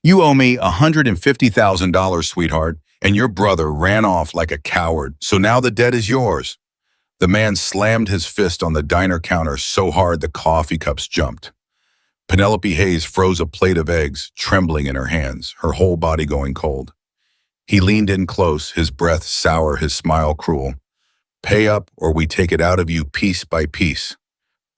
You owe me $150,000, sweetheart, and your brother ran off like a coward, so now the debt is yours." The man slammed his fist on the diner counter so hard the coffee cups jumped. Penelope Hayes froze a plate of eggs, trembling in her hands, her whole body going cold. He leaned in close, his breath sour, his smile cruel. "Pay up or we take it out of you piece by piece."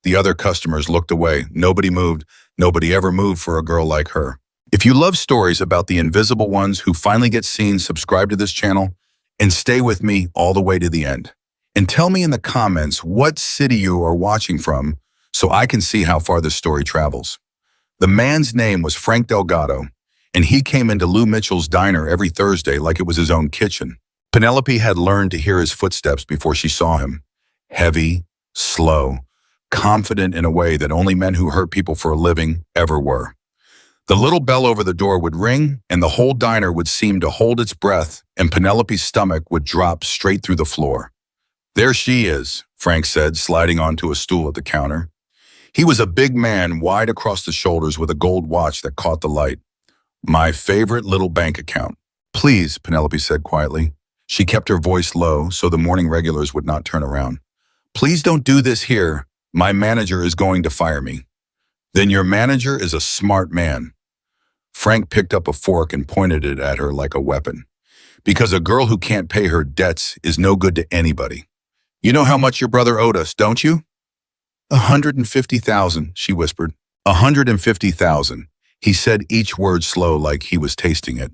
The other customers looked away. Nobody moved. Nobody ever moved for a girl like her. If you love stories about the invisible ones who finally get seen, subscribe to this channel and stay with me all the way to the end. And tell me in the comments what city you are watching from so I can see how far this story travels. The man's name was Frank Delgado, and he came into Lou Mitchell's diner every Thursday like it was his own kitchen. Penelope had learned to hear his footsteps before she saw him. Heavy, slow, confident in a way that only men who hurt people for a living ever were. The little bell over the door would ring, and the whole diner would seem to hold its breath, and Penelope's stomach would drop straight through the floor. "There she is," Frank said, sliding onto a stool at the counter. He was a big man, wide across the shoulders with a gold watch that caught the light. "My favorite little bank account." "Please," Penelope said quietly. She kept her voice low so the morning regulars would not turn around. "Please don't do this here. My manager is going to fire me." "Then your manager is a smart man." Frank picked up a fork and pointed it at her like a weapon. "Because a girl who can't pay her debts is no good to anybody. You know how much your brother owed us, don't you?" "150,000, she whispered. "150,000. He said each word slow like he was tasting it.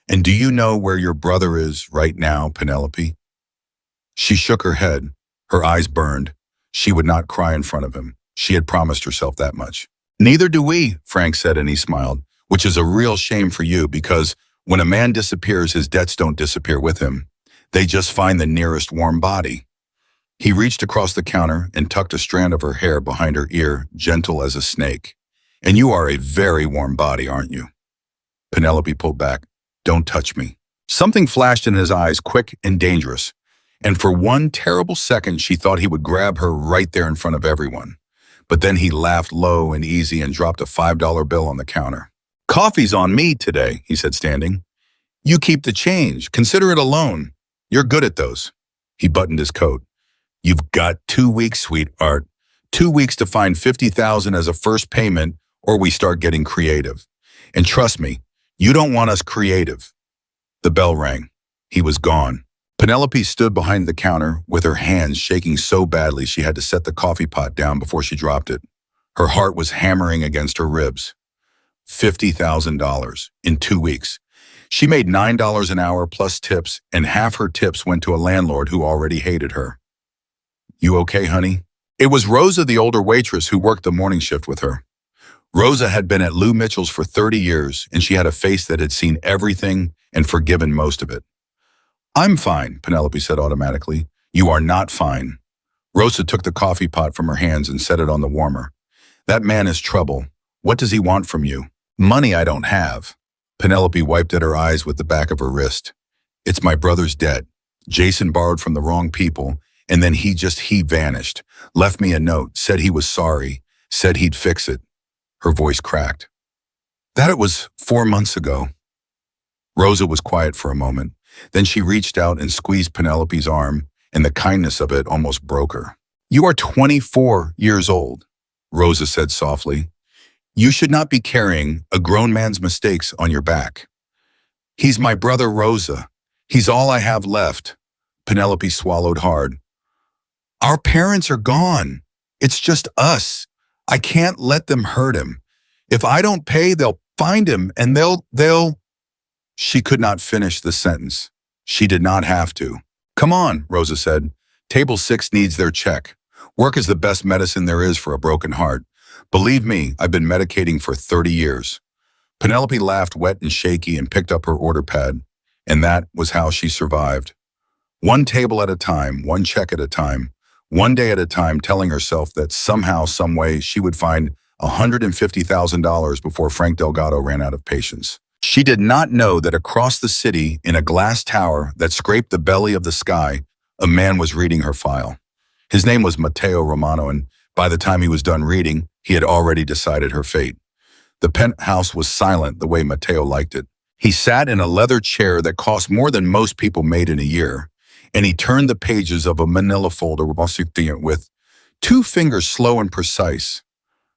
"And do you know where your brother is right now, Penelope?" She shook her head. Her eyes burned. She would not cry in front of him. She had promised herself that much. "Neither do we," Frank said, and he smiled, "which is a real shame for you because when a man disappears, his debts don't disappear with him. They just find the nearest warm body." He reached across the counter and tucked a strand of her hair behind her ear, gentle as a snake. "And you are a very warm body, aren't you?" Penelope pulled back. "Don't touch me." Something flashed in his eyes, quick and dangerous. And for one terrible second, she thought he would grab her right there in front of everyone. But then he laughed low and easy and dropped a $5 bill on the counter. "Coffee's on me today," he said, standing. "You keep the change. Consider it a loan. You're good at those." He buttoned his coat. "You've got 2 weeks, sweetheart. 2 weeks to find 50,000 as a first payment, or we start getting creative. And trust me, you don't want us creative." The bell rang. He was gone. Penelope stood behind the counter with her hands shaking so badly she had to set the coffee pot down before she dropped it. Her heart was hammering against her ribs. $50,000 in 2 weeks. She made $9 an hour plus tips, and half her tips went to a landlord who already hated her. "You okay, honey?" It was Rosa, the older waitress, who worked the morning shift with her. Rosa had been at Lou Mitchell's for 30 years, and she had a face that had seen everything and forgiven most of it. "I'm fine," Penelope said automatically. "You are not fine." Rosa took the coffee pot from her hands and set it on the warmer. "That man is trouble. What does he want from you?" "Money I don't have." Penelope wiped at her eyes with the back of her wrist. "It's my brother's debt. Jason borrowed from the wrong people, and then he vanished. Left me a note, said he was sorry, said he'd fix it." Her voice cracked. "That it was 4 months ago." Rosa was quiet for a moment. Then she reached out and squeezed Penelope's arm, and the kindness of it almost broke her. "You are 24 years old," Rosa said softly. "You should not be carrying a grown man's mistakes on your back." "He's my brother, Rosa. He's all I have left." Penelope swallowed hard. "Our parents are gone. It's just us. I can't let them hurt him. If I don't pay, they'll find him and they'll... She could not finish the sentence. She did not have to. "Come on," Rosa said. "Table 6 needs their check. Work is the best medicine there is for a broken heart. Believe me, I've been medicating for 30 years. Penelope laughed wet and shaky and picked up her order pad. And that was how she survived. One table at a time, one check at a time, one day at a time, telling herself that somehow, some way, she would find $150,000 before Frank Delgado ran out of patience. She did not know that across the city, in a glass tower that scraped the belly of the sky, a man was reading her file. His name was Matteo Romano, and by the time he was done reading, he had already decided her fate. The penthouse was silent the way Matteo liked it. He sat in a leather chair that cost more than most people made in a year, and he turned the pages of a manila folder with two fingers slow and precise.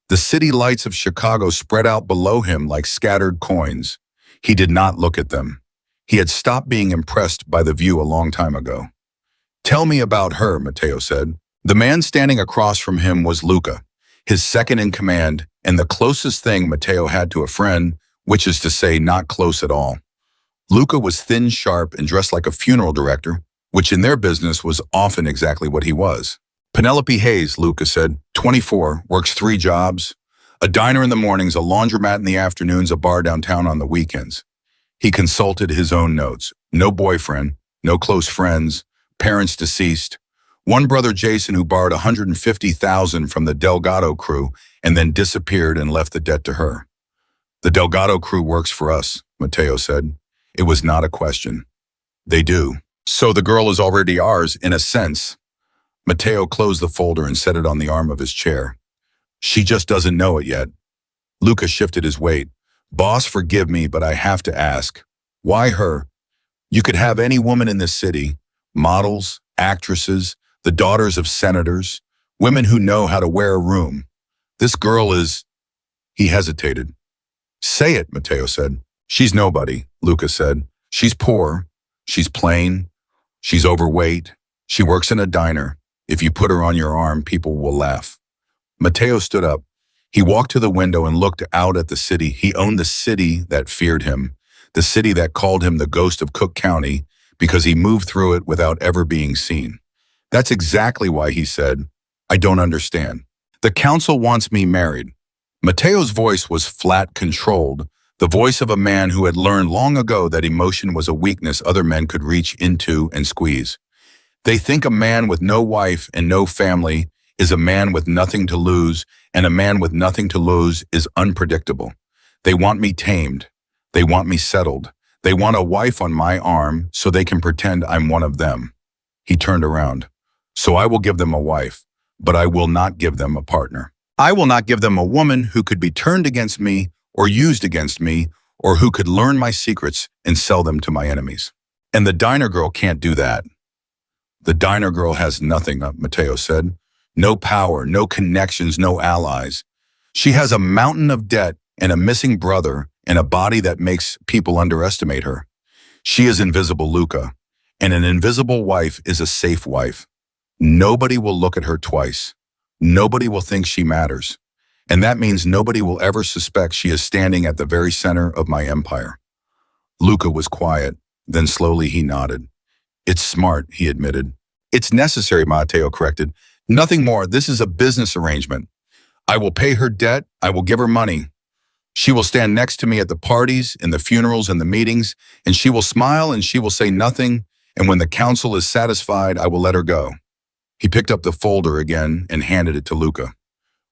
The city lights of Chicago spread out below him like scattered coins. He did not look at them. He had stopped being impressed by the view a long time ago. "Tell me about her," Matteo said. The man standing across from him was Luca, his second in command, and the closest thing Matteo had to a friend, which is to say not close at all. Luca was thin, sharp, and dressed like a funeral director, which in their business was often exactly what he was. "Penelope Hayes," Luca said, 24, works 3 jobs, a diner in the mornings, a laundromat in the afternoons, a bar downtown on the weekends. He consulted his own notes. No boyfriend, no close friends, parents deceased. One brother, Jason, who borrowed $150,000 from the Delgado crew and then disappeared and left the debt to her. "The Delgado crew works for us," Matteo said. It was not a question. "They do. So the girl is already ours, in a sense." Matteo closed the folder and set it on the arm of his chair. "She just doesn't know it yet." Luca shifted his weight. "Boss, forgive me, but I have to ask. Why her? You could have any woman in this city. Models, actresses, the daughters of senators, women who know how to wear a room. This girl is—" He hesitated. "Say it," Matteo said. "She's nobody," Luca said. "She's poor. She's plain. She's overweight. She works in a diner. If you put her on your arm, people will laugh." Matteo stood up. He walked to the window and looked out at the city. He owned the city that feared him, the city that called him the ghost of Cook County because he moved through it without ever being seen. "That's exactly why," he said. "I don't understand. The council wants me married." Matteo's voice was flat, controlled, the voice of a man who had learned long ago that emotion was a weakness other men could reach into and squeeze. "They think a man with no wife and no family is a man with nothing to lose, and a man with nothing to lose is unpredictable. They want me tamed. They want me settled. They want a wife on my arm so they can pretend I'm one of them." He turned around. "So I will give them a wife, but I will not give them a partner. I will not give them a woman who could be turned against me or used against me, or who could learn my secrets and sell them to my enemies. And the diner girl can't do that." "The diner girl has nothing," Matteo said. "No power, no connections, no allies. She has a mountain of debt and a missing brother and a body that makes people underestimate her. She is invisible, Luca, and an invisible wife is a safe wife. Nobody will look at her twice. Nobody will think she matters. And that means nobody will ever suspect she is standing at the very center of my empire." Luca was quiet. Then slowly he nodded. "It's smart," he admitted. "It's necessary," Matteo corrected. "Nothing more. This is a business arrangement. I will pay her debt. I will give her money. She will stand next to me at the parties, in the funerals, and the meetings, and she will smile and she will say nothing, and when the council is satisfied, I will let her go." He picked up the folder again and handed it to Luca.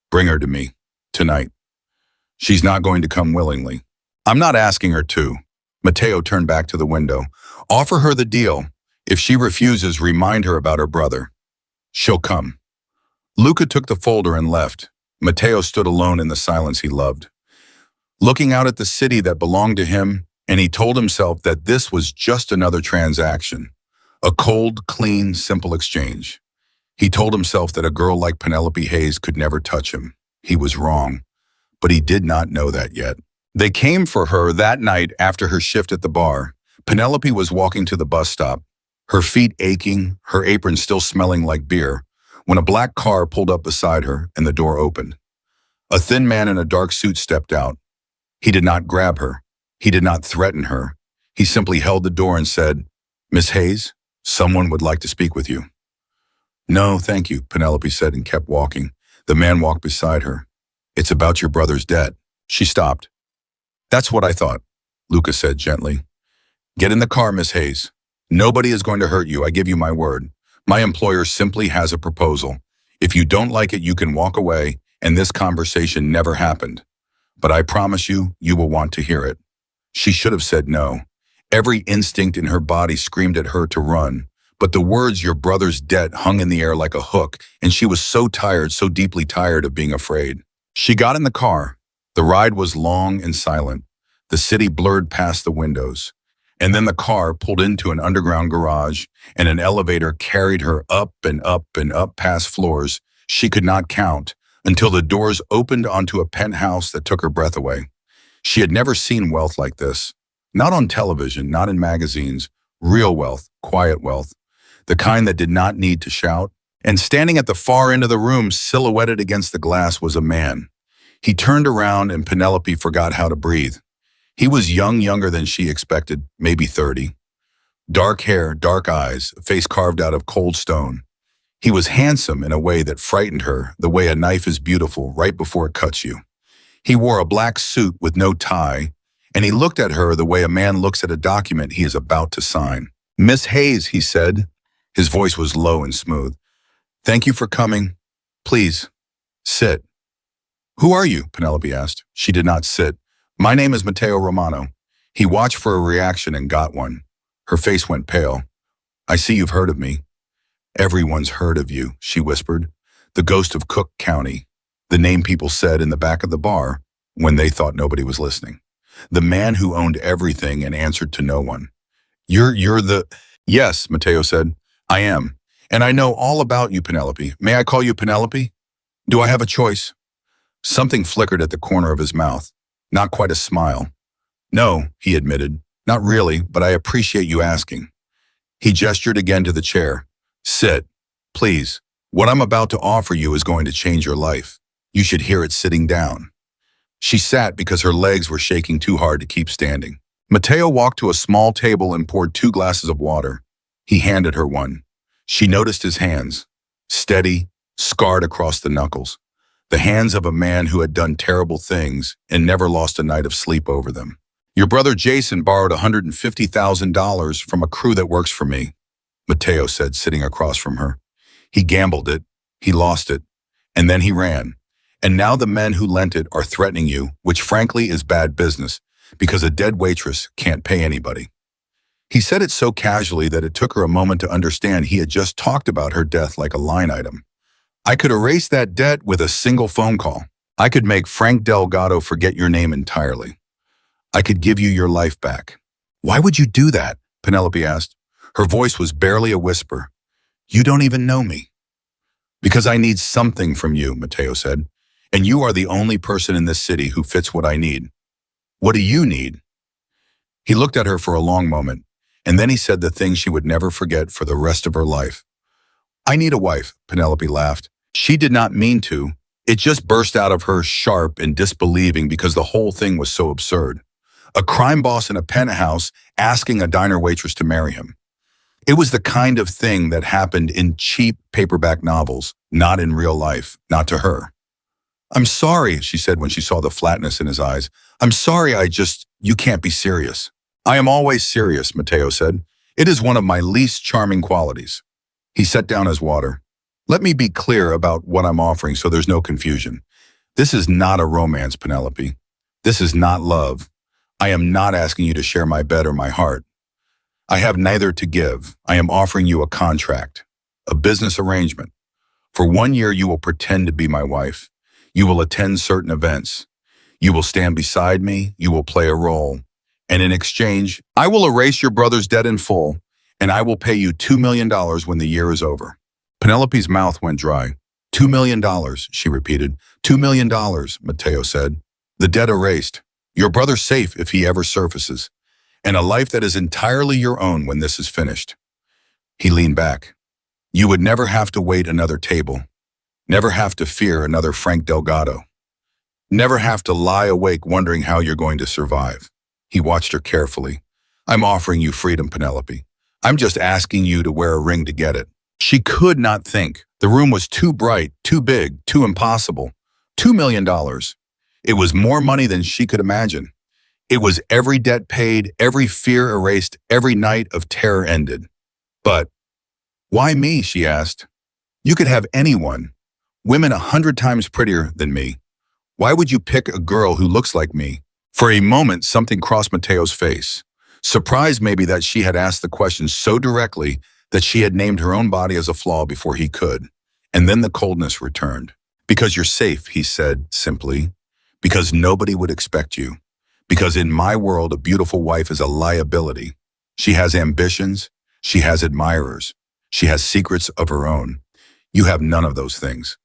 "Bring her to me, tonight. She's not going to come willingly. I'm not asking her to." Matteo turned back to the window. "Offer her the deal. If she refuses, remind her about her brother. She'll come." Luca took the folder and left. Matteo stood alone in the silence he loved, looking out at the city that belonged to him, and he told himself that this was just another transaction, a cold, clean, simple exchange. He told himself that a girl like Penelope Hayes could never touch him. He was wrong, but he did not know that yet. They came for her that night after her shift at the bar. Penelope was walking to the bus stop, her feet aching, her apron still smelling like beer, when a black car pulled up beside her and the door opened. A thin man in a dark suit stepped out. He did not grab her. He did not threaten her. He simply held the door and said, "Miss Hayes, someone would like to speak with you." "No, thank you," Penelope said and kept walking. The man walked beside her. "It's about your brother's debt." She stopped. "That's what I thought," Luca said gently. "Get in the car, Miss Hayes. Nobody is going to hurt you, I give you my word. My employer simply has a proposal. If you don't like it, you can walk away, and this conversation never happened. But I promise you, you will want to hear it." She should have said no. Every instinct in her body screamed at her to run. But the words, "your brother's debt," hung in the air like a hook, and she was so tired, so deeply tired of being afraid. She got in the car. The ride was long and silent. The city blurred past the windows. And then the car pulled into an underground garage, and an elevator carried her up and up and up past floors she could not count until the doors opened onto a penthouse that took her breath away. She had never seen wealth like this. Not on television, not in magazines. Real wealth, quiet wealth. The kind that did not need to shout. And standing at the far end of the room, silhouetted against the glass, was a man. He turned around and Penelope forgot how to breathe. He was younger than she expected, maybe 30. Dark hair, dark eyes, a face carved out of cold stone. He was handsome in a way that frightened her, the way a knife is beautiful right before it cuts you. He wore a black suit with no tie, and he looked at her the way a man looks at a document he is about to sign. "Miss Hayes," he said. His voice was low and smooth. "Thank you for coming. Please, sit." "Who are you?" Penelope asked. She did not sit. "My name is Matteo Romano." He watched for a reaction and got one. Her face went pale. "I see you've heard of me." "Everyone's heard of you," she whispered. "The ghost of Cook County." The name people said in the back of the bar when they thought nobody was listening. The man who owned everything and answered to no one. You're the... "Yes," Matteo said. "I am. And I know all about you, Penelope. May I call you Penelope? Do I have a choice?" Something flickered at the corner of his mouth. Not quite a smile. "No," he admitted. "Not really, but I appreciate you asking." He gestured again to the chair. "Sit, please. What I'm about to offer you is going to change your life. You should hear it sitting down." She sat because her legs were shaking too hard to keep standing. Matteo walked to a small table and poured 2 glasses of water. He handed her one. She noticed his hands, steady, scarred across the knuckles. The hands of a man who had done terrible things and never lost a night of sleep over them. "Your brother Jason borrowed $150,000 from a crew that works for me," Matteo said, sitting across from her. "He gambled it, he lost it, and then he ran. And now the men who lent it are threatening you, which frankly is bad business, because a dead waitress can't pay anybody." He said it so casually that it took her a moment to understand he had just talked about her death like a line item. "I could erase that debt with a single phone call. I could make Frank Delgado forget your name entirely. I could give you your life back." "Why would you do that?" Penelope asked. Her voice was barely a whisper. "You don't even know me." "Because I need something from you," Matteo said. "And you are the only person in this city who fits what I need." "What do you need?" He looked at her for a long moment, and then he said the thing she would never forget for the rest of her life. "I need a wife," Penelope laughed. She did not mean to. It just burst out of her sharp and disbelieving because the whole thing was so absurd. A crime boss in a penthouse asking a diner waitress to marry him. It was the kind of thing that happened in cheap paperback novels, not in real life, not to her. "I'm sorry," she said when she saw the flatness in his eyes. "I'm sorry, you can't be serious." "I am always serious," Matteo said. "It is one of my least charming qualities." He set down his water. "Let me be clear about what I'm offering so there's no confusion. This is not a romance, Penelope. This is not love. I am not asking you to share my bed or my heart. I have neither to give. I am offering you a contract, a business arrangement. For 1 year, you will pretend to be my wife. You will attend certain events. You will stand beside me. You will play a role. And in exchange, I will erase your brother's debt in full, and I will pay you $2 million when the year is over." Penelope's mouth went dry. $2 million, she repeated. $2 million, Matteo said. "The debt erased. Your brother safe if he ever surfaces. And a life that is entirely your own when this is finished." He leaned back. "You would never have to wait another table. Never have to fear another Frank Delgado. Never have to lie awake wondering how you're going to survive." He watched her carefully. "I'm offering you freedom, Penelope. I'm just asking you to wear a ring to get it." She could not think. The room was too bright, too big, too impossible. $2 million. It was more money than she could imagine. It was every debt paid, every fear erased, every night of terror ended. "But why me?" she asked. "You could have anyone. Women 100 times prettier than me. Why would you pick a girl who looks like me?" For a moment, something crossed Matteo's face. Surprised maybe that she had asked the question so directly that she had named her own body as a flaw before he could. And then the coldness returned. "Because you're safe," he said simply. Because nobody would expect you. Because in my world, a beautiful wife is a liability. She has ambitions. She has admirers. She has secrets of her own. You have none of those things.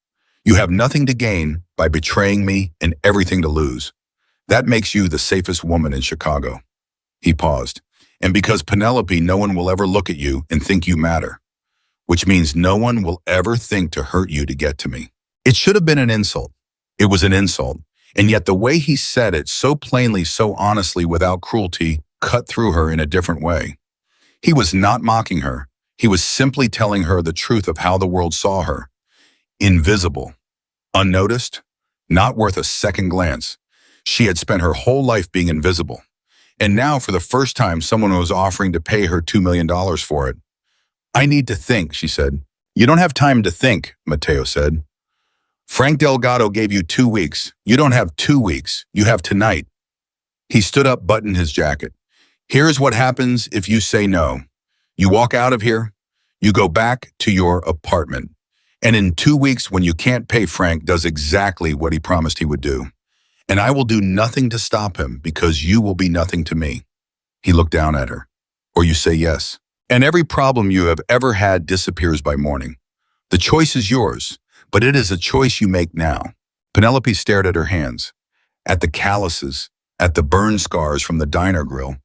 You have nothing to gain by betraying me and everything to lose. That makes you the safest woman in Chicago." He paused. "And because Penelope, no one will ever look at you and think you matter. Which means no one will ever think to hurt you to get to me." It should have been an insult. It was an insult. And yet the way he said it so plainly, so honestly, without cruelty, cut through her in a different way. He was not mocking her. He was simply telling her the truth of how the world saw her. Invisible. Unnoticed. Not worth a second glance. She had spent her whole life being invisible. And now, for the first time, someone was offering to pay her $2 million for it. "I need to think," she said. "You don't have time to think," Matteo said. "Frank Delgado gave you 2 weeks. You don't have 2 weeks. You have tonight." He stood up, buttoned his jacket. "Here's what happens if you say no. You walk out of here. You go back to your apartment. And in 2 weeks, when you can't pay, Frank does exactly what he promised he would do. And I will do nothing to stop him because you will be nothing to me." He looked down at her. "Or you say yes. And every problem you have ever had disappears by morning. The choice is yours, but it is a choice you make now." Penelope stared at her hands, at the calluses, at the burn scars from the diner grill,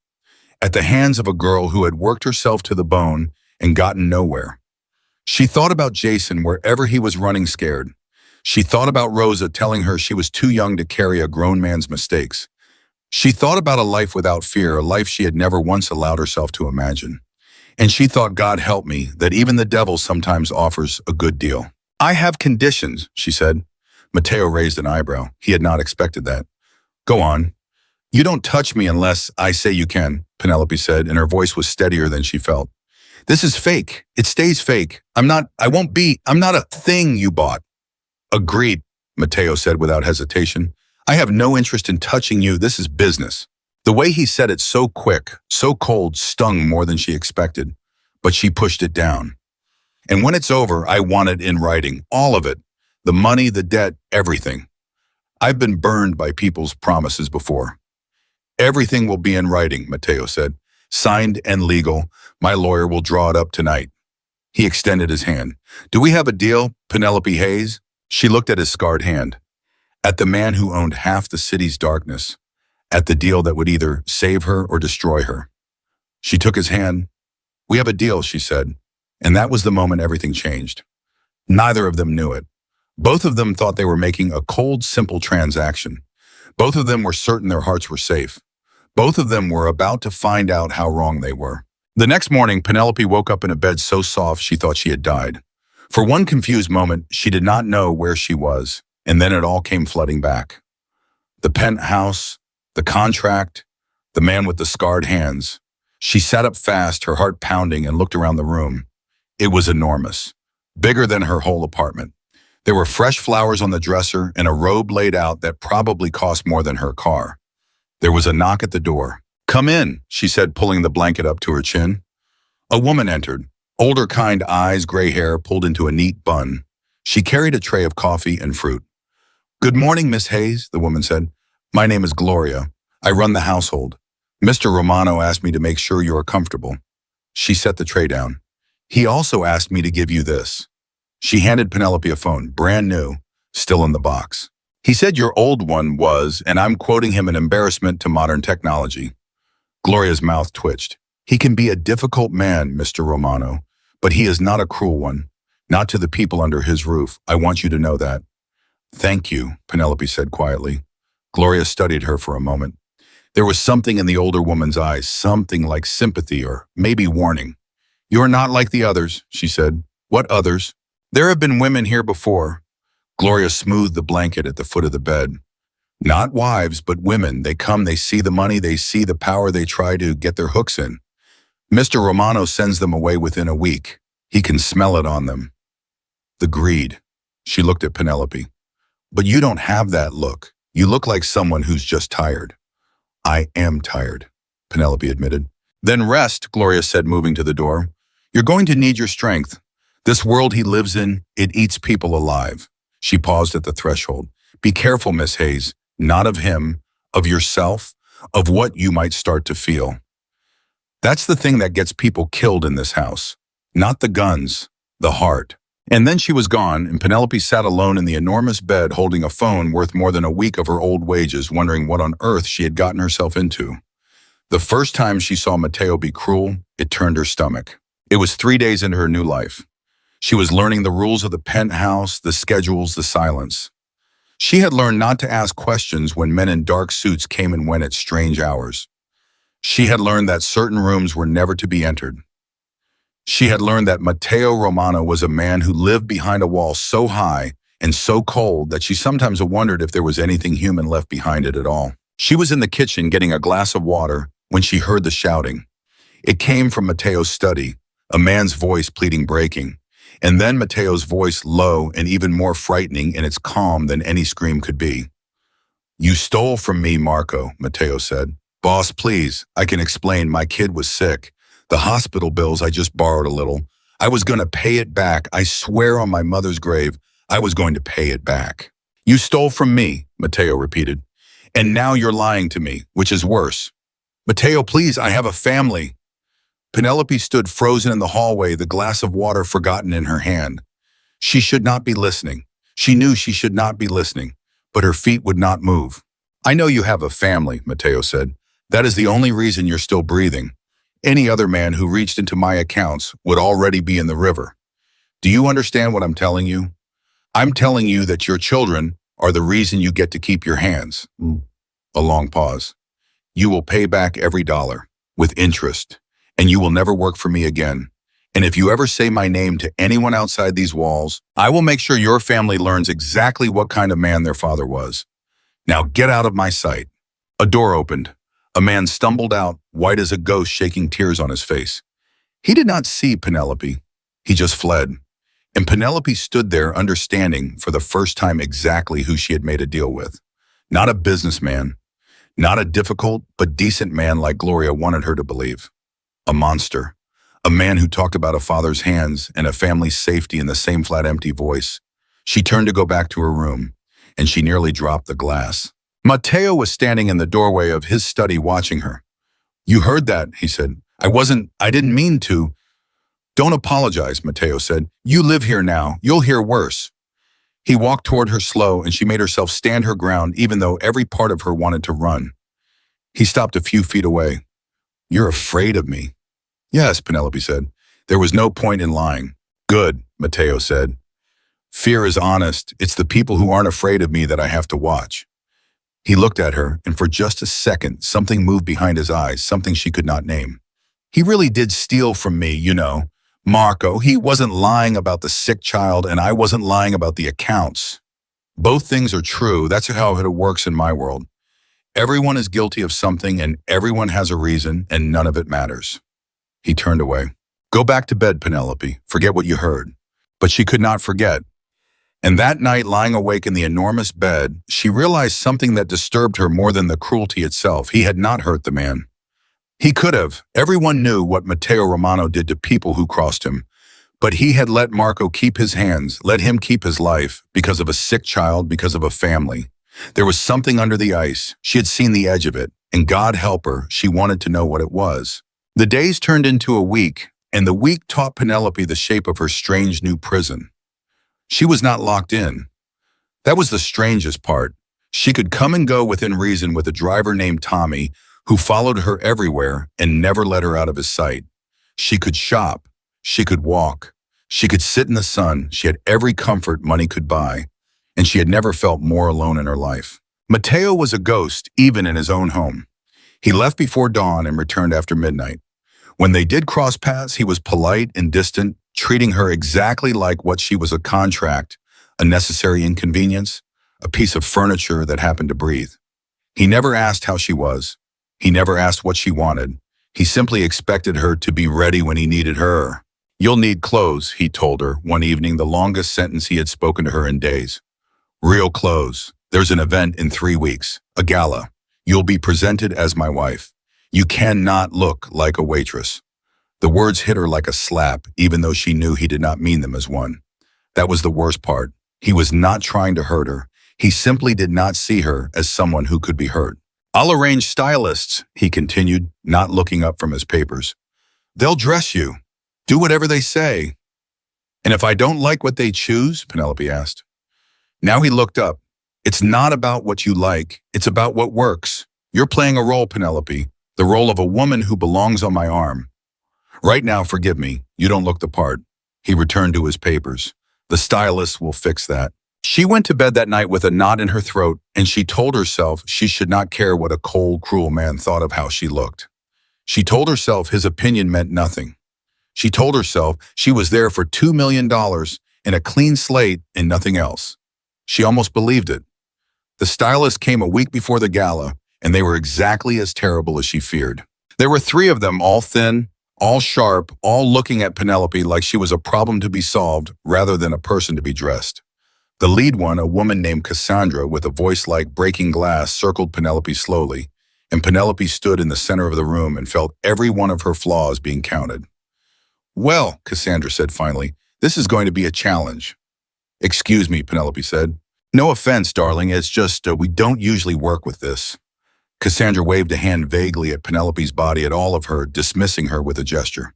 at the hands of a girl who had worked herself to the bone and gotten nowhere. She thought about Jason wherever he was running scared. She thought about Rosa telling her she was too young to carry a grown man's mistakes. She thought about a life without fear, a life she had never once allowed herself to imagine. And she thought, God help me, that even the devil sometimes offers a good deal. "I have conditions," she said. Matteo raised an eyebrow. He had not expected that. "Go on." "You don't touch me unless I say you can," Penelope said, and her voice was steadier than she felt. "This is fake. It stays fake. I'm not a thing you bought." "Agreed," Matteo said without hesitation. "I have no interest in touching you. This is business." The way he said it, so quick, so cold, stung more than she expected, but she pushed it down. "And when it's over, I want it in writing, all of it. The money, the debt, everything. I've been burned by people's promises before." "Everything will be in writing," Matteo said. "Signed and legal. My lawyer will draw it up tonight." He extended his hand. "Do we have a deal, Penelope Hayes?" She looked at his scarred hand, at the man who owned half the city's darkness, at the deal that would either save her or destroy her. She took his hand. "We have a deal," she said, and that was the moment everything changed. Neither of them knew it. Both of them thought they were making a cold, simple transaction. Both of them were certain their hearts were safe. Both of them were about to find out how wrong they were. The next morning, Penelope woke up in a bed so soft she thought she had died. For one confused moment, she did not know where she was, and then it all came flooding back. The penthouse, the contract, the man with the scarred hands. She sat up fast, her heart pounding, and looked around the room. It was enormous, bigger than her whole apartment. There were fresh flowers on the dresser and a robe laid out that probably cost more than her car. There was a knock at the door. "Come in," she said, pulling the blanket up to her chin. A woman entered, older, kind eyes, gray hair pulled into a neat bun. She carried a tray of coffee and fruit. "Good morning, Miss Hayes," the woman said. "My name is Gloria. I run the household. Mr. Romano asked me to make sure you are comfortable." She set the tray down. "He also asked me to give you this." She handed Penelope a phone, brand new, still in the box. "He said your old one was, and I'm quoting him, an embarrassment to modern technology." Gloria's mouth twitched. "He can be a difficult man, Mr. Romano, but he is not a cruel one. Not to the people under his roof. I want you to know that." "Thank you," Penelope said quietly. Gloria studied her for a moment. There was something in the older woman's eyes, something like sympathy or maybe warning. "You're not like the others," she said. "What others?" "There have been women here before." Gloria smoothed the blanket at the foot of the bed. "Not wives, but women. They come, they see the money, they see the power, they try to get their hooks in. Mr. Romano sends them away within a week. He can smell it on them. The greed." She looked at Penelope. "But you don't have that look. You look like someone who's just tired." "I am tired," Penelope admitted. "Then rest," Gloria said, moving to the door. "You're going to need your strength. This world he lives in, it eats people alive." She paused at the threshold. "Be careful, Miss Hayes. not of him, of yourself, of what you might start to feel. That's the thing that gets people killed in this house. Not the guns, the heart. And then she was gone, and Penelope sat alone in the enormous bed holding a phone worth more than a week of her old wages, wondering what on earth she had gotten herself into. The first time she saw Matteo be cruel, it turned her stomach. It was 3 days into her new life. She was learning the rules of the penthouse, the schedules, the silence. She had learned not to ask questions when men in dark suits came and went at strange hours. She had learned that certain rooms were never to be entered. She had learned that Matteo Romano was a man who lived behind a wall so high and so cold that she sometimes wondered if there was anything human left behind it at all. She was in the kitchen getting a glass of water when she heard the shouting. It came from Matteo's study, a man's voice pleading breaking, and then Matteo's voice low and even more frightening in its calm than any scream could be. "You stole from me, Marco," Matteo said. "Boss, please, I can explain. My kid was sick. The hospital bills, I just borrowed a little. I was going to pay it back. I swear on my mother's grave, I was going to pay it back." "You stole from me," Matteo repeated. "And now you're lying to me, which is worse." "Matteo, please, I have a family." Penelope stood frozen in the hallway, the glass of water forgotten in her hand. She should not be listening. She knew she should not be listening, but her feet would not move. "I know you have a family," Matteo said. "That is the only reason you're still breathing. Any other man who reached into my accounts would already be in the river. Do you understand what I'm telling you? I'm telling you that your children are the reason you get to keep your hands." A long pause. "You will pay back every dollar, with interest, and you will never work for me again. And if you ever say my name to anyone outside these walls, I will make sure your family learns exactly what kind of man their father was. Now get out of my sight." A door opened. A man stumbled out, white as a ghost, shaking tears on his face. He did not see Penelope. He just fled. And Penelope stood there understanding for the first time exactly who she had made a deal with. Not a businessman. Not a difficult but decent man like Gloria wanted her to believe. A monster. A man who talked about a father's hands and a family's safety in the same flat, empty voice. She turned to go back to her room, and she nearly dropped the glass. Matteo was standing in the doorway of his study watching her. "You heard that," he said. I didn't mean to." "Don't apologize," Matteo said. "You live here now. You'll hear worse." He walked toward her slow, and she made herself stand her ground even though every part of her wanted to run. He stopped a few feet away. "You're afraid of me." "Yes," Penelope said. "There was no point in lying." "Good," Matteo said. "Fear is honest. It's the people who aren't afraid of me that I have to watch." He looked at her, and for just a second, something moved behind his eyes, something she could not name. "He really did steal from me, you know. Marco, he wasn't lying about the sick child, and I wasn't lying about the accounts. Both things are true. That's how it works in my world. Everyone is guilty of something, and everyone has a reason, and none of it matters." He turned away. "Go back to bed, Penelope. Forget what you heard." But she could not forget. And that night, lying awake in the enormous bed, she realized something that disturbed her more than the cruelty itself. He had not hurt the man. He could have. Everyone knew what Matteo Romano did to people who crossed him. But he had let Marco keep his hands, let him keep his life, because of a sick child, because of a family. There was something under the ice. She had seen the edge of it, and God help her, she wanted to know what it was. The days turned into a week, and the week taught Penelope the shape of her strange new prison. She was not locked in. That was the strangest part. She could come and go within reason with a driver named Tommy, who followed her everywhere and never let her out of his sight. She could shop. She could walk. She could sit in the sun. She had every comfort money could buy, and she had never felt more alone in her life. Matteo was a ghost, even in his own home. He left before dawn and returned after midnight. When they did cross paths, he was polite and distant, treating her exactly like what she was, a contract, a necessary inconvenience, a piece of furniture that happened to breathe. He never asked how she was. He never asked what she wanted. He simply expected her to be ready when he needed her. "You'll need clothes," he told her one evening, the longest sentence he had spoken to her in days. "Real clothes. There's an event in 3 weeks, a gala. You'll be presented as my wife. You cannot look like a waitress." The words hit her like a slap, even though she knew he did not mean them as one. That was the worst part. He was not trying to hurt her. He simply did not see her as someone who could be hurt. I'll arrange stylists, he continued, not looking up from his papers. They'll dress you. Do whatever they say. And if I don't like what they choose, Penelope asked. Now he looked up. It's not about what you like. It's about what works. You're playing a role, Penelope, the role of a woman who belongs on my arm. Right now, forgive me, you don't look the part. He returned to his papers. The stylist will fix that. She went to bed that night with a knot in her throat, and she told herself she should not care what a cold, cruel man thought of how she looked. She told herself his opinion meant nothing. She told herself she was there for $2 million and a clean slate and nothing else. She almost believed it. The stylist came a week before the gala, and they were exactly as terrible as she feared. There were 3 of them, all thin, all sharp, all looking at Penelope like she was a problem to be solved rather than a person to be dressed. The lead one, a woman named Cassandra with a voice like breaking glass, circled Penelope slowly, and Penelope stood in the center of the room and felt every one of her flaws being counted. Well, Cassandra said finally, this is going to be a challenge. Excuse me, Penelope said. No offense, darling, it's just we don't usually work with this. Cassandra waved a hand vaguely at Penelope's body, at all of her, dismissing her with a gesture.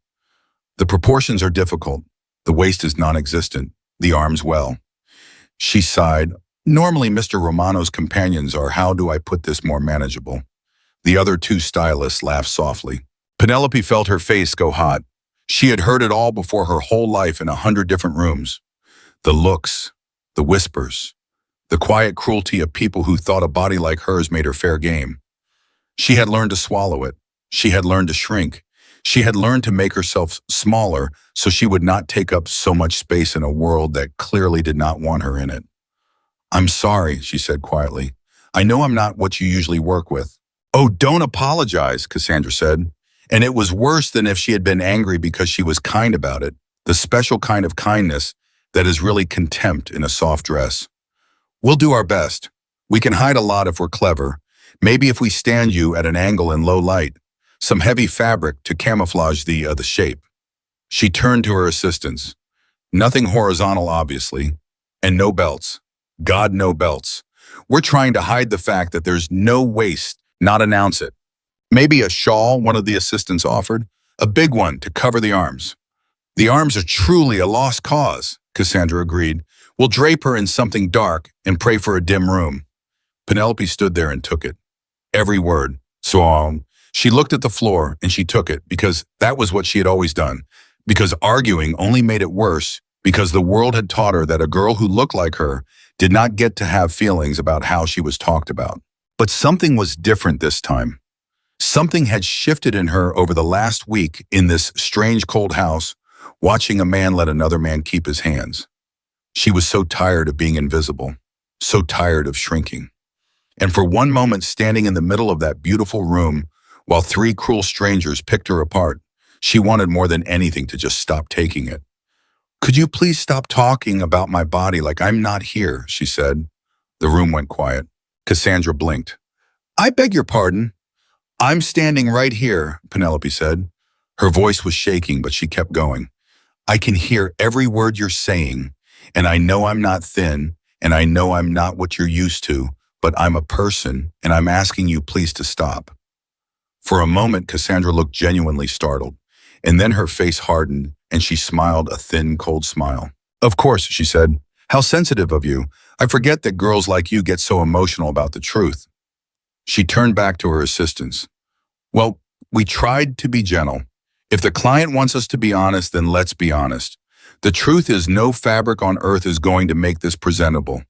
The proportions are difficult. The waist is non-existent. The arms well. She sighed. Normally, Mr. Romano's companions are, how do I put this more manageable? The other 2 stylists laughed softly. Penelope felt her face go hot. She had heard it all before her whole life in 100 different rooms. The looks, the whispers, the quiet cruelty of people who thought a body like hers made her fair game. She had learned to swallow it. She had learned to shrink. She had learned to make herself smaller so she would not take up so much space in a world that clearly did not want her in it. I'm sorry, she said quietly. I know I'm not what you usually work with. Oh, don't apologize, Cassandra said. And it was worse than if she had been angry because she was kind about it, the special kind of kindness that is really contempt in a soft dress. We'll do our best. We can hide a lot if we're clever. Maybe if we stand you at an angle in low light, some heavy fabric to camouflage the shape. She turned to her assistants. Nothing horizontal, obviously, and no belts. God, no belts. We're trying to hide the fact that there's no waist, not announce it. Maybe a shawl, one of the assistants offered, a big one to cover the arms. The arms are truly a lost cause, Cassandra agreed. We'll drape her in something dark and pray for a dim room. Penelope stood there and took it. Every word. So she looked at the floor and she took it because that was what she had always done. Because arguing only made it worse, because the world had taught her that a girl who looked like her did not get to have feelings about how she was talked about. But something was different this time. Something had shifted in her over the last week in this strange cold house, watching a man let another man keep his hands. She was so tired of being invisible, so tired of shrinking. And for one moment, standing in the middle of that beautiful room, while 3 cruel strangers picked her apart, she wanted more than anything to just stop taking it. Could you please stop talking about my body like I'm not here, she said. The room went quiet. Cassandra blinked. I beg your pardon. I'm standing right here, Penelope said. Her voice was shaking, but she kept going. I can hear every word you're saying, and I know I'm not thin, and I know I'm not what you're used to, but I'm a person, and I'm asking you please to stop. For a moment, Cassandra looked genuinely startled, and then her face hardened, and she smiled a thin, cold smile. Of course, she said. How sensitive of you. I forget that girls like you get so emotional about the truth. She turned back to her assistants. Well, we tried to be gentle. If the client wants us to be honest, then let's be honest. The truth is no fabric on earth is going to make this presentable.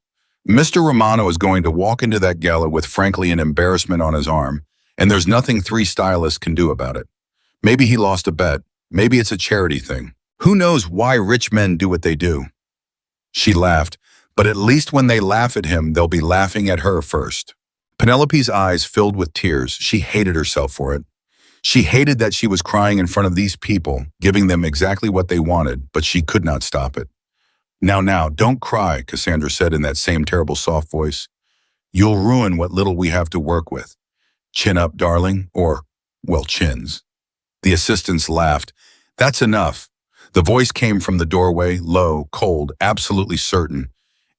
Mr. Romano is going to walk into that gala with frankly an embarrassment on his arm, and there's nothing 3 stylists can do about it. Maybe he lost a bet. Maybe it's a charity thing. Who knows why rich men do what they do? She laughed, but at least when they laugh at him, they'll be laughing at her first. Penelope's eyes filled with tears. She hated herself for it. She hated that she was crying in front of these people, giving them exactly what they wanted, but she could not stop it. Now, don't cry, Cassandra said in that same terrible soft voice. You'll ruin what little we have to work with. Chin up, darling, or, well, chins. The assistants laughed. That's enough. The voice came from the doorway, low, cold, absolutely certain.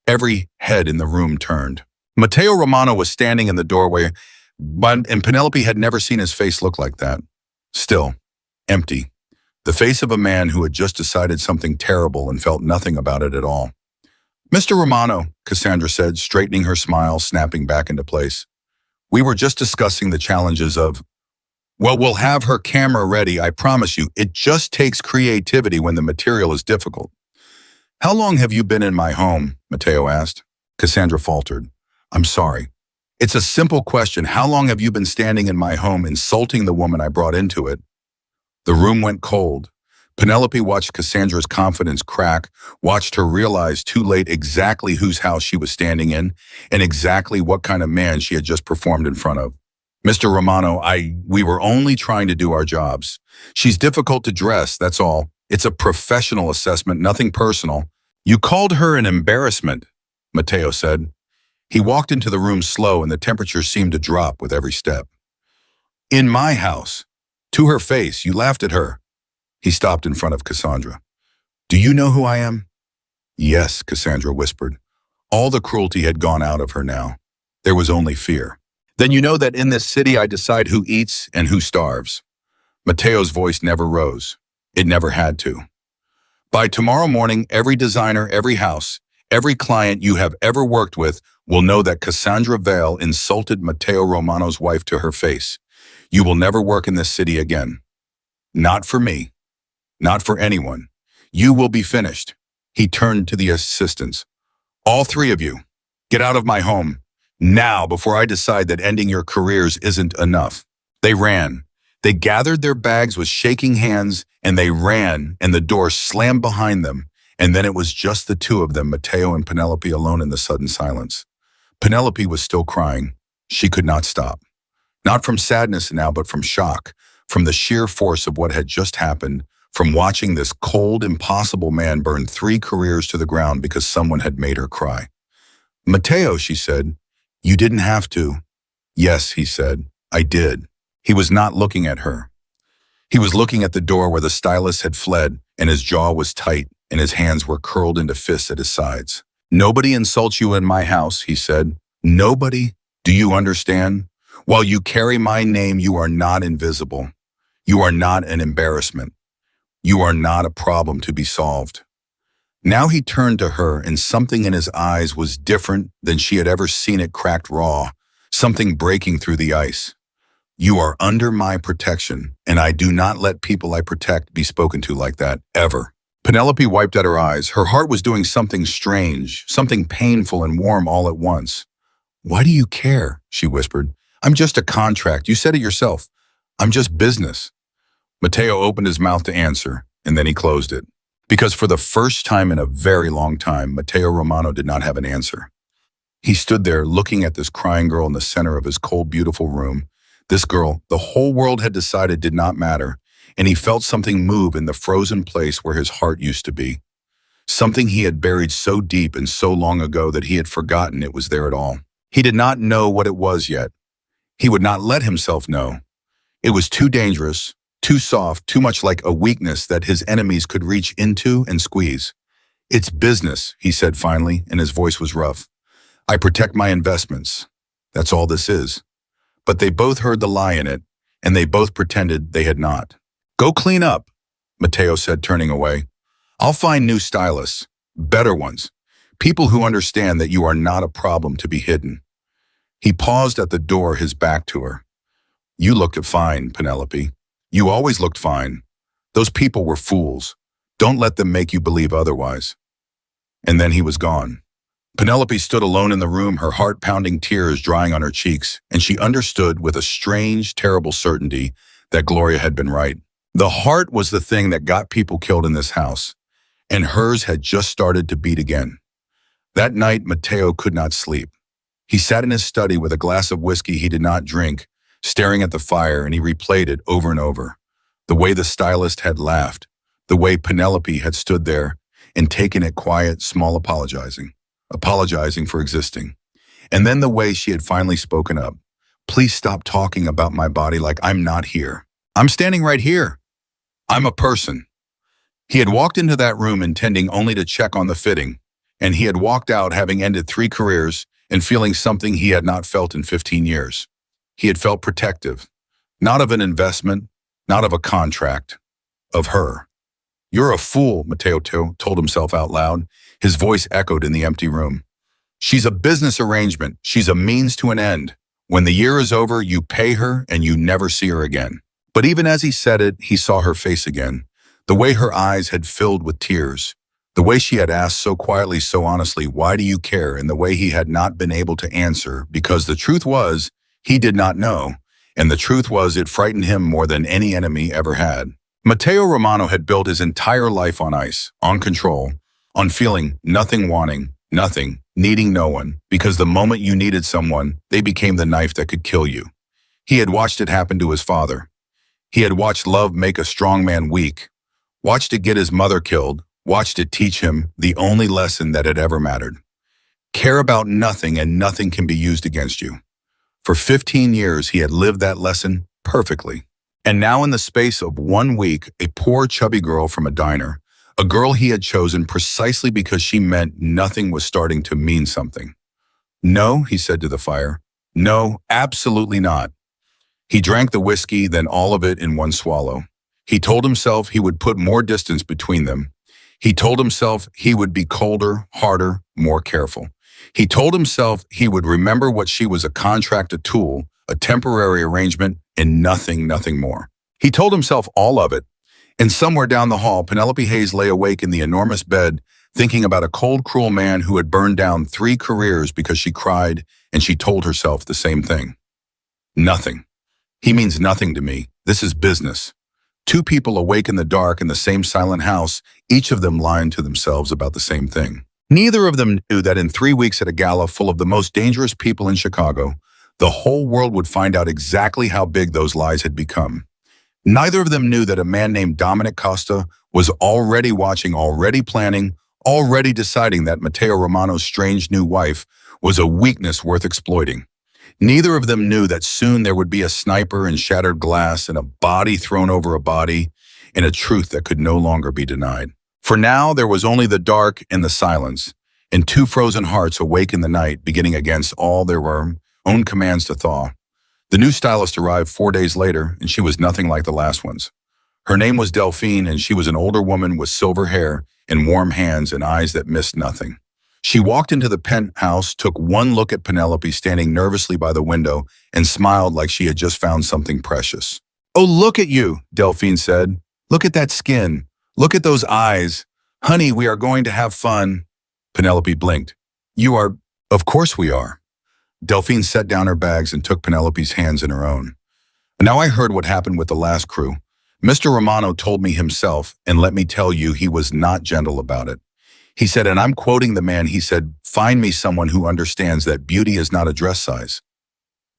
Every head in the room turned. Matteo Romano was standing in the doorway, and Penelope had never seen his face look like that. Still, empty. The face of a man who had just decided something terrible and felt nothing about it at all. Mr. Romano, Cassandra said, straightening her smile, snapping back into place. We were just discussing the challenges of, well, we'll have her camera ready, I promise you. It just takes creativity when the material is difficult. How long have you been in my home? Matteo asked. Cassandra faltered. I'm sorry. It's a simple question. How long have you been standing in my home insulting the woman I brought into it? The room went cold. Penelope watched Cassandra's confidence crack, watched her realize too late exactly whose house she was standing in and exactly what kind of man she had just performed in front of. Mr. Romano, we were only trying to do our jobs. She's difficult to dress, that's all. It's a professional assessment, nothing personal. You called her an embarrassment, Matteo said. He walked into the room slow and the temperature seemed to drop with every step. In my house. To her face, you laughed at her. He stopped in front of Cassandra. Do you know who I am? Yes, Cassandra whispered. All the cruelty had gone out of her now. There was only fear. Then you know that in this city I decide who eats and who starves. Matteo's voice never rose. It never had to. By tomorrow morning, every designer, every house, every client you have ever worked with will know that Cassandra Vale insulted Matteo Romano's wife to her face. You will never work in this city again. Not for me. Not for anyone. You will be finished. He turned to the assistants. All three of you, get out of my home. Now, before I decide that ending your careers isn't enough. They ran. They gathered their bags with shaking hands, and they ran, and the door slammed behind them. And then it was just the two of them, Matteo and Penelope, alone in the sudden silence. Penelope was still crying. She could not stop. Not from sadness now, but from shock, from the sheer force of what had just happened, from watching this cold, impossible man burn 3 careers to the ground because someone had made her cry. Matteo, she said, you didn't have to. Yes, he said, I did. He was not looking at her. He was looking at the door where the stylist had fled, and his jaw was tight, and his hands were curled into fists at his sides. Nobody insults you in my house, he said. Nobody? Do you understand? While you carry my name, you are not invisible. You are not an embarrassment. You are not a problem to be solved. Now he turned to her, and something in his eyes was different than she had ever seen it, cracked raw, something breaking through the ice. You are under my protection, and I do not let people I protect be spoken to like that, ever. Penelope wiped at her eyes. Her heart was doing something strange, something painful and warm all at once. Why do you care? She whispered. I'm just a contract. You said it yourself. I'm just business. Matteo opened his mouth to answer, and then he closed it. Because for the first time in a very long time, Matteo Romano did not have an answer. He stood there looking at this crying girl in the center of his cold, beautiful room. This girl, the whole world had decided did not matter, and he felt something move in the frozen place where his heart used to be. Something he had buried so deep and so long ago that he had forgotten it was there at all. He did not know what it was yet. He would not let himself know. It was too dangerous, too soft, too much like a weakness that his enemies could reach into and squeeze. It's business, he said finally, and his voice was rough. I protect my investments. That's all this is. But they both heard the lie in it, and they both pretended they had not. Go clean up, Matteo said, turning away. I'll find new stylists, better ones, people who understand that you are not a problem to be hidden. He paused at the door, his back to her. You looked fine, Penelope. You always looked fine. Those people were fools. Don't let them make you believe otherwise. And then he was gone. Penelope stood alone in the room, her heart-pounding tears drying on her cheeks, and she understood with a strange, terrible certainty that Gloria had been right. The heart was the thing that got people killed in this house, and hers had just started to beat again. That night, Matteo could not sleep. He sat in his study with a glass of whiskey he did not drink, staring at the fire, and he replayed it over and over. The way the stylist had laughed, the way Penelope had stood there and taken it quiet, small apologizing for existing. And then the way she had finally spoken up. Please stop talking about my body like I'm not here. I'm standing right here. I'm a person. He had walked into that room intending only to check on the fitting, and he had walked out having ended 3 careers and feeling something he had not felt in 15 years. He had felt protective, not of an investment, not of a contract, of her. "You're a fool," Matteo told himself out loud. His voice echoed in the empty room. "She's a business arrangement. She's a means to an end. When the year is over, you pay her and you never see her again." But even as he said it, he saw her face again. The way her eyes had filled with tears. The way she had asked so quietly, so honestly, "Why do you care?" And the way he had not been able to answer, because the truth was, he did not know. And the truth was, it frightened him more than any enemy ever had. Matteo Romano had built his entire life on ice, on control, on feeling nothing, wanting nothing, needing no one, because the moment you needed someone, they became the knife that could kill you. He had watched it happen to his father. He had watched love make a strong man weak, watched it get his mother killed, watched it teach him the only lesson that had ever mattered. Care about nothing and nothing can be used against you. For 15 years, he had lived that lesson perfectly. And now in the space of 1 week, a poor chubby girl from a diner, a girl he had chosen precisely because she meant nothing, was starting to mean something. "No," he said to the fire. "No, absolutely not." He drank the whiskey, then all of it in one swallow. He told himself he would put more distance between them. He told himself he would be colder, harder, more careful. He told himself he would remember what she was: a contract, a tool, a temporary arrangement, and nothing more. He told himself all of it. And somewhere down the hall, Penelope Hayes lay awake in the enormous bed, thinking about a cold, cruel man who had burned down 3 careers because she cried, and she told herself the same thing. Nothing. He means nothing to me. This is business. 2 people awake in the dark in the same silent house, each of them lying to themselves about the same thing. Neither of them knew that in 3 weeks at a gala full of the most dangerous people in Chicago, the whole world would find out exactly how big those lies had become. Neither of them knew that a man named Dominic Costa was already watching, already planning, already deciding that Matteo Romano's strange new wife was a weakness worth exploiting. Neither of them knew that soon there would be a sniper and shattered glass and a body thrown over a body, and a truth that could no longer be denied. For now, there was only the dark and the silence, and 2 frozen hearts awake in the night, beginning against all their own commands to thaw. The new stylist arrived 4 days later, and she was nothing like the last ones. Her name was Delphine, and she was an older woman with silver hair and warm hands and eyes that missed nothing. She walked into the penthouse, took one look at Penelope standing nervously by the window, and smiled like she had just found something precious. "Oh, look at you," Delphine said. "Look at that skin. Look at those eyes. Honey, we are going to have fun." Penelope blinked. "You are—" "Of course we are." Delphine set down her bags and took Penelope's hands in her own. "Now I heard what happened with the last crew. Mr. Romano told me himself, and let me tell you, he was not gentle about it. He said, and I'm quoting the man, he said, 'Find me someone who understands that beauty is not a dress size.'"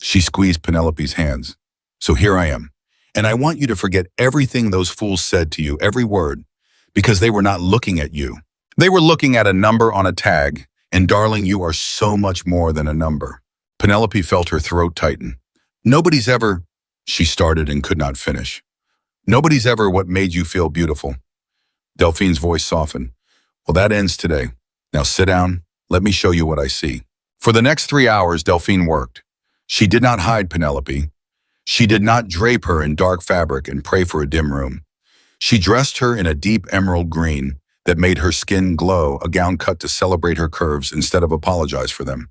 She squeezed Penelope's hands. "So here I am. And I want you to forget everything those fools said to you, every word, because they were not looking at you. They were looking at a number on a tag, and darling, you are so much more than a number." Penelope felt her throat tighten. "Nobody's ever—" she started and could not finish. "Nobody's ever what made you feel beautiful." Delphine's voice softened. "Well, that ends today. Now sit down. Let me show you what I see." For the next 3 hours, Delphine worked. She did not hide Penelope. She did not drape her in dark fabric and pray for a dim room. She dressed her in a deep emerald green that made her skin glow, a gown cut to celebrate her curves instead of apologize for them.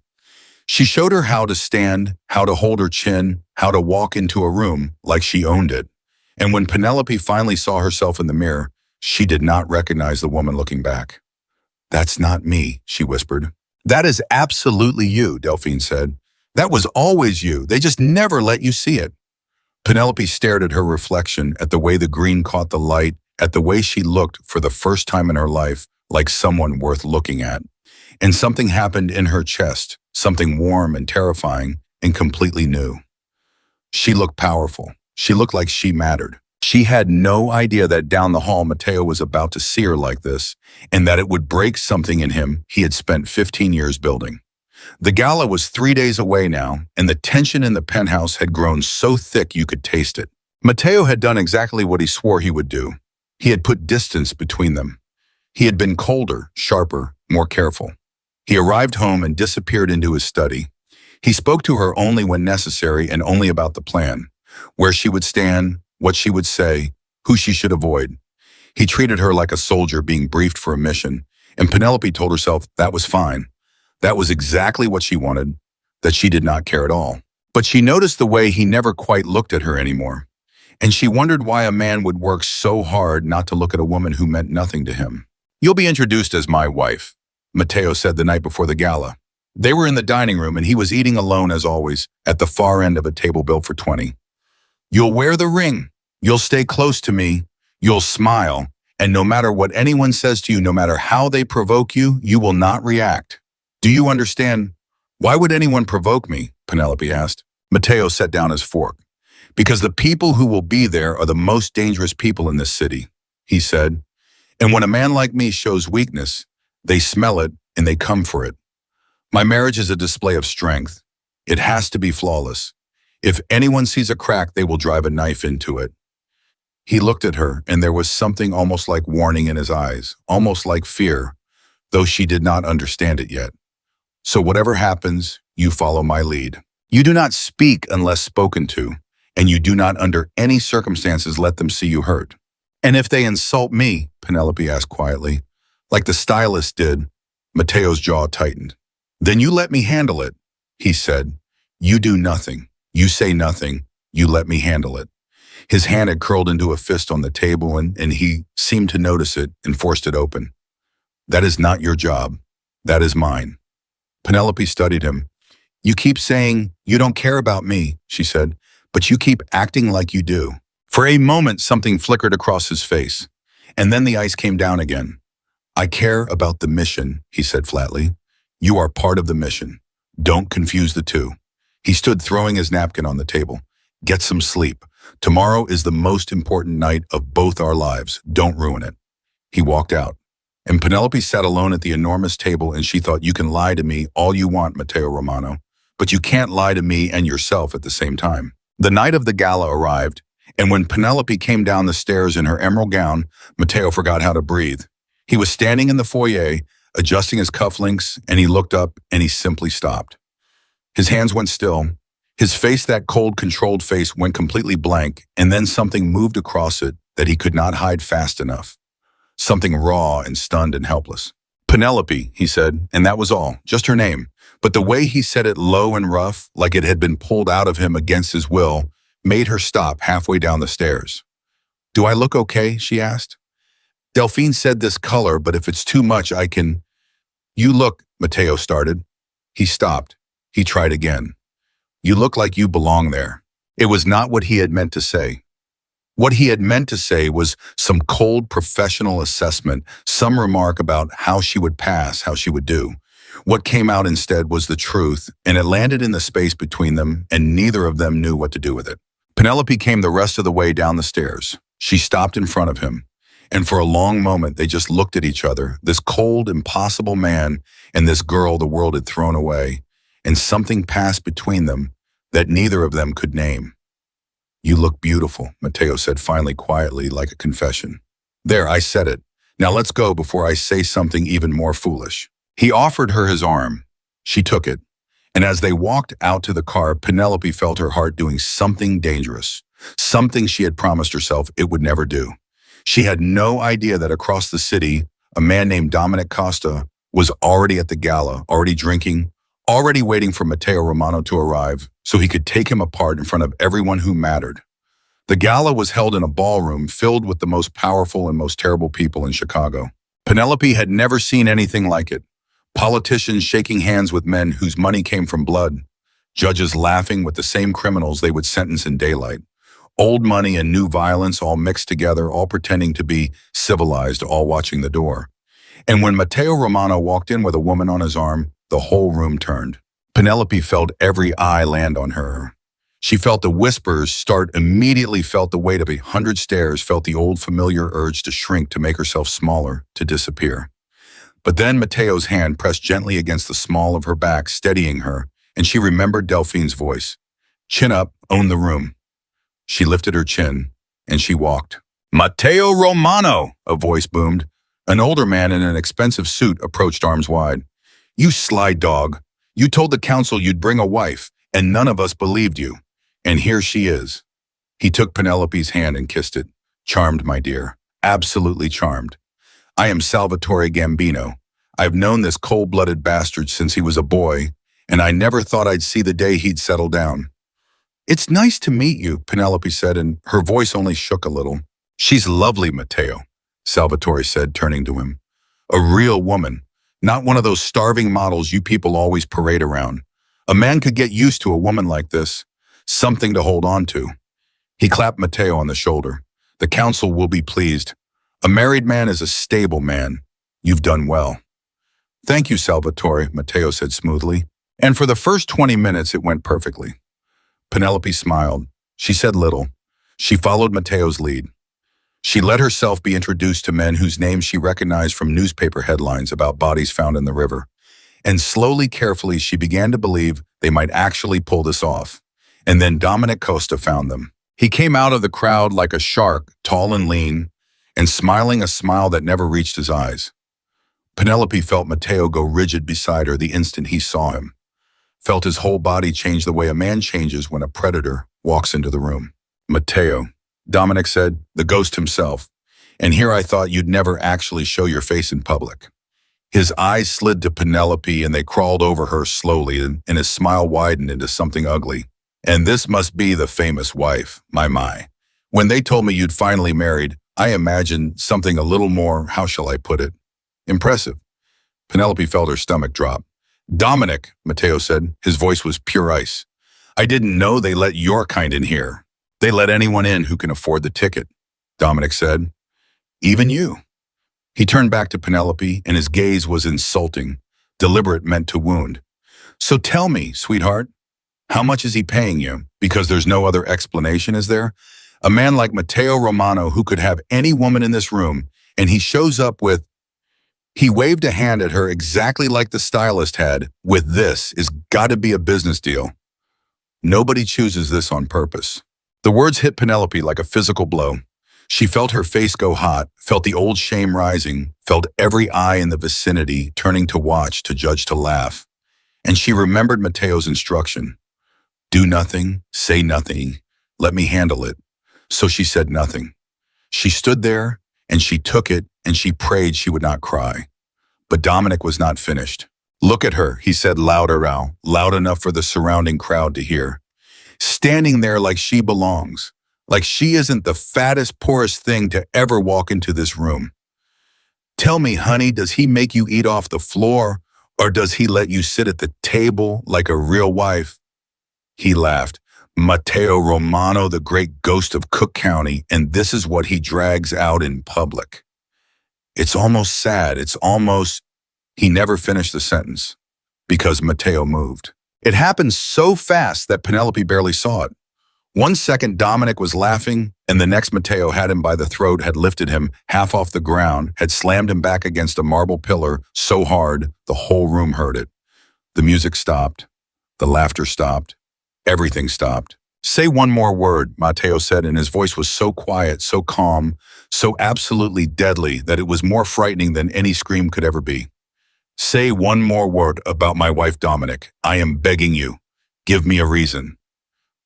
She showed her how to stand, how to hold her chin, how to walk into a room like she owned it. And when Penelope finally saw herself in the mirror, she did not recognize the woman looking back. "That's not me," she whispered. "That is absolutely you," Delphine said. "That was always you. They just never let you see it." Penelope stared at her reflection, at the way the green caught the light, at the way she looked for the first time in her life like someone worth looking at. And something happened in her chest, something warm and terrifying and completely new. She looked powerful. She looked like she mattered. She had no idea that down the hall Matteo was about to see her like this, and that it would break something in him he had spent 15 years building. The gala was 3 days away now, and the tension in the penthouse had grown so thick you could taste it. Matteo had done exactly what he swore he would do. He had put distance between them. He had been colder, sharper, more careful. He arrived home and disappeared into his study. He spoke to her only when necessary and only about the plan, where she would stand, what she would say, who she should avoid. He treated her like a soldier being briefed for a mission, and Penelope told herself that was fine. That was exactly what she wanted, that she did not care at all. But she noticed the way he never quite looked at her anymore, and she wondered why a man would work so hard not to look at a woman who meant nothing to him. "You'll be introduced as my wife," Matteo said the night before the gala. They were in the dining room and he was eating alone as always, at the far end of a table built for 20. "You'll wear the ring. You'll stay close to me. You'll smile. And no matter what anyone says to you, no matter how they provoke you, you will not react. Do you understand?" "Why would anyone provoke me?" Penelope asked. Matteo set down his fork. "Because the people who will be there are the most dangerous people in this city," he said. "And when a man like me shows weakness, they smell it and they come for it. My marriage is a display of strength. It has to be flawless. If anyone sees a crack, they will drive a knife into it." He looked at her, and there was something almost like warning in his eyes, almost like fear, though she did not understand it yet. "So whatever happens, you follow my lead. You do not speak unless spoken to, and you do not under any circumstances let them see you hurt." "And if they insult me?" Penelope asked quietly. Like the stylist did, Matteo's jaw tightened. "Then you let me handle it," he said. "You do nothing. You say nothing. You let me handle it." His hand had curled into a fist on the table, and he seemed to notice it and forced it open. "That is not your job. That is mine." Penelope studied him. "You keep saying you don't care about me," she said, "but you keep acting like you do." For a moment, something flickered across his face, and then the ice came down again. "I care about the mission," he said flatly. "You are part of the mission. Don't confuse the two." He stood throwing his napkin on the table. "Get some sleep. Tomorrow is the most important night of both our lives. Don't ruin it." He walked out, and Penelope sat alone at the enormous table, and she thought, "You can lie to me all you want, Matteo Romano, but you can't lie to me and yourself at the same time." The night of the gala arrived, and when Penelope came down the stairs in her emerald gown, Matteo forgot how to breathe. He was standing in the foyer, adjusting his cufflinks, and he looked up and he simply stopped. His hands went still. His face, that cold, controlled face, went completely blank, and then something moved across it that he could not hide fast enough. Something raw and stunned and helpless. "Penelope," he said, and that was all, just her name. But the way he said it low and rough, like it had been pulled out of him against his will, made her stop halfway down the stairs. "Do I look okay?" she asked. "Delphine said this color, but if it's too much, I can—" "You look," Matteo started. He stopped. He tried again. "You look like you belong there." It was not what he had meant to say. What he had meant to say was some cold professional assessment, some remark about how she would pass, how she would do. What came out instead was the truth, and it landed in the space between them, and neither of them knew what to do with it. Penelope came the rest of the way down the stairs. She stopped in front of him, and for a long moment they just looked at each other, this cold, impossible man and this girl the world had thrown away, and something passed between them that neither of them could name. "You look beautiful," Matteo said finally, quietly, like a confession. "There, I said it. Now let's go before I say something even more foolish." He offered her his arm. She took it, and as they walked out to the car, Penelope felt her heart doing something dangerous, something she had promised herself it would never do. She had no idea that across the city, a man named Dominic Costa was already at the gala, already drinking, already waiting for Matteo Romano to arrive so he could take him apart in front of everyone who mattered. The gala was held in a ballroom filled with the most powerful and most terrible people in Chicago. Penelope had never seen anything like it. Politicians shaking hands with men whose money came from blood. Judges laughing with the same criminals they would sentence in daylight. Old money and new violence all mixed together, all pretending to be civilized, all watching the door. And when Matteo Romano walked in with a woman on his arm, the whole room turned. Penelope felt every eye land on her. She felt the whispers start, immediately felt the weight of 100 stares, felt the old familiar urge to shrink, to make herself smaller, to disappear. But then Matteo's hand pressed gently against the small of her back, steadying her, and she remembered Delphine's voice. "Chin up, own the room." She lifted her chin, and she walked. "Matteo Romano," a voice boomed. An older man in an expensive suit approached arms wide. You sly dog. You told the council you'd bring a wife, and none of us believed you. And here she is. He took Penelope's hand and kissed it. Charmed, my dear. Absolutely charmed. I am Salvatore Gambino. I've known this cold-blooded bastard since he was a boy, and I never thought I'd see the day he'd settle down. It's nice to meet you, Penelope said, and her voice only shook a little. She's lovely, Matteo, Salvatore said, turning to him. A real woman, not one of those starving models you people always parade around. A man could get used to a woman like this, something to hold on to. He clapped Matteo on the shoulder. The council will be pleased. A married man is a stable man. You've done well. Thank you, Salvatore, Matteo said smoothly. And for the first 20 minutes, it went perfectly. Penelope smiled. She said little. She followed Matteo's lead. She let herself be introduced to men whose names she recognized from newspaper headlines about bodies found in the river. And slowly, carefully, she began to believe they might actually pull this off. And then Dominic Costa found them. He came out of the crowd like a shark, tall and lean, and smiling a smile that never reached his eyes. Penelope felt Matteo go rigid beside her the instant he saw him. Felt his whole body change the way a man changes when a predator walks into the room. Matteo, Dominic said, the ghost himself. And here I thought you'd never actually show your face in public. His eyes slid to Penelope and they crawled over her slowly, and his smile widened into something ugly. And this must be the famous wife, my. When they told me you'd finally married, I imagined something a little more, how shall I put it, impressive. Penelope felt her stomach drop. Dominic, Matteo said, his voice was pure ice. I didn't know they let your kind in here. They let anyone in who can afford the ticket, Dominic said. Even you. He turned back to Penelope and his gaze was insulting, deliberate, meant to wound. So tell me, sweetheart, how much is he paying you? Because there's no other explanation, is there? A man like Matteo Romano who could have any woman in this room, and he shows up with... He waved a hand at her exactly like the stylist had, with this is gotta be a business deal. Nobody chooses this on purpose. The words hit Penelope like a physical blow. She felt her face go hot, felt the old shame rising, felt every eye in the vicinity turning to watch, to judge, to laugh. And she remembered Matteo's instruction. Do nothing, say nothing, let me handle it. So she said nothing. She stood there, and she took it, and she prayed she would not cry. But Dominic was not finished. Look at her, he said louder now, loud enough for the surrounding crowd to hear. Standing there like she belongs, like she isn't the fattest, poorest thing to ever walk into this room. Tell me, honey, does he make you eat off the floor, or does he let you sit at the table like a real wife? He laughed. Matteo Romano, the great ghost of Cook County, and this is what he drags out in public. It's almost sad, it's almost... He never finished the sentence, because Matteo moved. It happened so fast that Penelope barely saw it. 1 second Dominic was laughing, and the next Matteo had him by the throat, had lifted him half off the ground, had slammed him back against a marble pillar so hard the whole room heard it. The music stopped. The laughter stopped. Everything stopped. Say one more word, Matteo said, and his voice was so quiet, so calm, so absolutely deadly that it was more frightening than any scream could ever be. Say one more word about my wife, Dominic. I am begging you. Give me a reason.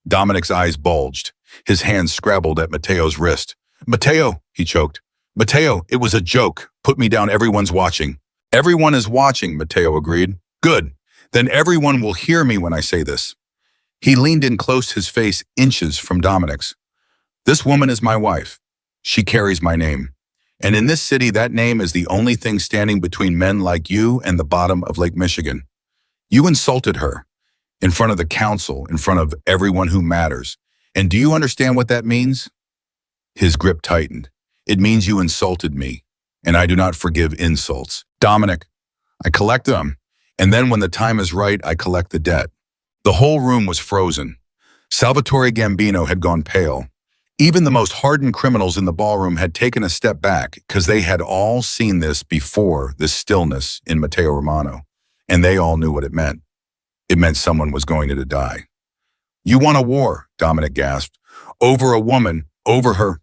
Dominic's eyes bulged. His hands scrabbled at Matteo's wrist. Matteo, he choked. Matteo, it was a joke. Put me down, everyone's watching. Everyone is watching, Matteo agreed. Good. Then everyone will hear me when I say this. He leaned in close, his face inches from Dominic's. This woman is my wife. She carries my name. And in this city, that name is the only thing standing between men like you and the bottom of Lake Michigan. You insulted her, in front of the council, in front of everyone who matters. And do you understand what that means? His grip tightened. It means you insulted me, and I do not forgive insults. Dominic, I collect them, and then when the time is right, I collect the debt. The whole room was frozen. Salvatore Gambino had gone pale. Even the most hardened criminals in the ballroom had taken a step back because they had all seen this before, this stillness in Matteo Romano, and they all knew what it meant. It meant someone was going to die. You won a war, Dominic gasped. Over a woman, over her.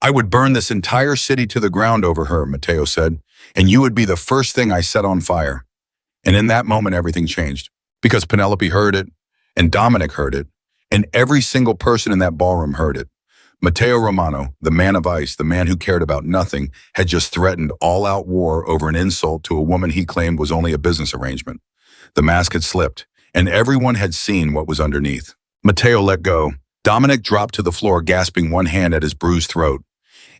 I would burn this entire city to the ground over her, Matteo said, and you would be the first thing I set on fire. And in that moment, everything changed. Because Penelope heard it, and Dominic heard it, and every single person in that ballroom heard it. Matteo Romano, the man of ice, the man who cared about nothing, had just threatened all-out war over an insult to a woman he claimed was only a business arrangement. The mask had slipped, and everyone had seen what was underneath. Matteo let go. Dominic dropped to the floor, gasping, one hand at his bruised throat.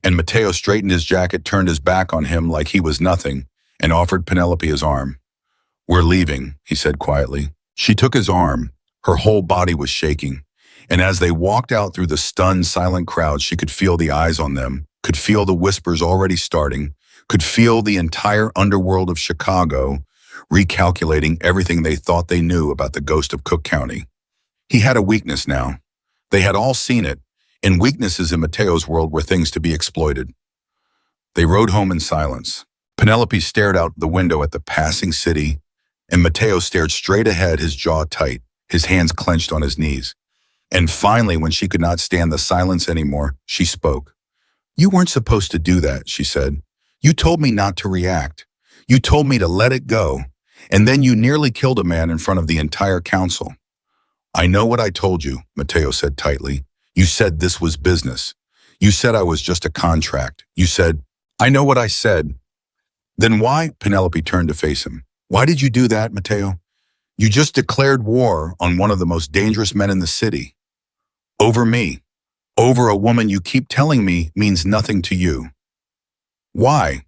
And Matteo straightened his jacket, turned his back on him like he was nothing, and offered Penelope his arm. "We're leaving," he said quietly. She took his arm. Her whole body was shaking. And as they walked out through the stunned, silent crowd, she could feel the eyes on them, could feel the whispers already starting, could feel the entire underworld of Chicago recalculating everything they thought they knew about the ghost of Cook County. He had a weakness now. They had all seen it, and weaknesses in Matteo's world were things to be exploited. They rode home in silence. Penelope stared out the window at the passing city, and Matteo stared straight ahead, his jaw tight, his hands clenched on his knees. And finally, when she could not stand the silence anymore, she spoke. "You weren't supposed to do that," she said. "You told me not to react. You told me to let it go. And then you nearly killed a man in front of the entire council." "I know what I told you," Matteo said tightly. "You said this was business. You said I was just a contract. You said, I know what I said." "Then why?" Penelope turned to face him. "Why did you do that, Matteo? You just declared war on one of the most dangerous men in the city. Over me. Over a woman you keep telling me means nothing to you. Why?"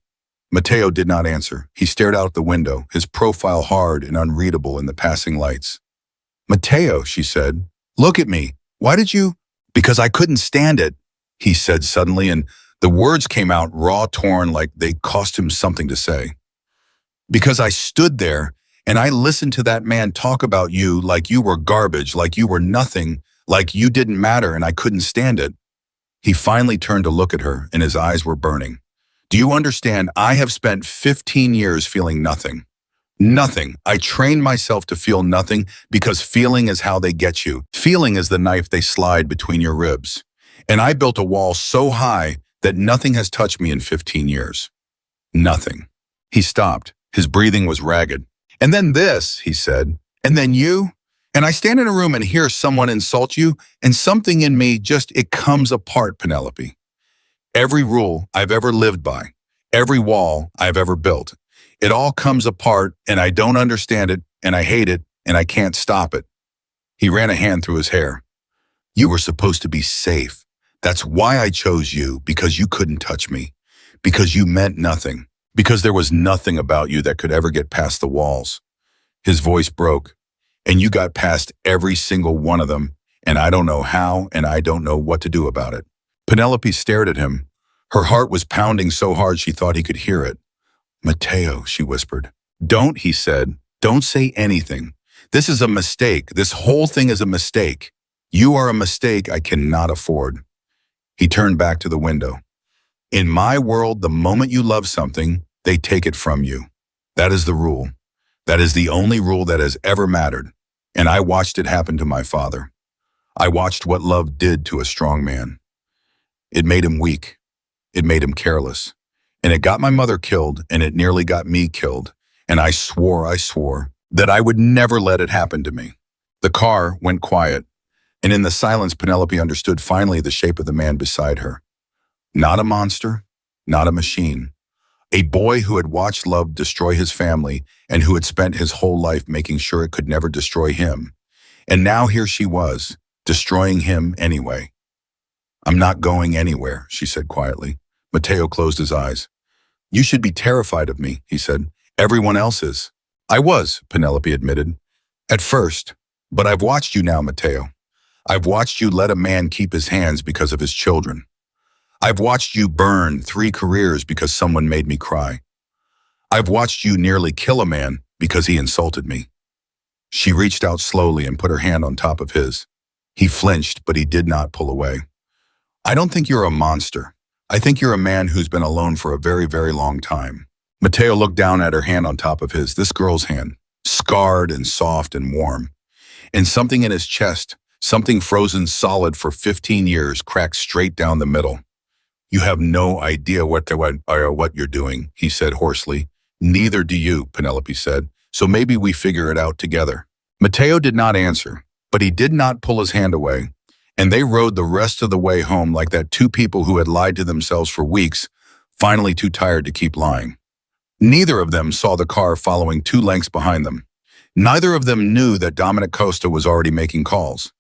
Matteo did not answer. He stared out the window, his profile hard and unreadable in the passing lights. "Matteo," she said, "look at me. Why did you?" "Because I couldn't stand it," he said suddenly, and the words came out raw, torn, like they cost him something to say. "Because I stood there and I listened to that man talk about you like you were garbage, like you were nothing, like you didn't matter, and I couldn't stand it." He finally turned to look at her, and his eyes were burning. "Do you understand? I have spent 15 years feeling nothing. Nothing. I trained myself to feel nothing because feeling is how they get you. Feeling is the knife they slide between your ribs. And I built a wall so high that nothing has touched me in 15 years. Nothing." He stopped. His breathing was ragged. "And then this," he said. "And then you. And I stand in a room and hear someone insult you, and something in me it comes apart, Penelope. Every rule I've ever lived by, every wall I've ever built, it all comes apart, and I don't understand it, and I hate it, and I can't stop it." He ran a hand through his hair. "You were supposed to be safe. That's why I chose you, because you couldn't touch me, because you meant nothing, because there was nothing about you that could ever get past the walls." His voice broke. "And you got past every single one of them, and I don't know how, and I don't know what to do about it." Penelope stared at him. Her heart was pounding so hard she thought he could hear it. "Matteo," she whispered. "Don't," he said. "Don't say anything. This is a mistake. This whole thing is a mistake. You are a mistake I cannot afford." He turned back to the window. "In my world, the moment you love something, they take it from you. That is the rule. That is the only rule that has ever mattered. And I watched it happen to my father. I watched what love did to a strong man. It made him weak. It made him careless. And it got my mother killed, and it nearly got me killed. And I swore that I would never let it happen to me." The car went quiet, and in the silence, Penelope understood finally the shape of the man beside her. Not a monster, not a machine. A boy who had watched love destroy his family and who had spent his whole life making sure it could never destroy him. And now here she was, destroying him anyway. "I'm not going anywhere," she said quietly. Matteo closed his eyes. "You should be terrified of me," he said. "Everyone else is." "I was," Penelope admitted. "At first. But I've watched you now, Matteo. I've watched you let a man keep his hands because of his children. I've watched you burn 3 careers because someone made me cry. I've watched you nearly kill a man because he insulted me." She reached out slowly and put her hand on top of his. He flinched, but he did not pull away. "I don't think you're a monster. I think you're a man who's been alone for a very, very long time." Matteo looked down at her hand on top of his, this girl's hand, scarred and soft and warm. And something in his chest, something frozen solid for 15 years, cracked straight down the middle. You have no idea what you're doing, he said hoarsely. Neither do you, Penelope said. So maybe we figure it out together. Matteo did not answer, but he did not pull his hand away, and they rode the rest of the way home like that two people who had lied to themselves for weeks, finally too tired to keep lying. Neither of them saw the car following 2 lengths behind them. Neither of them knew that Dominic Costa was already making calls.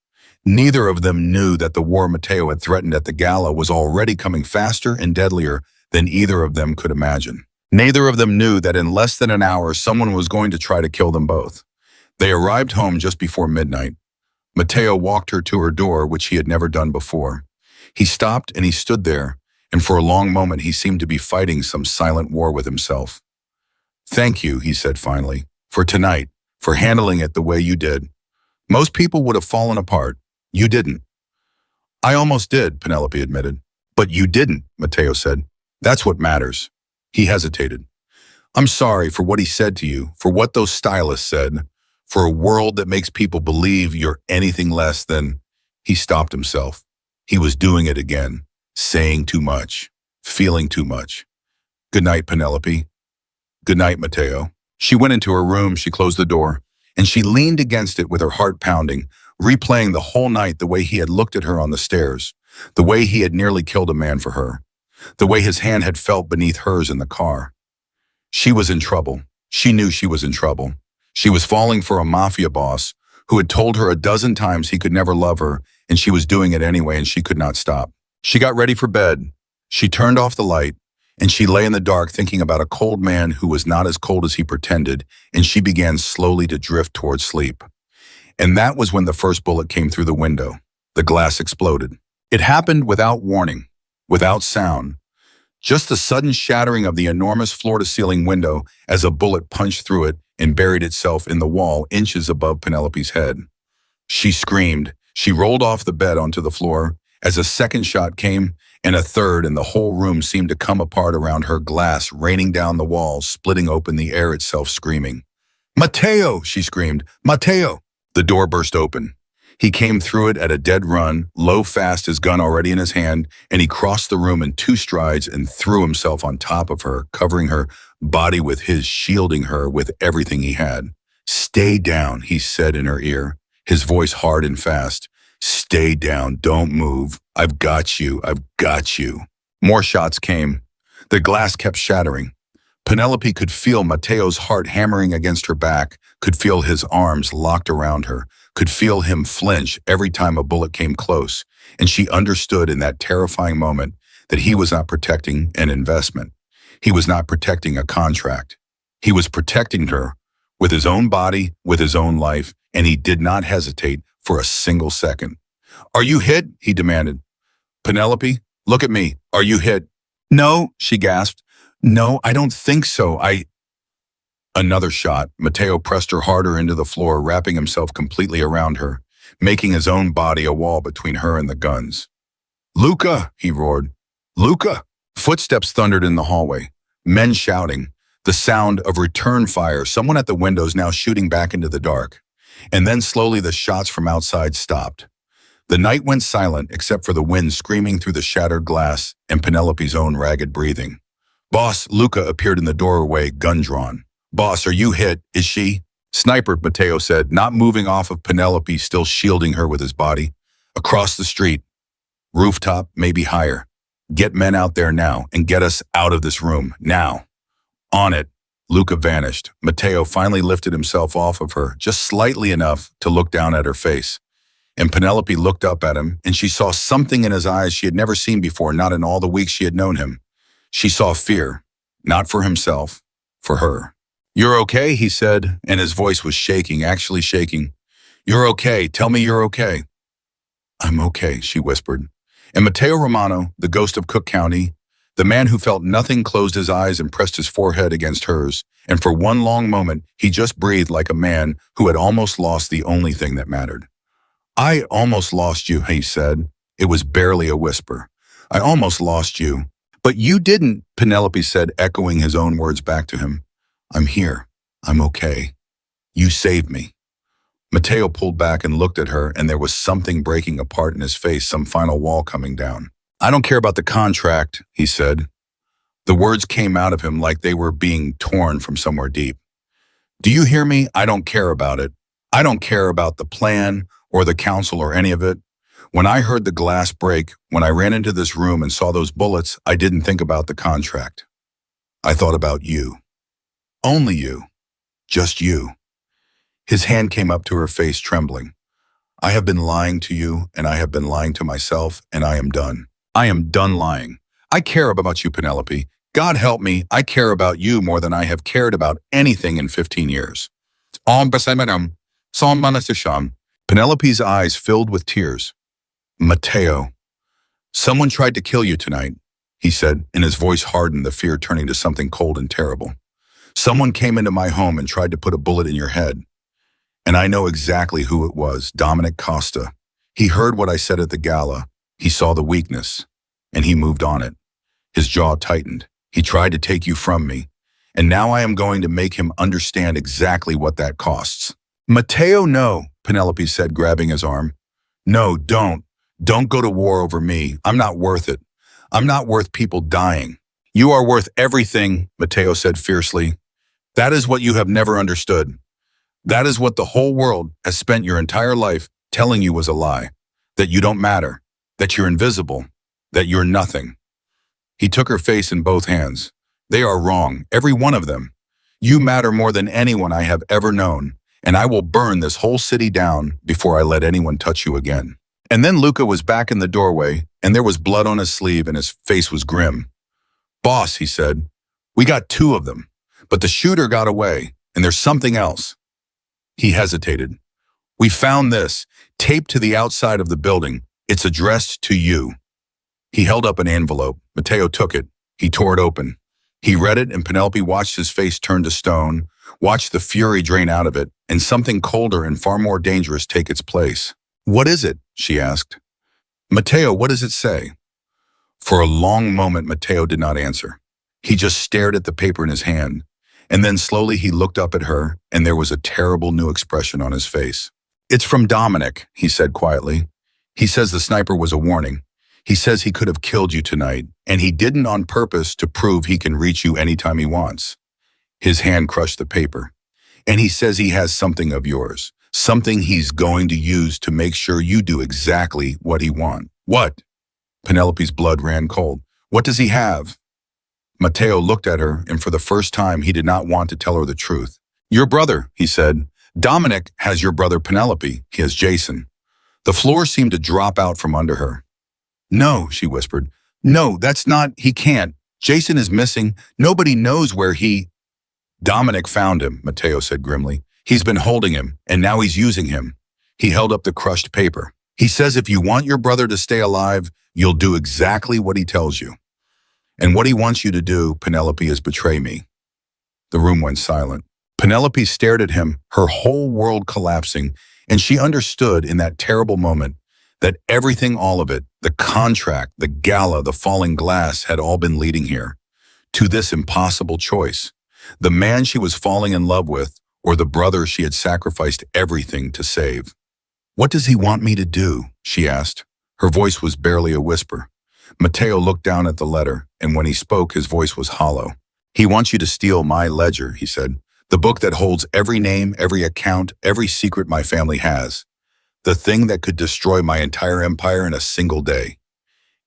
Neither of them knew that the war Matteo had threatened at the gala was already coming faster and deadlier than either of them could imagine. Neither of them knew that in less than an hour someone was going to try to kill them both. They arrived home just before midnight. Matteo walked her to her door, which he had never done before. He stopped and he stood there, and for a long moment he seemed to be fighting some silent war with himself. "Thank you," he said finally, "for tonight, for handling it the way you did. Most people would have fallen apart. You didn't." "I almost did," Penelope admitted. "But you didn't," Matteo said. "That's what matters." He hesitated. "I'm sorry for what he said to you, for what those stylists said, for a world that makes people believe you're anything less than—" He stopped himself. He was doing it again, saying too much, feeling too much. "Good night, Penelope." "Good night, Matteo." She went into her room, she closed the door, and she leaned against it with her heart pounding, replaying the whole night the way he had looked at her on the stairs, the way he had nearly killed a man for her, the way his hand had felt beneath hers in the car. She was in trouble. She knew she was in trouble. She was falling for a mafia boss who had told her a dozen times he could never love her, and she was doing it anyway, and she could not stop. She got ready for bed. She turned off the light, and she lay in the dark thinking about a cold man who was not as cold as he pretended, and she began slowly to drift towards sleep. And that was when the first bullet came through the window. The glass exploded. It happened without warning, without sound. Just the sudden shattering of the enormous floor-to-ceiling window as a bullet punched through it and buried itself in the wall inches above Penelope's head. She screamed. She rolled off the bed onto the floor as a second shot came, and a third, and the whole room seemed to come apart around her, glass raining down the walls, splitting open the air itself, screaming. "Matteo!" she screamed. "Matteo!" The door burst open. He came through it at a dead run, low fast, his gun already in his hand, and he crossed the room in 2 strides and threw himself on top of her, covering her body with his, shielding her with everything he had. "Stay down," he said in her ear, his voice hard and fast. "Stay down, don't move. I've got you, I've got you." More shots came. The glass kept shattering. Penelope could feel Matteo's heart hammering against her back, could feel his arms locked around her, could feel him flinch every time a bullet came close, and she understood in that terrifying moment that he was not protecting an investment. He was not protecting a contract. He was protecting her with his own body, with his own life, and he did not hesitate for a single second. "Are you hit?" he demanded. "Penelope, look at me. Are you hit?" "No," she gasped. "No, I don't think so. Another shot. Matteo pressed her harder into the floor, wrapping himself completely around her, making his own body a wall between her and the guns. "Luca!" he roared. "Luca!" Footsteps thundered in the hallway. Men shouting. The sound of return fire, someone at the windows now shooting back into the dark. And then slowly the shots from outside stopped. The night went silent except for the wind screaming through the shattered glass and Penelope's own ragged breathing. "Boss," Luca appeared in the doorway, gun drawn. "Boss, are you hit? Is she?" "Sniper," Matteo said, not moving off of Penelope, still shielding her with his body. "Across the street. Rooftop, maybe higher. Get men out there now and get us out of this room, now." "On it." Luca vanished. Matteo finally lifted himself off of her, just slightly enough to look down at her face. And Penelope looked up at him, and she saw something in his eyes she had never seen before, not in all the weeks she had known him. She saw fear, not for himself, for her. "You're okay," he said, and his voice was shaking, actually shaking. "You're okay. Tell me you're okay." "I'm okay," she whispered. And Matteo Romano, the ghost of Cook County, the man who felt nothing, closed his eyes and pressed his forehead against hers, and for one long moment he just breathed like a man who had almost lost the only thing that mattered. "I almost lost you," he said. It was barely a whisper. "I almost lost you." "But you didn't," Penelope said, echoing his own words back to him. "I'm here. I'm okay. You saved me." Matteo pulled back and looked at her, and there was something breaking apart in his face, some final wall coming down. I don't care about the contract, he said. The words came out of him like they were being torn from somewhere deep. Do you hear me? I don't care about it. I don't care about the plan or the council or any of it. When I heard the glass break, when I ran into this room and saw those bullets, I didn't think about the contract. I thought about you. Only you. Just you. His hand came up to her face, trembling. I have been lying to you, and I have been lying to myself, and I am done. I am done lying. I care about you, Penelope. God help me, I care about you more than I have cared about anything in 15 years. Penelope's eyes filled with tears. Matteo, someone tried to kill you tonight, he said, and his voice hardened, the fear turning to something cold and terrible. Someone came into my home and tried to put a bullet in your head. And I know exactly who it was, Dominic Costa. He heard what I said at the gala. He saw the weakness, and he moved on it. His jaw tightened. He tried to take you from me, and now I am going to make him understand exactly what that costs. Matteo, no, Penelope said, grabbing his arm. No, don't. Don't go to war over me. I'm not worth it. I'm not worth people dying. You are worth everything, Matteo said fiercely. That is what you have never understood. That is what the whole world has spent your entire life telling you was a lie. That you don't matter. That you're invisible. That you're nothing. He took her face in both hands. They are wrong, every one of them. You matter more than anyone I have ever known, and I will burn this whole city down before I let anyone touch you again. And then Luca was back in the doorway, and there was blood on his sleeve and his face was grim. Boss, he said, we got 2 of them, but the shooter got away, and there's something else. He hesitated. We found this, taped to the outside of the building. It's addressed to you. He held up an envelope. Matteo took it. He tore it open. He read it, and Penelope watched his face turn to stone, watched the fury drain out of it, and something colder and far more dangerous take its place. What is it? She asked. Matteo, what does it say? For a long moment, Matteo did not answer. He just stared at the paper in his hand, and then slowly he looked up at her, and there was a terrible new expression on his face. It's from Dominic, he said quietly. He says the sniper was a warning. He says he could have killed you tonight, and he didn't on purpose to prove he can reach you anytime he wants. His hand crushed the paper. And he says he has something of yours, something he's going to use to make sure you do exactly what he wants. What? Penelope's blood ran cold. What does he have? Matteo looked at her, and for the first time he did not want to tell her the truth. Your brother, he said. Dominic has your brother Penelope. He has Jason. The floor seemed to drop out from under her. No, she whispered. No, that's not, he can't. Jason is missing. Nobody knows where he... Dominic found him, Matteo said grimly. He's been holding him, and now he's using him. He held up the crushed paper. He says if you want your brother to stay alive, you'll do exactly what he tells you. And what he wants you to do, Penelope, is betray me. The room went silent. Penelope stared at him, her whole world collapsing, and she understood in that terrible moment that everything, all of it, the contract, the gala, the falling glass had all been leading here to this impossible choice. The man she was falling in love with, or the brother she had sacrificed everything to save. What does he want me to do? She asked. Her voice was barely a whisper. Matteo looked down at the letter, and when he spoke, his voice was hollow. He wants you to steal my ledger, he said. The book that holds every name, every account, every secret my family has. The thing that could destroy my entire empire in a single day.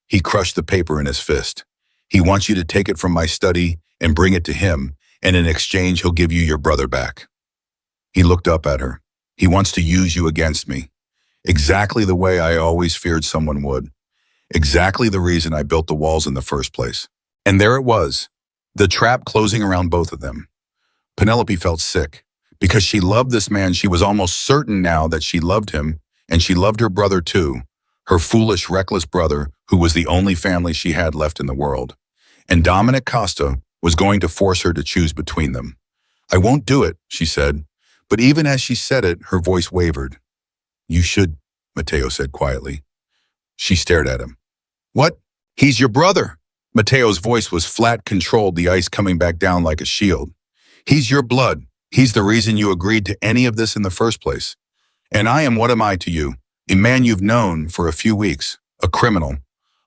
He crushed the paper in his fist. He wants you to take it from my study and bring it to him, and in exchange he'll give you your brother back. He looked up at her. He wants to use you against me. Exactly the way I always feared someone would. Exactly the reason I built the walls in the first place. And there it was, the trap closing around both of them. Penelope felt sick. Because she loved this man, she was almost certain now that she loved him, and she loved her brother too, her foolish, reckless brother who was the only family she had left in the world. And Dominic Costa was going to force her to choose between them. I won't do it, she said, but even as she said it, her voice wavered. You should, Matteo said quietly. She stared at him. What? He's your brother. Matteo's voice was flat, controlled, the ice coming back down like a shield. He's your blood. He's the reason you agreed to any of this in the first place. And I am, what am I to you? A man you've known for a few weeks, a criminal,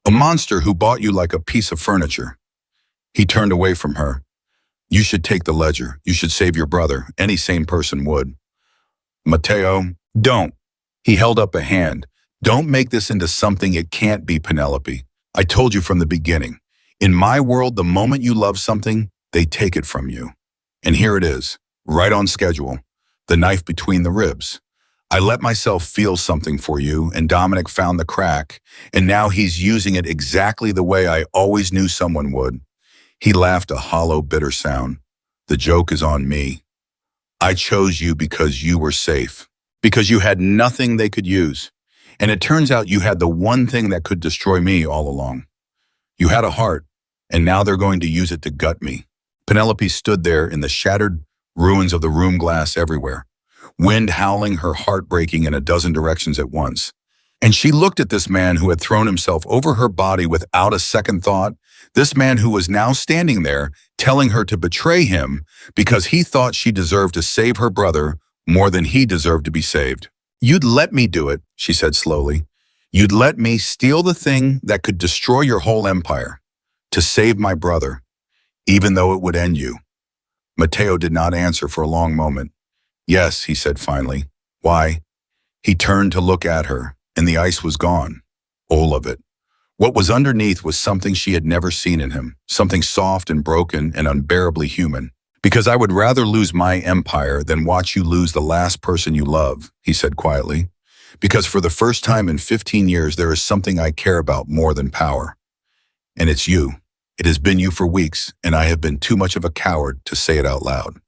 A monster who bought you like a piece of furniture. He turned away from her. You should take the ledger. You should save your brother. Any sane person would. Matteo, don't. He held up a hand. Don't make this into something it can't be, Penelope. I told you from the beginning. In my world, the moment you love something, they take it from you. And here it is, right on schedule. The knife between the ribs. I let myself feel something for you, and Dominic found the crack, and now he's using it exactly the way I always knew someone would. He laughed a hollow, bitter sound. The joke is on me. I chose you because you were safe, because you had nothing they could use. And it turns out you had the one thing that could destroy me all along. You had a heart, and now they're going to use it to gut me. Penelope stood there in the shattered ruins of the room, glass everywhere, wind howling, her heart breaking in a dozen directions at once. And she looked at this man who had thrown himself over her body without a second thought, this man who was now standing there telling her to betray him because he thought she deserved to save her brother more than he deserved to be saved. You'd let me do it, she said slowly. You'd let me steal the thing that could destroy your whole empire, to save my brother, even though it would end you. Matteo did not answer for a long moment. Yes, he said finally. Why? He turned to look at her, and the ice was gone. All of it. What was underneath was something she had never seen in him, something soft and broken and unbearably human. Because I would rather lose my empire than watch you lose the last person you love, he said quietly. Because for the first time in 15 years, there is something I care about more than power. And it's you. It has been you for weeks, and I have been too much of a coward to say it out loud.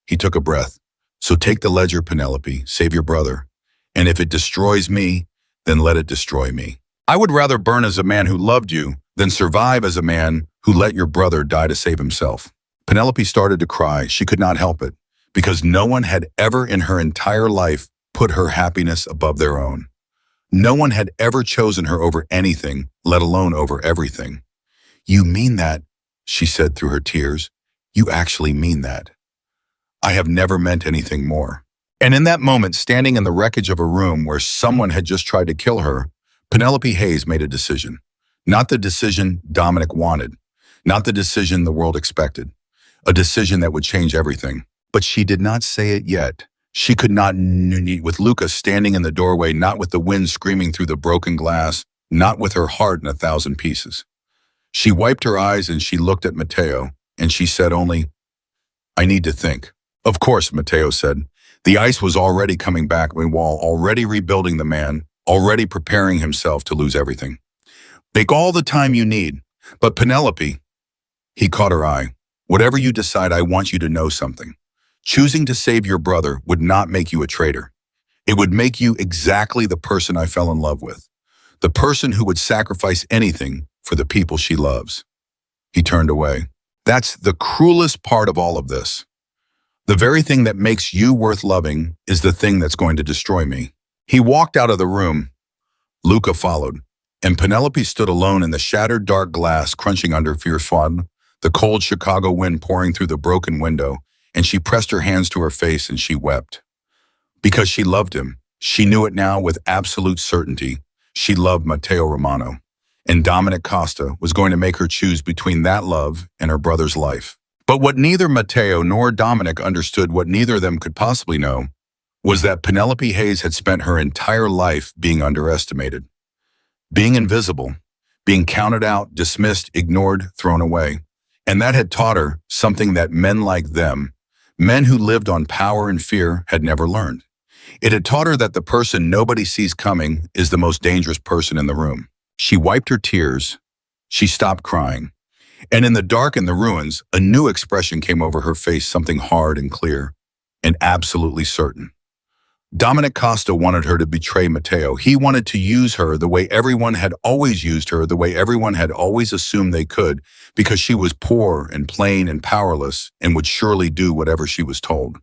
He took a breath. So take the ledger, Penelope, save your brother. And if it destroys me, then let it destroy me. I would rather burn as a man who loved you than survive as a man who let your brother die to save himself. Penelope started to cry. She could not help it, because no one had ever in her entire life put her happiness above their own. No one had ever chosen her over anything, let alone over everything. You mean that, she said through her tears. You actually mean that. I have never meant anything more. And in that moment, standing in the wreckage of a room where someone had just tried to kill her, Penelope Hayes made a decision. Not the decision Dominic wanted, not the decision the world expected. A decision that would change everything. But she did not say it yet. She could not with Luca standing in the doorway, not with the wind screaming through the broken glass, not with her heart in 1,000 pieces. She wiped her eyes and she looked at Matteo, and she said only, I need to think. Of course, Matteo said. The ice was already coming back, while already rebuilding the man, already preparing himself to lose everything. Take all the time you need. But Penelope, he caught her eye. Whatever you decide, I want you to know something. Choosing to save your brother would not make you a traitor. It would make you exactly the person I fell in love with. The person who would sacrifice anything for the people she loves. He turned away. That's the cruelest part of all of this. The very thing that makes you worth loving is the thing that's going to destroy me. He walked out of the room. Luca followed, and Penelope stood alone in the shattered dark glass, crunching under fierce fun, the cold Chicago wind pouring through the broken window, and she pressed her hands to her face and she wept. Because she loved him. She knew it now with absolute certainty. She loved Matteo Romano. And Dominic Costa was going to make her choose between that love and her brother's life. But what neither Matteo nor Dominic understood, what neither of them could possibly know, was that Penelope Hayes had spent her entire life being underestimated, being invisible, being counted out, dismissed, ignored, thrown away. And that had taught her something that men like them, men who lived on power and fear, had never learned. It had taught her that the person nobody sees coming is the most dangerous person in the room. She wiped her tears. She stopped crying. And in the dark and the ruins, a new expression came over her face, something hard and clear and absolutely certain. Dominic Costa wanted her to betray Matteo. He wanted to use her the way everyone had always used her, the way everyone had always assumed they could, because she was poor and plain and powerless and would surely do whatever she was told.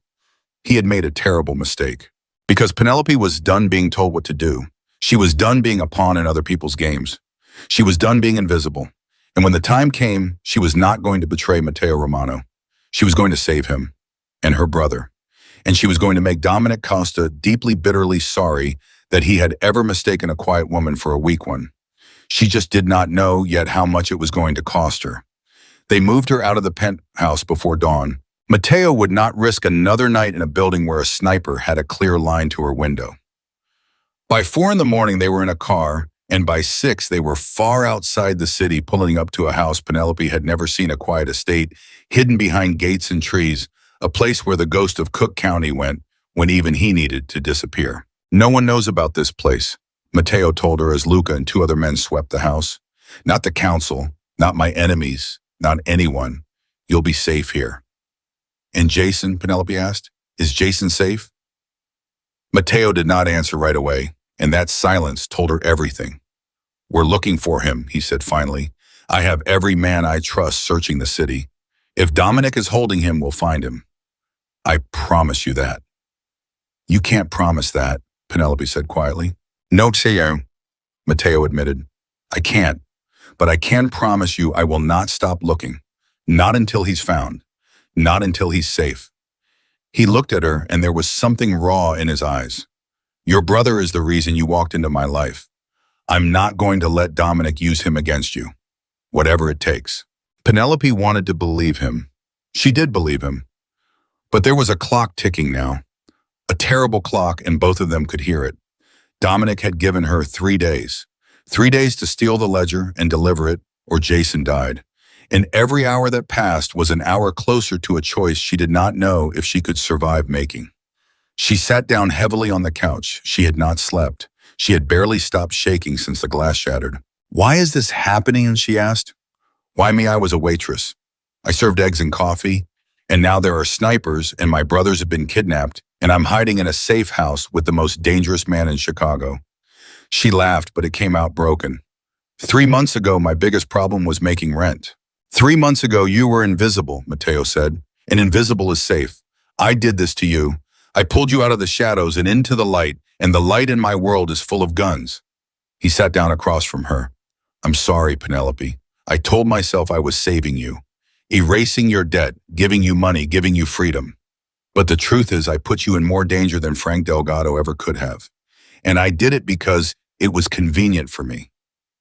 He had made a terrible mistake. Because Penelope was done being told what to do. She was done being a pawn in other people's games. She was done being invisible. And when the time came, she was not going to betray Matteo Romano. She was going to save him and her brother. And she was going to make Dominic Costa deeply, bitterly sorry that he had ever mistaken a quiet woman for a weak one. She just did not know yet how much it was going to cost her. They moved her out of the penthouse before dawn. Matteo would not risk another night in a building where a sniper had a clear line to her window. By 4 in the morning, they were in a car, and by 6, they were far outside the city, pulling up to a house Penelope had never seen, a quiet estate, hidden behind gates and trees, a place where the ghost of Cook County went when even he needed to disappear. No one knows about this place, Matteo told her as Luca and 2 other men swept the house. Not the council, not my enemies, not anyone. You'll be safe here. And Jason, Penelope asked, is Jason safe? Matteo did not answer right away, and that silence told her everything. We're looking for him, he said finally. I have every man I trust searching the city. If Dominic is holding him, we'll find him. I promise you that. You can't promise that, Penelope said quietly. No, Matteo admitted. I can't, but I can promise you I will not stop looking. Not until he's found. Not until he's safe. He looked at her, and there was something raw in his eyes. Your brother is the reason you walked into my life. I'm not going to let Dominic use him against you, whatever it takes. Penelope wanted to believe him. She did believe him. But there was a clock ticking now. A terrible clock, and both of them could hear it. Dominic had given her 3 days. 3 days to steal the ledger and deliver it, or Jason died. And every hour that passed was an hour closer to a choice she did not know if she could survive making. She sat down heavily on the couch. She had not slept. She had barely stopped shaking since the glass shattered. Why is this happening? She asked. Why me? I was a waitress. I served eggs and coffee, and now there are snipers, and my brothers have been kidnapped, and I'm hiding in a safe house with the most dangerous man in Chicago. She laughed, but it came out broken. 3 months ago, my biggest problem was making rent. 3 months ago, you were invisible, Matteo said, and invisible is safe. I did this to you. I pulled you out of the shadows and into the light, and the light in my world is full of guns. He sat down across from her. I'm sorry, Penelope. I told myself I was saving you, erasing your debt, giving you money, giving you freedom. But the truth is I put you in more danger than Frank Delgado ever could have. And I did it because it was convenient for me,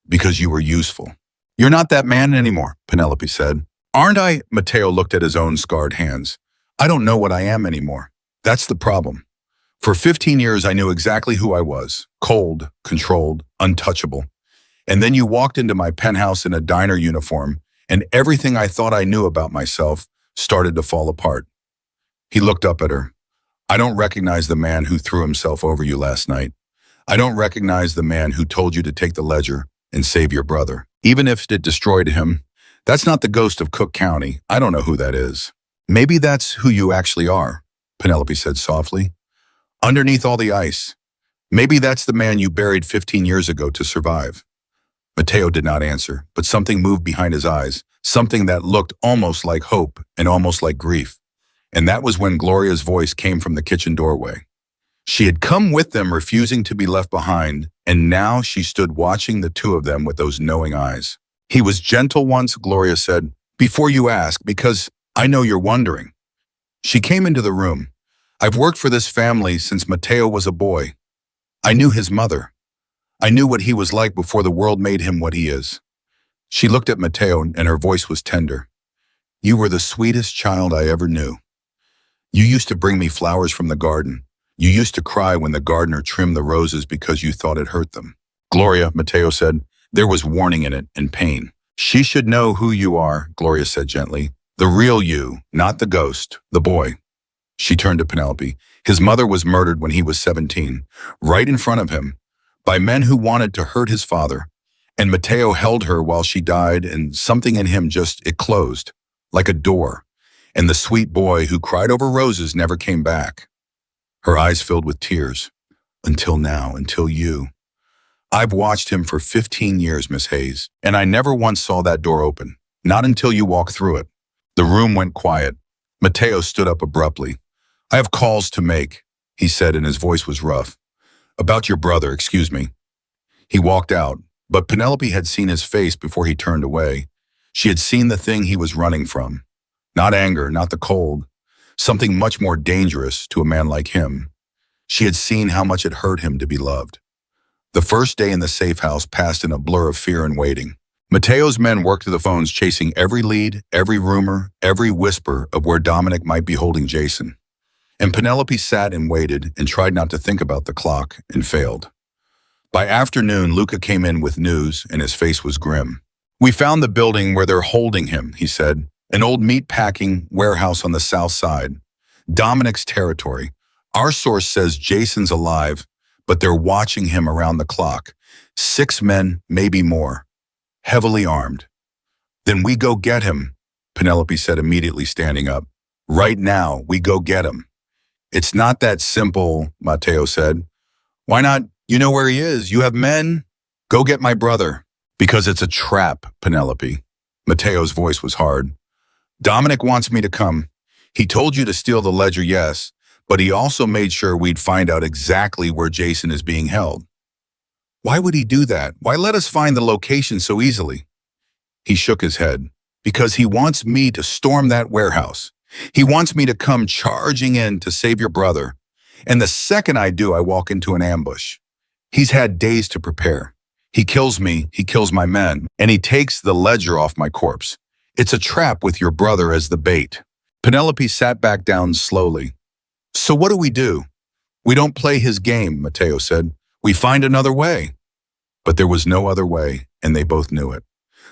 because you were useful. You're not that man anymore, Penelope said. Aren't I? Matteo looked at his own scarred hands. I don't know what I am anymore. That's the problem. For 15 years, I knew exactly who I was. Cold, controlled, untouchable. And then you walked into my penthouse in a diner uniform, and everything I thought I knew about myself started to fall apart. He looked up at her. I don't recognize the man who threw himself over you last night. I don't recognize the man who told you to take the ledger and save your brother. Even if it destroyed him, that's not the ghost of Cook County. I don't know who that is. Maybe that's who you actually are, Penelope said softly. Underneath all the ice. Maybe that's the man you buried 15 years ago to survive. Matteo did not answer, but something moved behind his eyes, something that looked almost like hope and almost like grief. And that was when Gloria's voice came from the kitchen doorway. She had come with them, refusing to be left behind, and now she stood watching the 2 of them with those knowing eyes. He was gentle once, Gloria said, before you ask, because I know you're wondering. She came into the room. I've worked for this family since Matteo was a boy. I knew his mother. I knew what he was like before the world made him what he is. She looked at Matteo, and her voice was tender. You were the sweetest child I ever knew. You used to bring me flowers from the garden. You used to cry when the gardener trimmed the roses because you thought it hurt them. Gloria, Matteo said, there was warning in it and pain. She should know who you are, Gloria said gently. The real you, not the ghost, the boy. She turned to Penelope. His mother was murdered when he was 17, right in front of him, by men who wanted to hurt his father. And Matteo held her while she died, and something in him it closed, like a door. And the sweet boy who cried over roses never came back. Her eyes filled with tears. Until now, until you. I've watched him for 15 years, Miss Hayes, and I never once saw that door open. Not until you walked through it. The room went quiet. Matteo stood up abruptly. I have calls to make, he said, and his voice was rough. About your brother, excuse me. He walked out, but Penelope had seen his face before he turned away. She had seen the thing he was running from. Not anger, not the cold. Something much more dangerous to a man like him. She had seen how much it hurt him to be loved. The first day in the safe house passed in a blur of fear and waiting. Matteo's men worked to the phones chasing every lead, every rumor, every whisper of where Dominic might be holding Jason. And Penelope sat and waited and tried not to think about the clock and failed. By afternoon, Luca came in with news and his face was grim. "We found the building where they're holding him," he said. "An old meat-packing warehouse on the south side. Dominic's territory. Our source says Jason's alive, but they're watching him around the clock. 6 men, maybe more. Heavily armed." "Then we go get him," Penelope said, immediately standing up. "Right now, we go get him." "It's not that simple," Matteo said. "Why not? You know where he is. You have men. Go get my brother." "Because it's a trap, Penelope." Matteo's voice was hard. "Dominic wants me to come. He told you to steal the ledger, yes, but he also made sure we'd find out exactly where Jason is being held." "Why would he do that? Why let us find the location so easily?" He shook his head. "Because he wants me to storm that warehouse. He wants me to come charging in to save your brother. And the second I do, I walk into an ambush. He's had days to prepare. He kills me, he kills my men, and he takes the ledger off my corpse. It's a trap with your brother as the bait." Penelope sat back down slowly. "So what do? We don't play his game," Matteo said. "We find another way." But there was no other way, and they both knew it.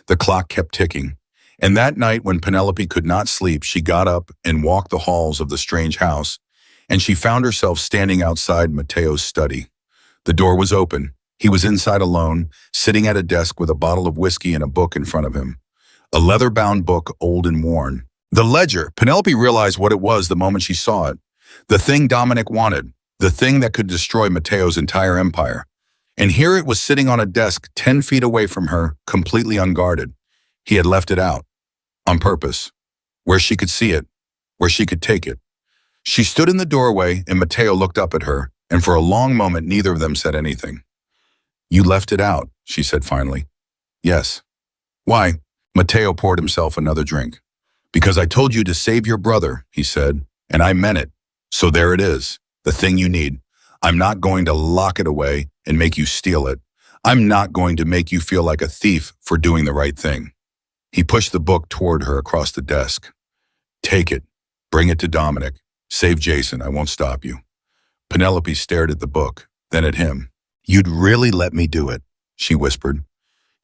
The clock kept ticking. And that night, when Penelope could not sleep, she got up and walked the halls of the strange house, and she found herself standing outside Matteo's study. The door was open. He was inside alone, sitting at a desk with a bottle of whiskey and a book in front of him. A leather-bound book, old and worn. The ledger. Penelope realized what it was the moment she saw it. The thing Dominic wanted. The thing that could destroy Matteo's entire empire. And here it was sitting on a desk 10 feet away from her, completely unguarded. He had left it out. On purpose. Where she could see it. Where she could take it. She stood in the doorway and Matteo looked up at her, and for a long moment neither of them said anything. "You left it out," she said finally. "Yes." "Why?" Matteo poured himself another drink. "Because I told you to save your brother," he said, "and I meant it. So there it is, the thing you need. I'm not going to lock it away and make you steal it. I'm not going to make you feel like a thief for doing the right thing." He pushed the book toward her across the desk. "Take it. Bring it to Dominic. Save Jason. I won't stop you." Penelope stared at the book, then at him. "You'd really let me do it," she whispered.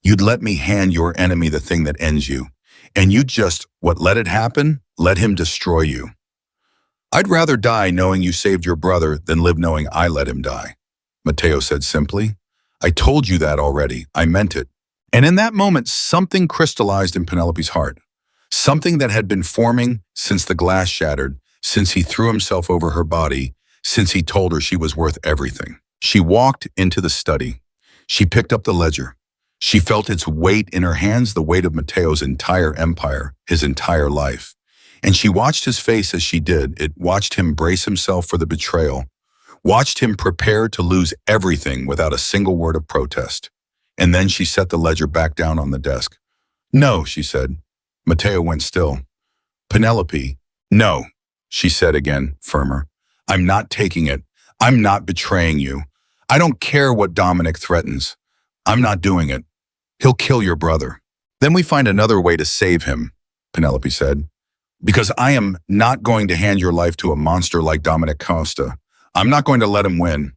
"You'd let me hand your enemy the thing that ends you. And you'd just, let it happen? Let him destroy you." "I'd rather die knowing you saved your brother than live knowing I let him die," Matteo said simply. "I told you that already. I meant it." And in that moment, something crystallized in Penelope's heart. Something that had been forming since the glass shattered, since he threw himself over her body, since he told her she was worth everything. She walked into the study. She picked up the ledger. She felt its weight in her hands, the weight of Matteo's entire empire, his entire life. And she watched his face as she did it, watched him brace himself for the betrayal, watched him prepare to lose everything without a single word of protest. And then she set the ledger back down on the desk. "No," she said. Matteo went still. "Penelope, no," she said again, firmer. "I'm not taking it. I'm not betraying you. I don't care what Dominic threatens. I'm not doing it. He'll kill your brother." "Then we find another way to save him," Penelope said. "Because I am not going to hand your life to a monster like Dominic Costa. I'm not going to let him win.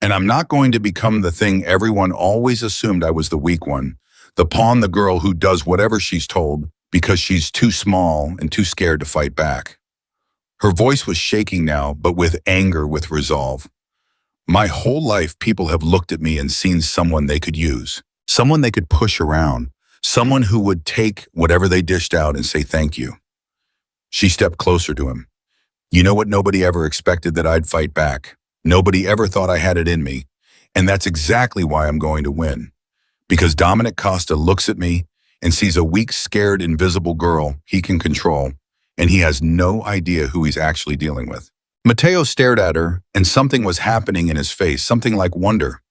And I'm not going to become the thing everyone always assumed I was, the weak one, the pawn, the girl who does whatever she's told because she's too small and too scared to fight back." Her voice was shaking now, but with anger, with resolve. "My whole life, people have looked at me and seen someone they could use, someone they could push around, someone who would take whatever they dished out and say thank you." She stepped closer to him. "You know what? Nobody ever expected that I'd fight back. Nobody ever thought I had it in me. And that's exactly why I'm going to win. Because Dominic Costa looks at me and sees a weak, scared, invisible girl he can control, and he has no idea who he's actually dealing with." Matteo stared at her, and something was happening in his face, something like wonder.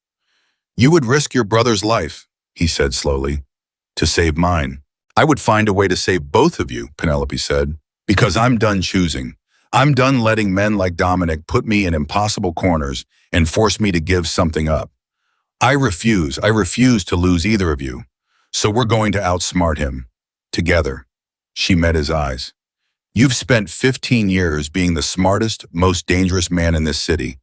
"You would risk your brother's life," he said slowly, "to save mine." "I would find a way to save both of you," Penelope said, "because I'm done choosing. I'm done letting men like Dominic put me in impossible corners and force me to give something up. I refuse. I refuse to lose either of you. So we're going to outsmart him. Together. She met his eyes. You've spent 15 years being the smartest, most dangerous man in this city.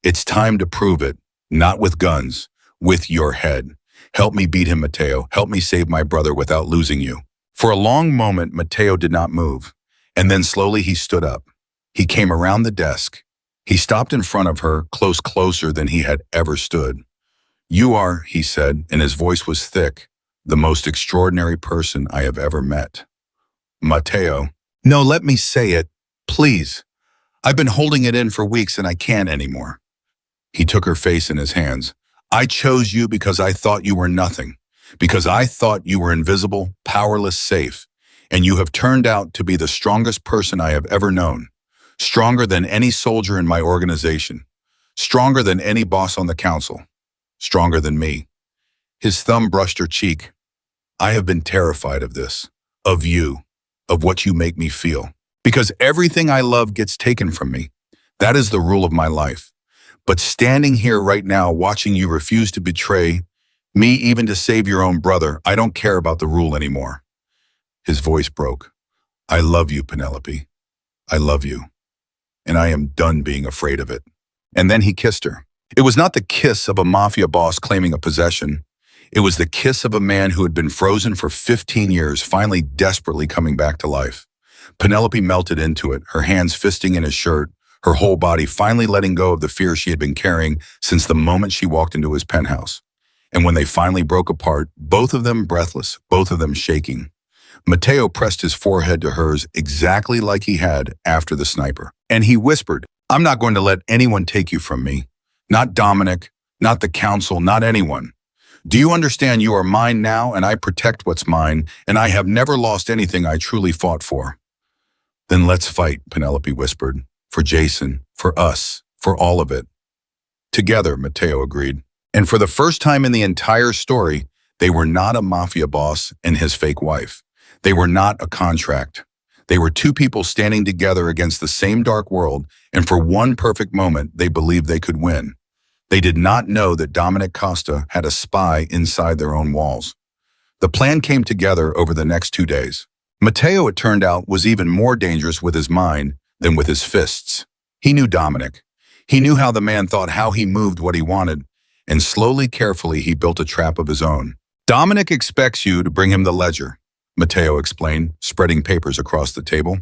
It's time to prove it, not with guns, with your head. Help me beat him, Matteo. Help me save my brother without losing you. For a long moment, Matteo did not move, and then slowly he stood up. He came around the desk. He stopped in front of her, closer than he had ever stood. You are, he said, and his voice was thick, the most extraordinary person I have ever met. Matteo. No, let me say it, please. I've been holding it in for weeks and I can't anymore. He took her face in his hands. I chose you because I thought you were nothing, because I thought you were invisible, powerless, safe, and you have turned out to be the strongest person I have ever known, stronger than any soldier in my organization, stronger than any boss on the council, stronger than me. His thumb brushed her cheek. I have been terrified of this, of you, of what you make me feel, because everything I love gets taken from me. That is the rule of my life. But standing here right now, watching you refuse to betray me even to save your own brother, I don't care about the rule anymore. His voice broke. I love you, Penelope. I love you. And I am done being afraid of it. And then he kissed her. It was not the kiss of a mafia boss claiming a possession. It was the kiss of a man who had been frozen for 15 years, finally desperately coming back to life. Penelope melted into it, her hands fisting in his shirt, her whole body finally letting go of the fear she had been carrying since the moment she walked into his penthouse. And when they finally broke apart, both of them breathless, both of them shaking, Matteo pressed his forehead to hers exactly like he had after the sniper. And he whispered, I'm not going to let anyone take you from me. Not Dominic, not the council, not anyone. Do you understand you are mine now and I protect what's mine, and I have never lost anything I truly fought for? Then let's fight, Penelope whispered. For Jason, for us, for all of it. Together, Matteo agreed. And for the first time in the entire story, they were not a mafia boss and his fake wife. They were not a contract. They were two people standing together against the same dark world, and for one perfect moment, they believed they could win. They did not know that Dominic Costa had a spy inside their own walls. The plan came together over the next 2 days. Matteo, it turned out, was even more dangerous with his mind than with his fists. He knew Dominic. He knew how the man thought, how he moved, what he wanted, and slowly, carefully, he built a trap of his own. Dominic expects you to bring him the ledger, Matteo explained, spreading papers across the table.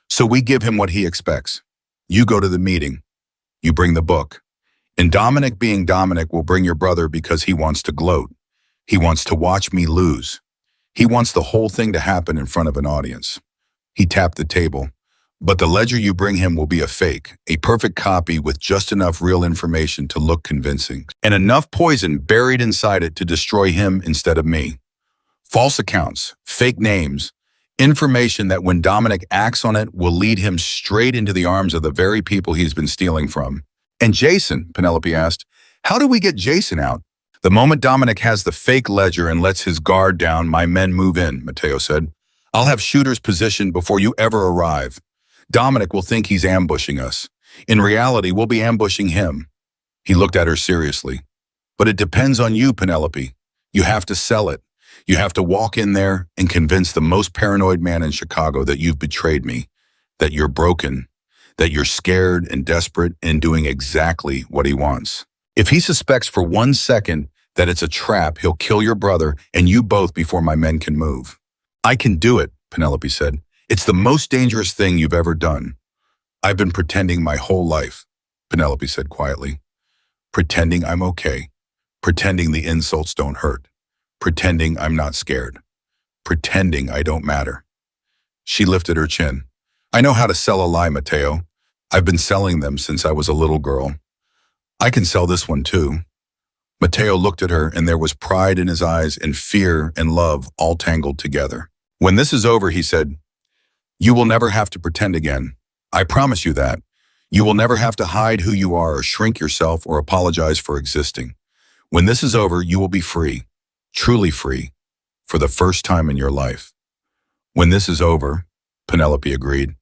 So we give him what he expects. You go to the meeting. You bring the book. And Dominic, being Dominic, will bring your brother because he wants to gloat. He wants to watch me lose. He wants the whole thing to happen in front of an audience. He tapped the table. But the ledger you bring him will be a fake, a perfect copy with just enough real information to look convincing, and enough poison buried inside it to destroy him instead of me. False accounts, fake names, information that when Dominic acts on it will lead him straight into the arms of the very people he's been stealing from. And Jason, Penelope asked, how do we get Jason out? The moment Dominic has the fake ledger and lets his guard down, my men move in, Matteo said. I'll have shooters positioned before you ever arrive. Dominic will think he's ambushing us. In reality, we'll be ambushing him. He looked at her seriously. But it depends on you, Penelope. You have to sell it. You have to walk in there and convince the most paranoid man in Chicago that you've betrayed me, that you're broken, that you're scared and desperate and doing exactly what he wants. If he suspects for 1 second that it's a trap, he'll kill your brother and you both before my men can move. I can do it, Penelope said. It's the most dangerous thing you've ever done. I've been pretending my whole life, Penelope said quietly. Pretending I'm okay. Pretending the insults don't hurt. Pretending I'm not scared. Pretending I don't matter. She lifted her chin. I know how to sell a lie, Matteo. I've been selling them since I was a little girl. I can sell this one too. Matteo looked at her and there was pride in his eyes and fear and love all tangled together. When this is over, he said, you will never have to pretend again. I promise you that. You will never have to hide who you are or shrink yourself or apologize for existing. When this is over, you will be free, truly free, for the first time in your life. When this is over, Penelope agreed.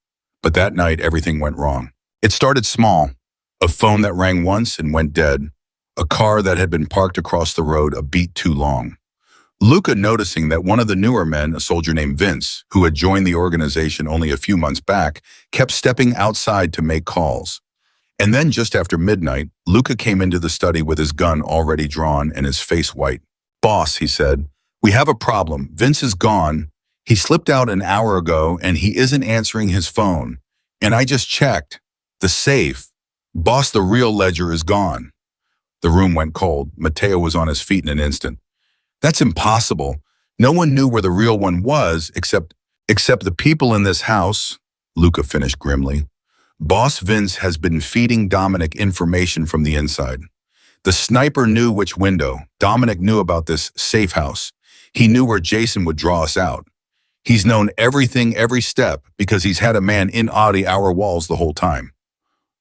But that night, everything went wrong. It started small. A phone that rang once and went dead. a car that had been parked across the road a beat too long. Luca, noticing that one of the newer men, a soldier named Vince, who had joined the organization only a few months back, kept stepping outside to make calls. And then just after midnight, Luca came into the study with his gun already drawn and his face white. "Boss," he said, "we have a problem. Vince is gone. He slipped out an hour ago and he isn't answering his phone. And I just checked. The safe. Boss, the real ledger is gone." The room went cold. Matteo was on his feet in an instant. "That's impossible. No one knew where the real one was except the people in this house," Luca finished grimly. "Boss, Vince has been feeding Dominic information from the inside. The sniper knew which window. Dominic knew about this safe house. He knew where Jason would draw us out. He's known everything every step because he's had a man in our walls the whole time."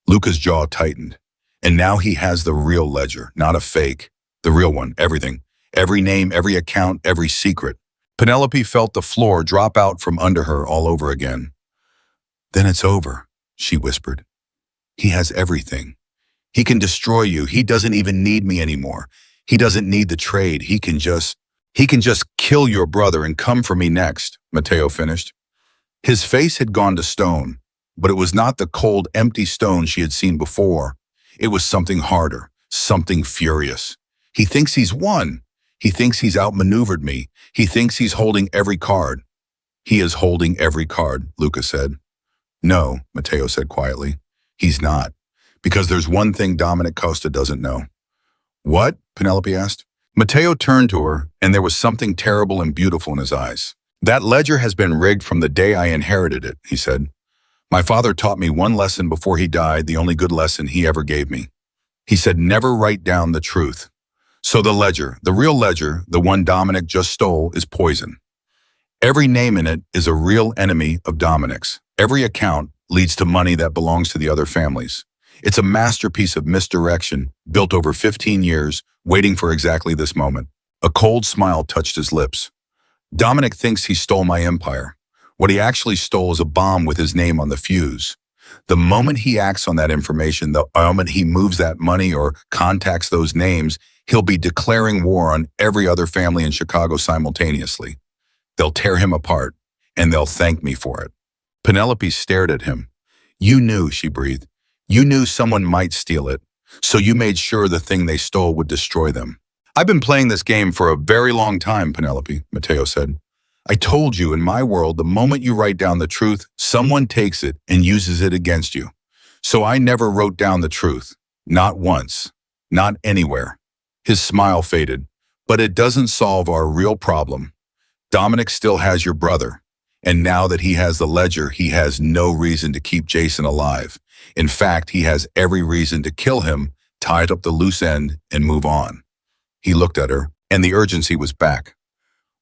Luca's jaw tightened. "And now he has the real ledger, not a fake. The real one, everything. Every name, every account, every secret." Penelope felt the floor drop out from under her all over again. "Then it's over," she whispered. "He has everything. He can destroy you. He doesn't even need me anymore. He doesn't need the trade. He can just kill your brother and come for me next," Matteo finished. His face had gone to stone, but it was not the cold, empty stone she had seen before. It was something harder, something furious. "He thinks he's won. He thinks he's outmaneuvered me. He thinks he's holding every card." "He is holding every card," Luca said. "No," Matteo said quietly. "He's not. Because there's one thing Dominic Costa doesn't know." "What?" Penelope asked. Matteo turned to her, and there was something terrible and beautiful in his eyes. "That ledger has been rigged from the day I inherited it," he said. "My father taught me one lesson before he died, the only good lesson he ever gave me. He said, never write down the truth. So the ledger, the real ledger, the one Dominic just stole, is poison. Every name in it is a real enemy of Dominic's. Every account leads to money that belongs to the other families. It's a masterpiece of misdirection, built over 15 years, waiting for exactly this moment." A cold smile touched his lips. "Dominic thinks he stole my empire. What he actually stole is a bomb with his name on the fuse. The moment he acts on that information, the moment he moves that money or contacts those names, he'll be declaring war on every other family in Chicago simultaneously. They'll tear him apart, and they'll thank me for it." Penelope stared at him. "You knew," she breathed. "You knew someone might steal it, so you made sure the thing they stole would destroy them." "I've been playing this game for a very long time, Penelope," Matteo said. "I told you, in my world, the moment you write down the truth, someone takes it and uses it against you. So I never wrote down the truth. Not once. Not anywhere." His smile faded. "But it doesn't solve our real problem. Dominic still has your brother. And now that he has the ledger, he has no reason to keep Jason alive. In fact, he has every reason to kill him, tie up the loose end, and move on." He looked at her, and the urgency was back.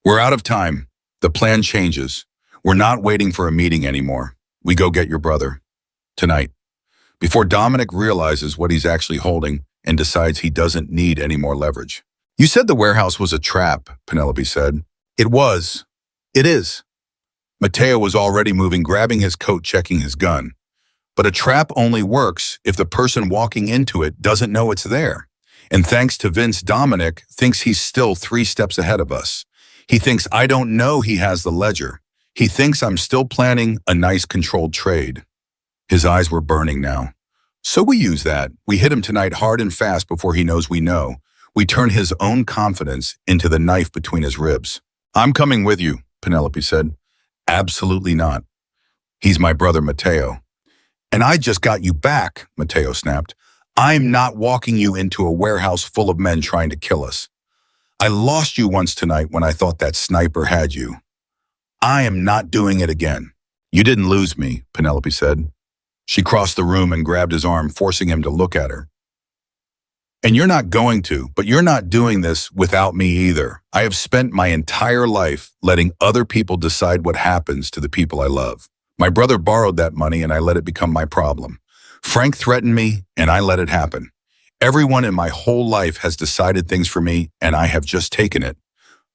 "We're out of time. The plan changes. We're not waiting for a meeting anymore. We go get your brother. Tonight. Before Dominic realizes what he's actually holding and decides he doesn't need any more leverage." "You said the warehouse was a trap," Penelope said. "It was. It is." Matteo was already moving, grabbing his coat, checking his gun. "But a trap only works if the person walking into it doesn't know it's there. And thanks to Vince, Dominic thinks he's still 3 steps ahead of us. He thinks I don't know he has the ledger. He thinks I'm still planning a nice controlled trade." His eyes were burning now. "So we use that. We hit him tonight hard and fast before he knows we know. We turn his own confidence into the knife between his ribs." "I'm coming with you," Penelope said. "Absolutely not. He's my brother Matteo." "And I just got you back," Matteo snapped. "I'm not walking you into a warehouse full of men trying to kill us. I lost you once tonight when I thought that sniper had you. I am not doing it again." "You didn't lose me," Penelope said. She crossed the room and grabbed his arm, forcing him to look at her. "And you're not going to, but you're not doing this without me either. I have spent my entire life letting other people decide what happens to the people I love. My brother borrowed that money and I let it become my problem. Frank threatened me and I let it happen. Everyone in my whole life has decided things for me and I have just taken it."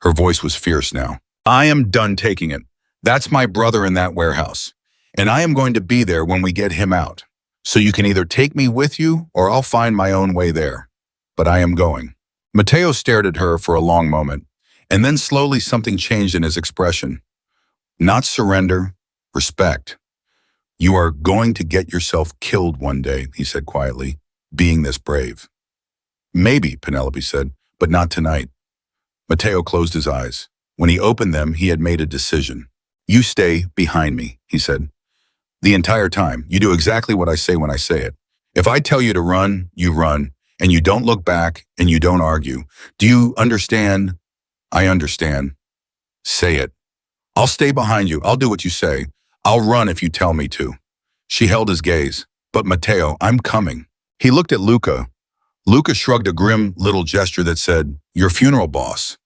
Her voice was fierce now. "I am done taking it. That's my brother in that warehouse. And I am going to be there when we get him out. So you can either take me with you or I'll find my own way there. but I am going." Matteo stared at her for a long moment, and then slowly something changed in his expression. Not surrender, respect. "You are going to get yourself killed one day," he said quietly, "being this brave." "Maybe," Penelope said, "but not tonight." Matteo closed his eyes. When he opened them, he had made a decision. "You stay behind me," he said. "The entire time. You do exactly what I say when I say it. If I tell you to run, you run, and you don't look back, and you don't argue. Do you understand?" "I understand." "Say it." "I'll stay behind you. I'll do what you say. I'll run if you tell me to." She held his gaze. "But Matteo, I'm coming." He looked at Luca. Luca shrugged a grim little gesture that said, "Your funeral, boss."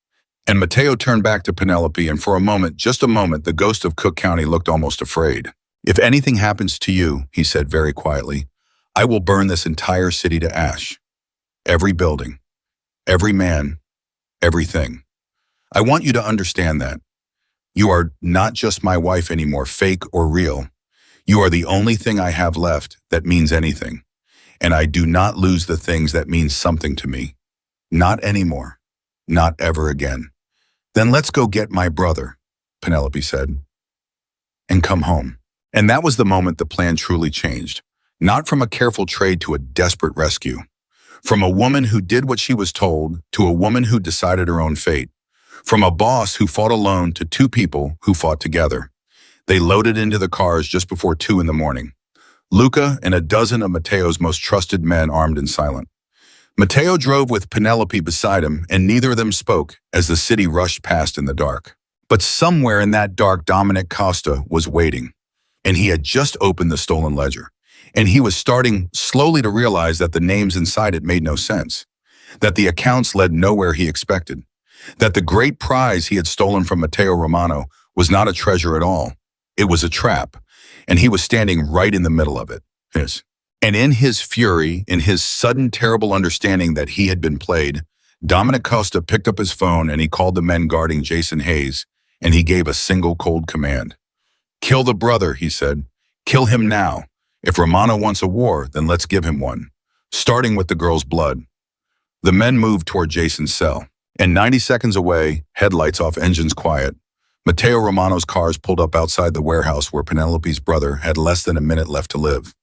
And Matteo turned back to Penelope, and for a moment, just a moment, the ghost of Cook County looked almost afraid. "If anything happens to you," he said very quietly, "I will burn this entire city to ash. Every building, every man, everything. I want you to understand that. You are not just my wife anymore, fake or real. You are the only thing I have left that means anything. And I do not lose the things that mean something to me. Not anymore. Not ever again." "Then let's go get my brother," Penelope said, "and come home." And that was the moment the plan truly changed. Not from a careful trade to a desperate rescue. From a woman who did what she was told to a woman who decided her own fate. From a boss who fought alone to two people who fought together. They loaded into the cars just before 2 in the morning. Luca and a dozen of Matteo's most trusted men armed and silent. Matteo drove with Penelope beside him, and neither of them spoke as the city rushed past in the dark. But somewhere in that dark, Dominic Costa was waiting, and he had just opened the stolen ledger. And he was starting slowly to realize that the names inside it made no sense, that the accounts led nowhere he expected, that the great prize he had stolen from Matteo Romano was not a treasure at all. It was a trap, and he was standing right in the middle of it. And in his fury, in his sudden terrible understanding that he had been played, Dominic Costa picked up his phone and he called the men guarding Jason Hayes, and he gave a single cold command. "Kill the brother," he said. "Kill him now. If Romano wants a war, then let's give him one, starting with the girl's blood." The men moved toward Jason's cell, and 90 seconds away, headlights off, engines quiet, Matteo Romano's cars pulled up outside the warehouse where Penelope's brother had less than a minute left to live.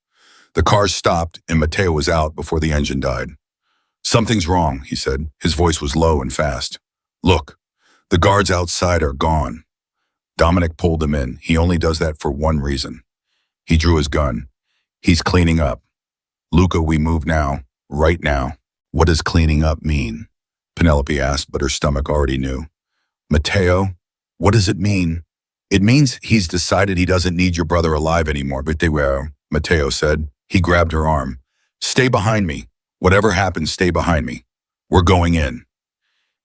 The cars stopped, and Matteo was out before the engine died. "Something's wrong," he said. His voice was low and fast. "Look, the guards outside are gone." Dominic pulled him in. "He only does that for one reason." He drew his gun. "He's cleaning up." "Luca, we move now, right now." "What does cleaning up mean?" Penelope asked, but her stomach already knew. "Matteo, what does it mean?" "It means he's decided he doesn't need your brother alive anymore, but they will," Matteo said. He grabbed her arm. "Stay behind me. Whatever happens, stay behind me. We're going in."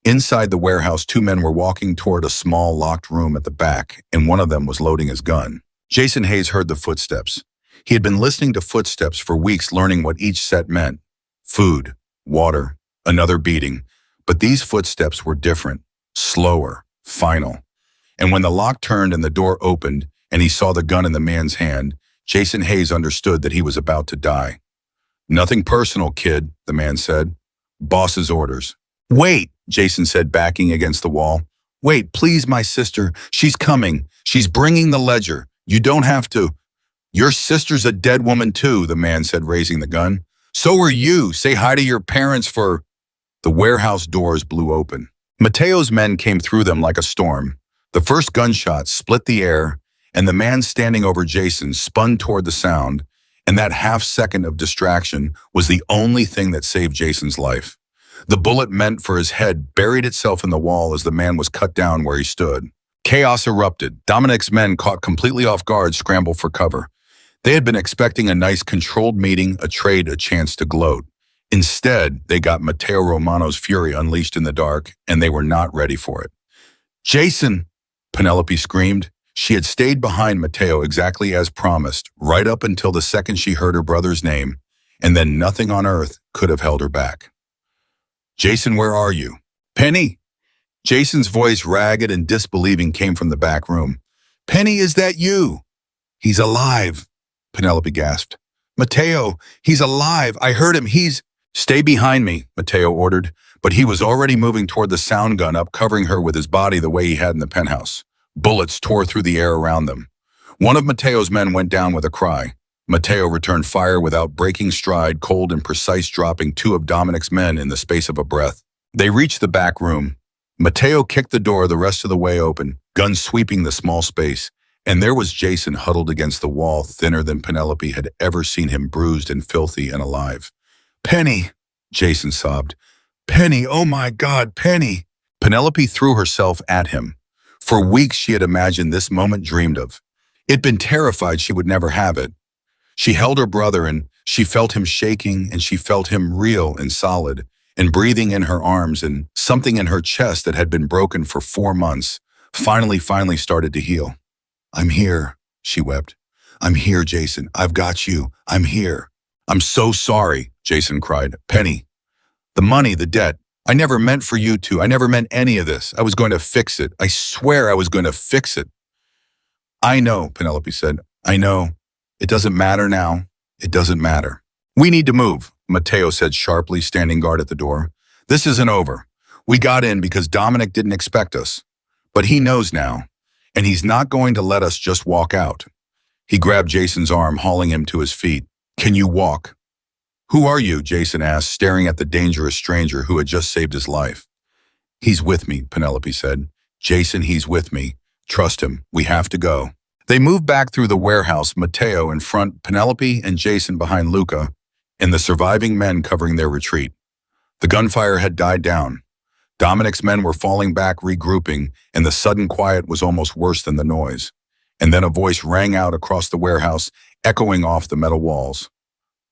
Inside the warehouse, 2 men were walking toward a small locked room at the back, and one of them was loading his gun. Jason Hayes heard the footsteps. He had been listening to footsteps for weeks, learning what each set meant. Food, water, another beating. But these footsteps were different, slower, final. And when the lock turned and the door opened, and he saw the gun in the man's hand, Jason Hayes understood that he was about to die. "Nothing personal, kid," the man said. "Boss's orders." "Wait," Jason said, backing against the wall. "Wait, please, my sister. She's coming. She's bringing the ledger. You don't have to." "Your sister's a dead woman too," the man said, raising the gun. "So are you. Say hi to your parents for—" The warehouse doors blew open. Matteo's men came through them like a storm. The first gunshot split the air, and the man standing over Jason spun toward the sound, and that half-second of distraction was the only thing that saved Jason's life. The bullet meant for his head buried itself in the wall as the man was cut down where he stood. Chaos erupted. Dominic's men, caught completely off guard, scrambled for cover. They had been expecting a nice controlled meeting, a trade, a chance to gloat. Instead, they got Matteo Romano's fury unleashed in the dark, and they were not ready for it. "Jason!" Penelope screamed. She had stayed behind Matteo exactly as promised, right up until the second she heard her brother's name, and then nothing on earth could have held her back. "Jason, where are you?" "Penny!" Jason's voice, ragged and disbelieving, came from the back room. "Penny, is that you?" "He's alive," Penelope gasped. "Matteo, he's alive. I heard him. Stay behind me, Matteo ordered, but he was already moving toward the sound gun up, covering her with his body the way he had in the penthouse. Bullets tore through the air around them. One of Matteo's men went down with a cry. Matteo returned fire without breaking stride, cold and precise, dropping two of Dominic's men in the space of a breath. They reached the back room. Matteo kicked the door the rest of the way open, gun sweeping the small space, and there was Jason huddled against the wall, thinner than Penelope had ever seen him, bruised and filthy and alive. "Penny," Jason sobbed. "Penny, oh my God, Penny." Penelope threw herself at him. For weeks she had imagined this moment, dreamed of. It'd been terrified she would never have it. She held her brother and she felt him shaking, and she felt him real and solid and breathing in her arms, and something in her chest that had been broken for 4 months finally started to heal. "I'm here," she wept. "I'm here, Jason. I've got you. I'm here." "I'm so sorry," Jason cried. "Penny, the money, the debt, I never meant for you to. I never meant any of this. I was going to fix it. I swear I was going to fix it." "I know," Penelope said. "I know. It doesn't matter now. It doesn't matter." "We need to move," Matteo said sharply, standing guard at the door. "This isn't over. We got in because Dominic didn't expect us. But he knows now, and he's not going to let us just walk out." He grabbed Jason's arm, hauling him to his feet. "Can you walk?" "Who are you?" Jason asked, staring at the dangerous stranger who had just saved his life. "He's with me," Penelope said. "Jason, he's with me. Trust him. We have to go." They moved back through the warehouse, Matteo in front, Penelope and Jason behind Luca, and the surviving men covering their retreat. The gunfire had died down. Dominic's men were falling back, regrouping, and the sudden quiet was almost worse than the noise. And then a voice rang out across the warehouse, echoing off the metal walls.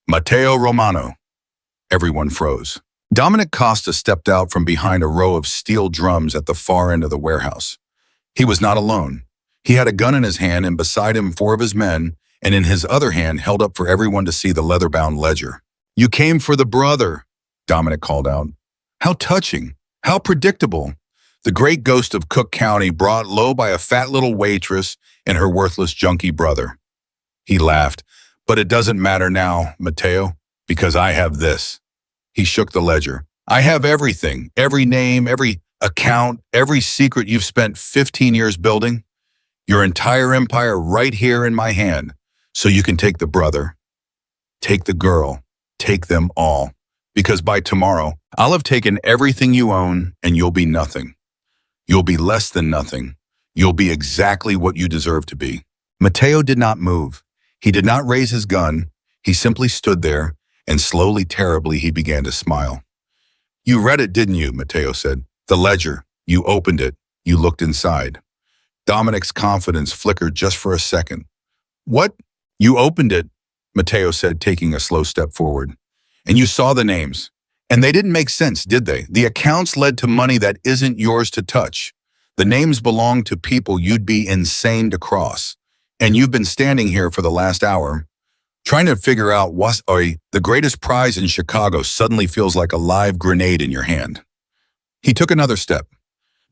"Matteo Romano." Everyone froze. Dominic Costa stepped out from behind a row of steel drums at the far end of the warehouse. He was not alone. He had a gun in his hand, and beside him 4 of his men, and in his other hand held up for everyone to see the leather-bound ledger. "You came for the brother," Dominic called out. How touching. How predictable. The great ghost of Cook County brought low by a fat little waitress and her worthless junkie brother. He laughed. "But it doesn't matter now, Matteo, because I have this." He shook the ledger. "I have everything, every name, every account, every secret you've spent 15 years building. Your entire empire right here in my hand. So you can take the brother, take the girl, take them all. Because by tomorrow, I'll have taken everything you own and you'll be nothing. You'll be less than nothing. You'll be exactly what you deserve to be." Matteo did not move. He did not raise his gun. He simply stood there, and slowly, terribly, he began to smile. "You read it, didn't you?" Matteo said. "The ledger. You opened it. You looked inside." Dominic's confidence flickered just for a second. "What? You opened it," Matteo said, taking a slow step forward. "And you saw the names. And they didn't make sense, did they? The accounts led to money that isn't yours to touch. The names belong to people you'd be insane to cross. And you've been standing here for the last hour, trying to figure out what the greatest prize in Chicago suddenly feels like a live grenade in your hand." He took another step.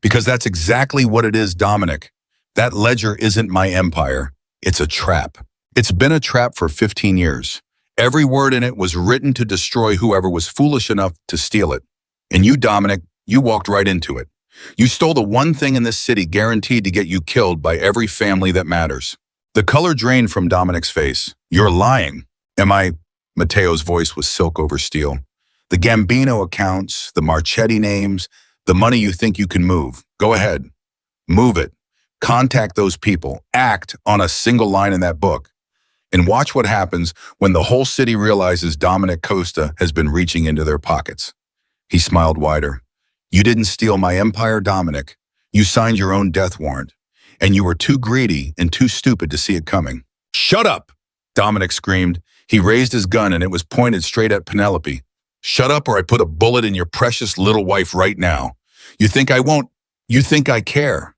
"Because that's exactly what it is, Dominic. That ledger isn't my empire. It's a trap. It's been a trap for 15 years. Every word in it was written to destroy whoever was foolish enough to steal it. And you, Dominic, you walked right into it. You stole the one thing in this city guaranteed to get you killed by every family that matters." The color drained from Dominic's face. "You're lying." "Am I?" Matteo's voice was silk over steel. "The Gambino accounts, the Marchetti names, the money you think you can move. Go ahead. Move it. Contact those people. Act on a single line in that book. And watch what happens when the whole city realizes Dominic Costa has been reaching into their pockets." He smiled wider. "You didn't steal my empire, Dominic. You signed your own death warrant. And you were too greedy and too stupid to see it coming." "Shut up!" Dominic screamed. He raised his gun and it was pointed straight at Penelope. "Shut up or I put a bullet in your precious little wife right now. You think I won't? You think I care?"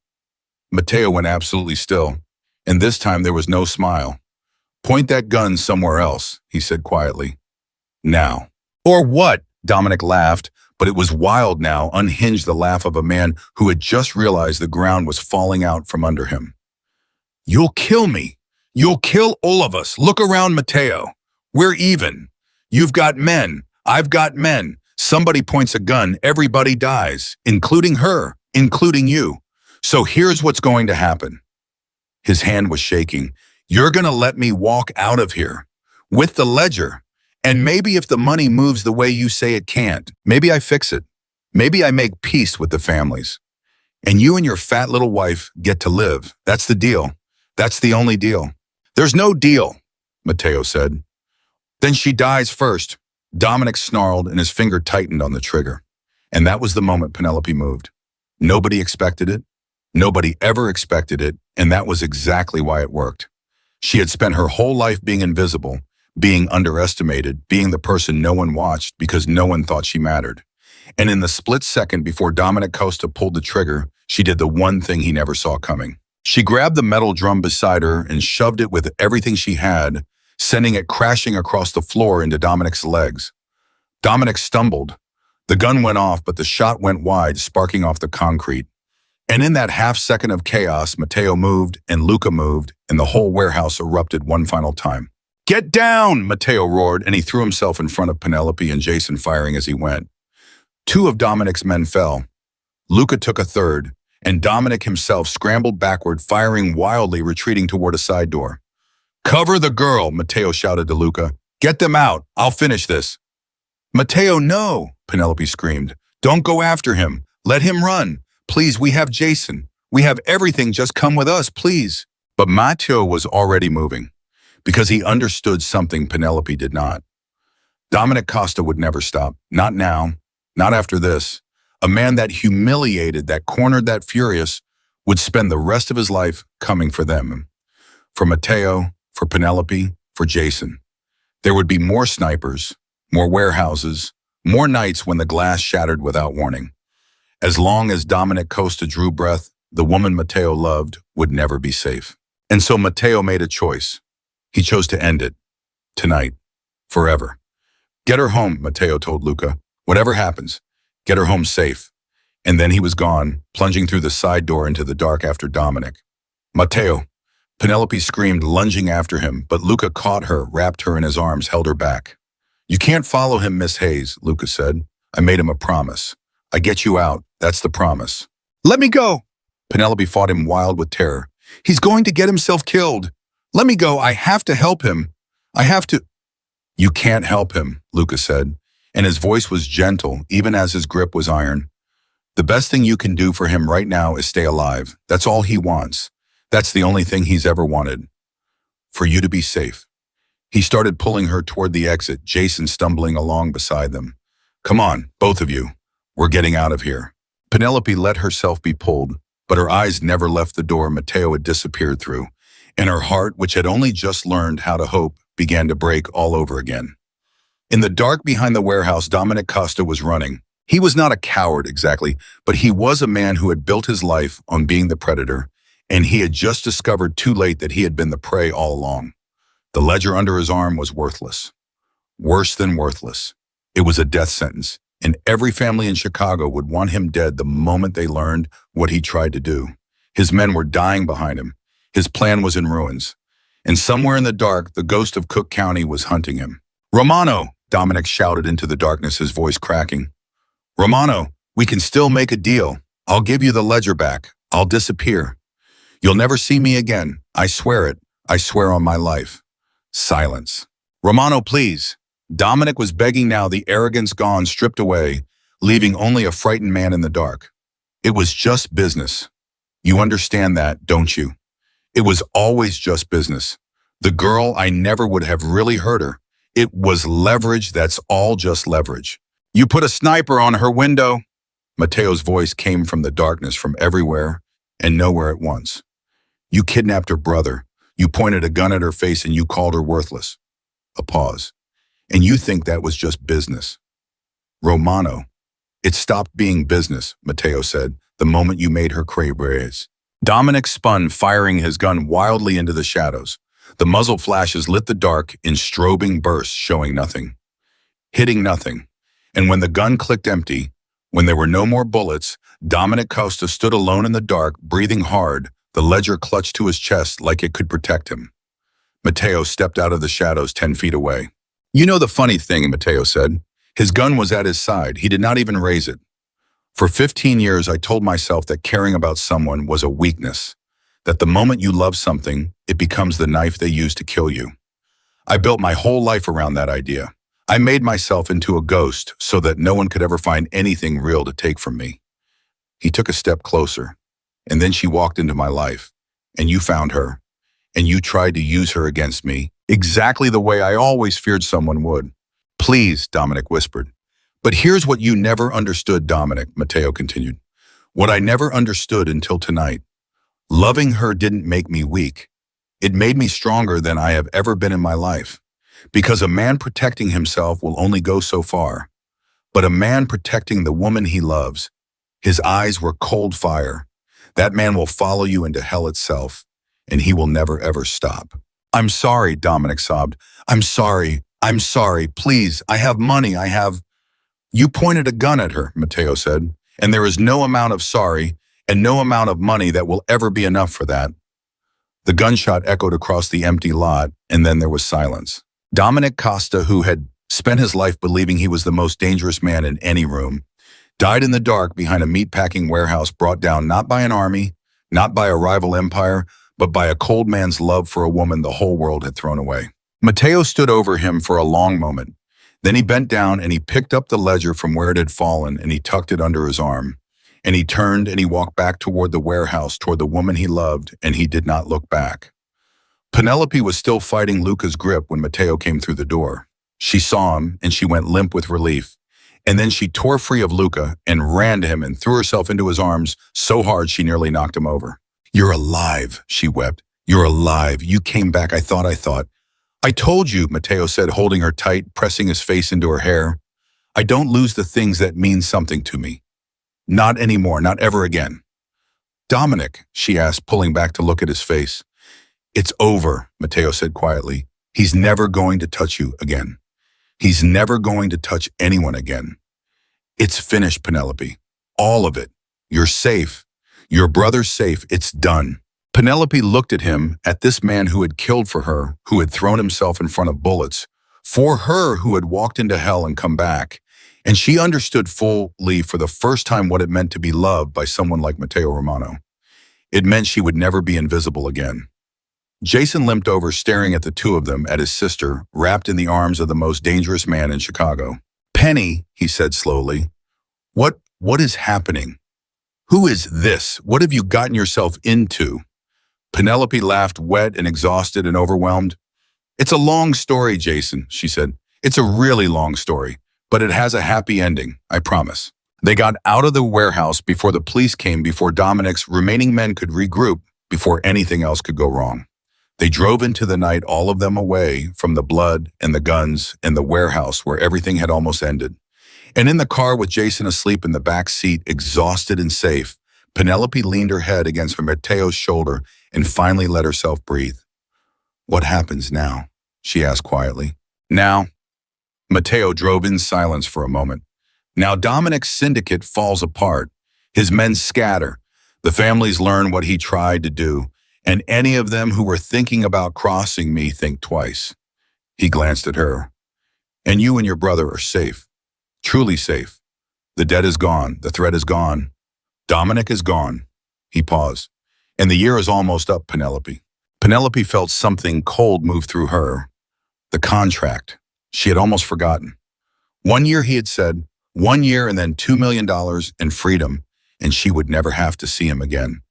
Matteo went absolutely still, and this time there was no smile. "Point that gun somewhere else," he said quietly. "Now." "Or what?" Dominic laughed, but it was wild now, unhinged, the laugh of a man who had just realized the ground was falling out from under him. "You'll kill me. You'll kill all of us. Look around, Matteo. We're even. You've got men, I've got men. Somebody points a gun, everybody dies, including her, including you. So here's what's going to happen. His hand was shaking. You're going to let me walk out of here with the ledger. And maybe if the money moves the way you say it can't, maybe I fix it. Maybe I make peace with the families. And you and your fat little wife get to live. That's the deal. That's the only deal. There's no deal, Matteo said. Then she dies first. Dominic snarled and his finger tightened on the trigger. And that was the moment Penelope moved. Nobody expected it. Nobody ever expected it, and that was exactly why it worked. She had spent her whole life being invisible, being underestimated, being the person no one watched because no one thought she mattered. And in the split second before Dominic Costa pulled the trigger, she did the one thing he never saw coming. She grabbed the metal drum beside her and shoved it with everything she had, sending it crashing across the floor into Dominic's legs. Dominic stumbled. The gun went off, but the shot went wide, sparking off the concrete. And in that half second of chaos, Matteo moved and Luca moved, and the whole warehouse erupted one final time. Get down, Matteo roared, and he threw himself in front of Penelope and Jason, firing as he went. Two of Dominic's men fell. Luca took a third, and Dominic himself scrambled backward, firing wildly, retreating toward a side door. Cover the girl, Matteo shouted to Luca. Get them out. I'll finish this. Matteo, no, Penelope screamed. Don't go after him. Let him run. Please, we have Jason. We have everything. Just come with us, please. But Matteo was already moving because he understood something Penelope did not. Dominic Costa would never stop. Not now. Not after this. A man that humiliated, that cornered, that furious, would spend the rest of his life coming for them. For Matteo, for Penelope, for Jason. There would be more snipers, more warehouses, more nights when the glass shattered without warning. As long as Dominic Costa drew breath, the woman Matteo loved would never be safe. And so Matteo made a choice. He chose to end it. Tonight. Forever. Get her home, Matteo told Luca. Whatever happens, get her home safe. And then he was gone, plunging through the side door into the dark after Dominic. Matteo. Penelope screamed, lunging after him, but Luca caught her, wrapped her in his arms, held her back. You can't follow him, Miss Hayes, Luca said. I made him a promise. I get you out. That's the promise. Let me go. Penelope fought him wild with terror. He's going to get himself killed. Let me go. I have to help him. I have to. You can't help him, Luca said, and his voice was gentle, even as his grip was iron. The best thing you can do for him right now is stay alive. That's all he wants. That's the only thing he's ever wanted. For you to be safe. He started pulling her toward the exit, Jason stumbling along beside them. Come on, both of you. We're getting out of here. Penelope let herself be pulled, but her eyes never left the door Matteo had disappeared through, and her heart, which had only just learned how to hope, began to break all over again. In the dark behind the warehouse, Dominic Costa was running. He was not a coward exactly, but he was a man who had built his life on being the predator, and he had just discovered too late that he had been the prey all along. The ledger under his arm was worthless. Worse than worthless. It was a death sentence, and every family in Chicago would want him dead the moment they learned what he tried to do. His men were dying behind him. His plan was in ruins. And somewhere in the dark, the ghost of Cook County was hunting him. Romano, Dominic shouted into the darkness, his voice cracking. Romano, we can still make a deal. I'll give you the ledger back. I'll disappear. You'll never see me again. I swear it. I swear on my life. Silence. Romano, please. Dominic was begging now, the arrogance gone, stripped away, leaving only a frightened man in the dark. It was just business. You understand that, don't you? It was always just business. The girl, I never would have really hurt her. It was leverage, that's all, just leverage. You put a sniper on her window. Matteo's voice came from the darkness, from everywhere and nowhere at once. You kidnapped her brother. You pointed a gun at her face and you called her worthless. A pause. And you think that was just business. Romano, it stopped being business, Matteo said, the moment you made her craze. Dominic spun, firing his gun wildly into the shadows. The muzzle flashes lit the dark in strobing bursts, showing nothing. Hitting nothing. And when the gun clicked empty, when there were no more bullets, Dominic Costa stood alone in the dark, breathing hard, the ledger clutched to his chest like it could protect him. Matteo stepped out of the shadows 10 feet away. You know the funny thing, Matteo said. His gun was at his side. He did not even raise it. For 15 years, I told myself that caring about someone was a weakness, that the moment you love something, it becomes the knife they use to kill you. I built my whole life around that idea. I made myself into a ghost so that no one could ever find anything real to take from me. He took a step closer, and then she walked into my life, and you found her, and you tried to use her against me, exactly the way I always feared someone would. Please, Dominic whispered. But here's what you never understood, Dominic, Matteo continued. What I never understood until tonight. Loving her didn't make me weak. It made me stronger than I have ever been in my life. Because a man protecting himself will only go so far. But a man protecting the woman he loves, his eyes were cold fire. That man will follow you into hell itself, and he will never ever stop. I'm sorry, Dominic sobbed. I'm sorry. Please, I have money, I have... You pointed a gun at her, Matteo said, and there is no amount of sorry and no amount of money that will ever be enough for that. The gunshot echoed across the empty lot, and then there was silence. Dominic Costa, who had spent his life believing he was the most dangerous man in any room, died in the dark behind a meatpacking warehouse brought down not by an army, not by a rival empire, but by a cold man's love for a woman the whole world had thrown away. Matteo stood over him for a long moment. Then he bent down and he picked up the ledger from where it had fallen and he tucked it under his arm. And he turned and he walked back toward the warehouse, toward the woman he loved, and he did not look back. Penelope was still fighting Luca's grip when Matteo came through the door. She saw him and she went limp with relief. And then she tore free of Luca and ran to him and threw herself into his arms so hard she nearly knocked him over. You're alive, she wept. You're alive. You came back. I thought. I told you, Matteo said, holding her tight, pressing his face into her hair. I don't lose the things that mean something to me. Not anymore, not ever again. Dominic, she asked, pulling back to look at his face. It's over, Matteo said quietly. He's never going to touch you again. He's never going to touch anyone again. It's finished, Penelope. All of it. You're safe. Your brother's safe. It's done. Penelope looked at him, at this man who had killed for her, who had thrown himself in front of bullets, for her who had walked into hell and come back, and she understood fully for the first time what it meant to be loved by someone like Matteo Romano. It meant she would never be invisible again. Jason limped over, staring at the two of them, at his sister, wrapped in the arms of the most dangerous man in Chicago. Penny, he said slowly, what is happening? Who is this? What have you gotten yourself into? Penelope laughed, wet and exhausted and overwhelmed. It's a long story, Jason, she said. It's a really long story, but it has a happy ending, I promise. They got out of the warehouse before the police came, before Dominic's remaining men could regroup, before anything else could go wrong. They drove into the night, all of them away from the blood and the guns and the warehouse where everything had almost ended. And in the car with Jason asleep in the back seat, exhausted and safe, Penelope leaned her head against Matteo's shoulder and finally let herself breathe. What happens now? She asked quietly. Now, Matteo drove in silence for a moment. Now Dominic's syndicate falls apart. His men scatter. The families learn what he tried to do, and any of them who were thinking about crossing me think twice. He glanced at her. And you and your brother are safe. Truly safe. The debt is gone. The threat is gone. Dominic is gone. He paused. And the year is almost up, Penelope. Penelope felt something cold move through her. The contract. She had almost forgotten. 1 year, he had said. 1 year and then $2 million and freedom, and she would never have to see him again.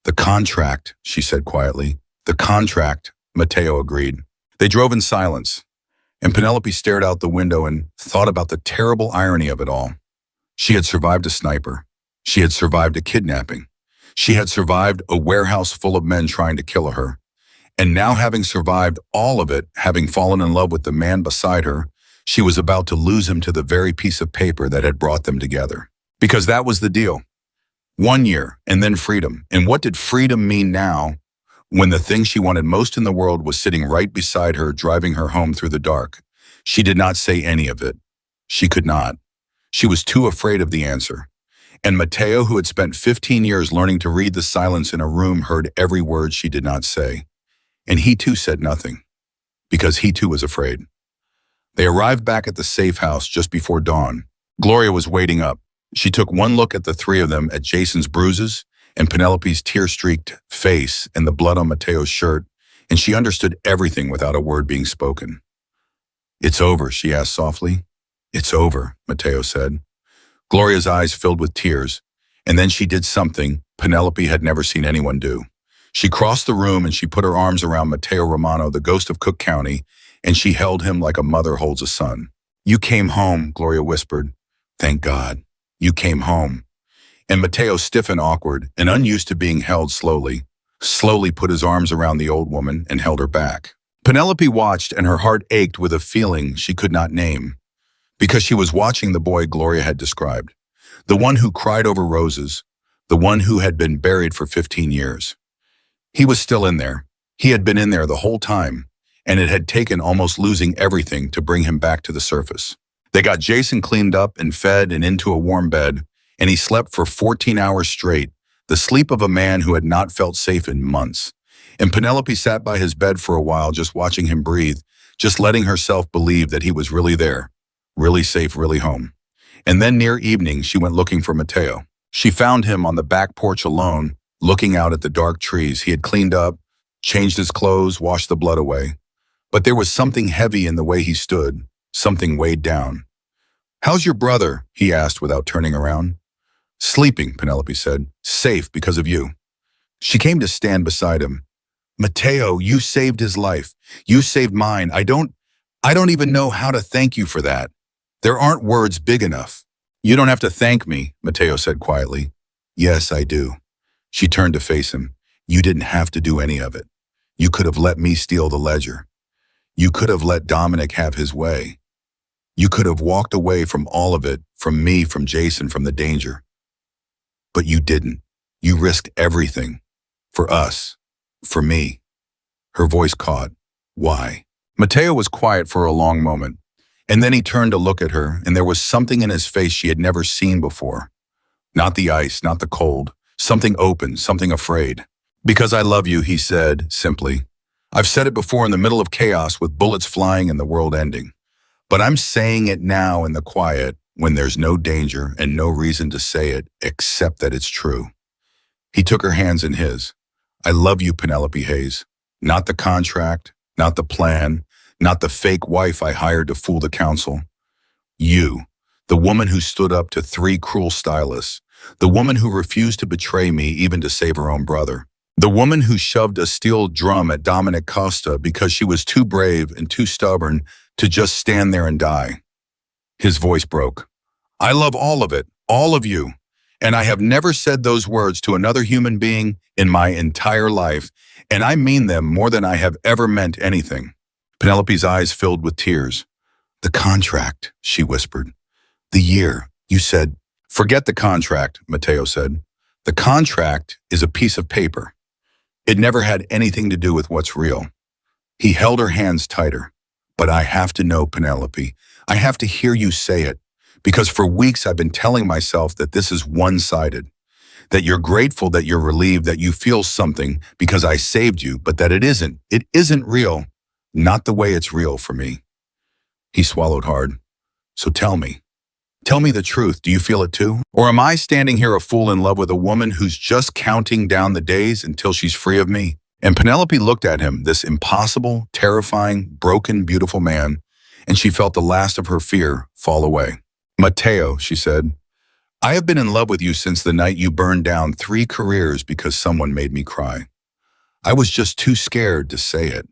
The contract, she said quietly. The contract, Matteo agreed. They drove in silence, and Penelope stared out the window and thought about the terrible irony of it all. She had survived a sniper. She had survived a kidnapping. She had survived a warehouse full of men trying to kill her. And now, having survived all of it, having fallen in love with the man beside her, she was about to lose him to the very piece of paper that had brought them together. Because that was the deal. 1 year, and then freedom. And what did freedom mean now, when the thing she wanted most in the world was sitting right beside her, driving her home through the dark? She did not say any of it. She could not. She was too afraid of the answer. And Matteo, who had spent 15 years learning to read the silence in a room, heard every word she did not say. And he too said nothing, because he too was afraid. They arrived back at the safe house just before dawn. Gloria was waiting up. She took one look at the three of them, at Jason's bruises and Penelope's tear-streaked face and the blood on Matteo's shirt, and she understood everything without a word being spoken. "It's over," she asked softly. "It's over," Matteo said. Gloria's eyes filled with tears, and then she did something Penelope had never seen anyone do. She crossed the room and she put her arms around Matteo Romano, the ghost of Cook County, and she held him like a mother holds a son. "You came home," Gloria whispered. "Thank God. You came home." And Matteo, stiff and awkward and unused to being held, slowly put his arms around the old woman and held her back. Penelope watched, and her heart ached with a feeling she could not name, because she was watching the boy Gloria had described, the one who cried over roses, the one who had been buried for 15 years. He was still in there. He had been in there the whole time, and it had taken almost losing everything to bring him back to the surface. They got Jason cleaned up and fed and into a warm bed, and he slept for 14 hours straight, the sleep of a man who had not felt safe in months. And Penelope sat by his bed for a while, just watching him breathe, just letting herself believe that he was really there, really safe, really home. And then near evening, she went looking for Matteo. She found him on the back porch alone, looking out at the dark trees. He had cleaned up, changed his clothes, washed the blood away. But there was something heavy in the way he stood, something weighed down. "How's your brother?" he asked without turning around. "Sleeping," Penelope said. "Safe because of you." She came to stand beside him. "Matteo, you saved his life. You saved mine. I don't even know how to thank you for that. There aren't words big enough." "You don't have to thank me," Matteo said quietly. "Yes, I do." She turned to face him. "You didn't have to do any of it. You could have let me steal the ledger. You could have let Dominic have his way. You could have walked away from all of it, from me, from Jason, from the danger. But you didn't. You risked everything. For us. For me." Her voice caught. "Why?" Matteo was quiet for a long moment, and then he turned to look at her, and there was something in his face she had never seen before. Not the ice, not the cold. Something open, something afraid. "Because I love you," he said, simply. "I've said it before in the middle of chaos with bullets flying and the world ending. But I'm saying it now in the quiet, when there's no danger and no reason to say it except that it's true." He took her hands in his. "I love you, Penelope Hayes. Not the contract, not the plan, not the fake wife I hired to fool the council. You, the woman who stood up to 3 cruel stylists, the woman who refused to betray me even to save her own brother, the woman who shoved a steel drum at Dominic Costa because she was too brave and too stubborn to just stand there and die." His voice broke. "I love all of it, all of you. And I have never said those words to another human being in my entire life, and I mean them more than I have ever meant anything." Penelope's eyes filled with tears. "The contract," she whispered. "The year, you said." "Forget the contract," Matteo said. "The contract is a piece of paper. It never had anything to do with what's real." He held her hands tighter. "But I have to know, Penelope. I have to hear you say it. Because for weeks I've been telling myself that this is one-sided. That you're grateful, that you're relieved, that you feel something because I saved you, but that it isn't. It isn't real. Not the way it's real for me." He swallowed hard. "So tell me. Tell me the truth. Do you feel it too? Or am I standing here a fool in love with a woman who's just counting down the days until she's free of me?" And Penelope looked at him, this impossible, terrifying, broken, beautiful man, and she felt the last of her fear fall away. "Matteo," she said, "I have been in love with you since the night you burned down 3 careers because someone made me cry. I was just too scared to say it,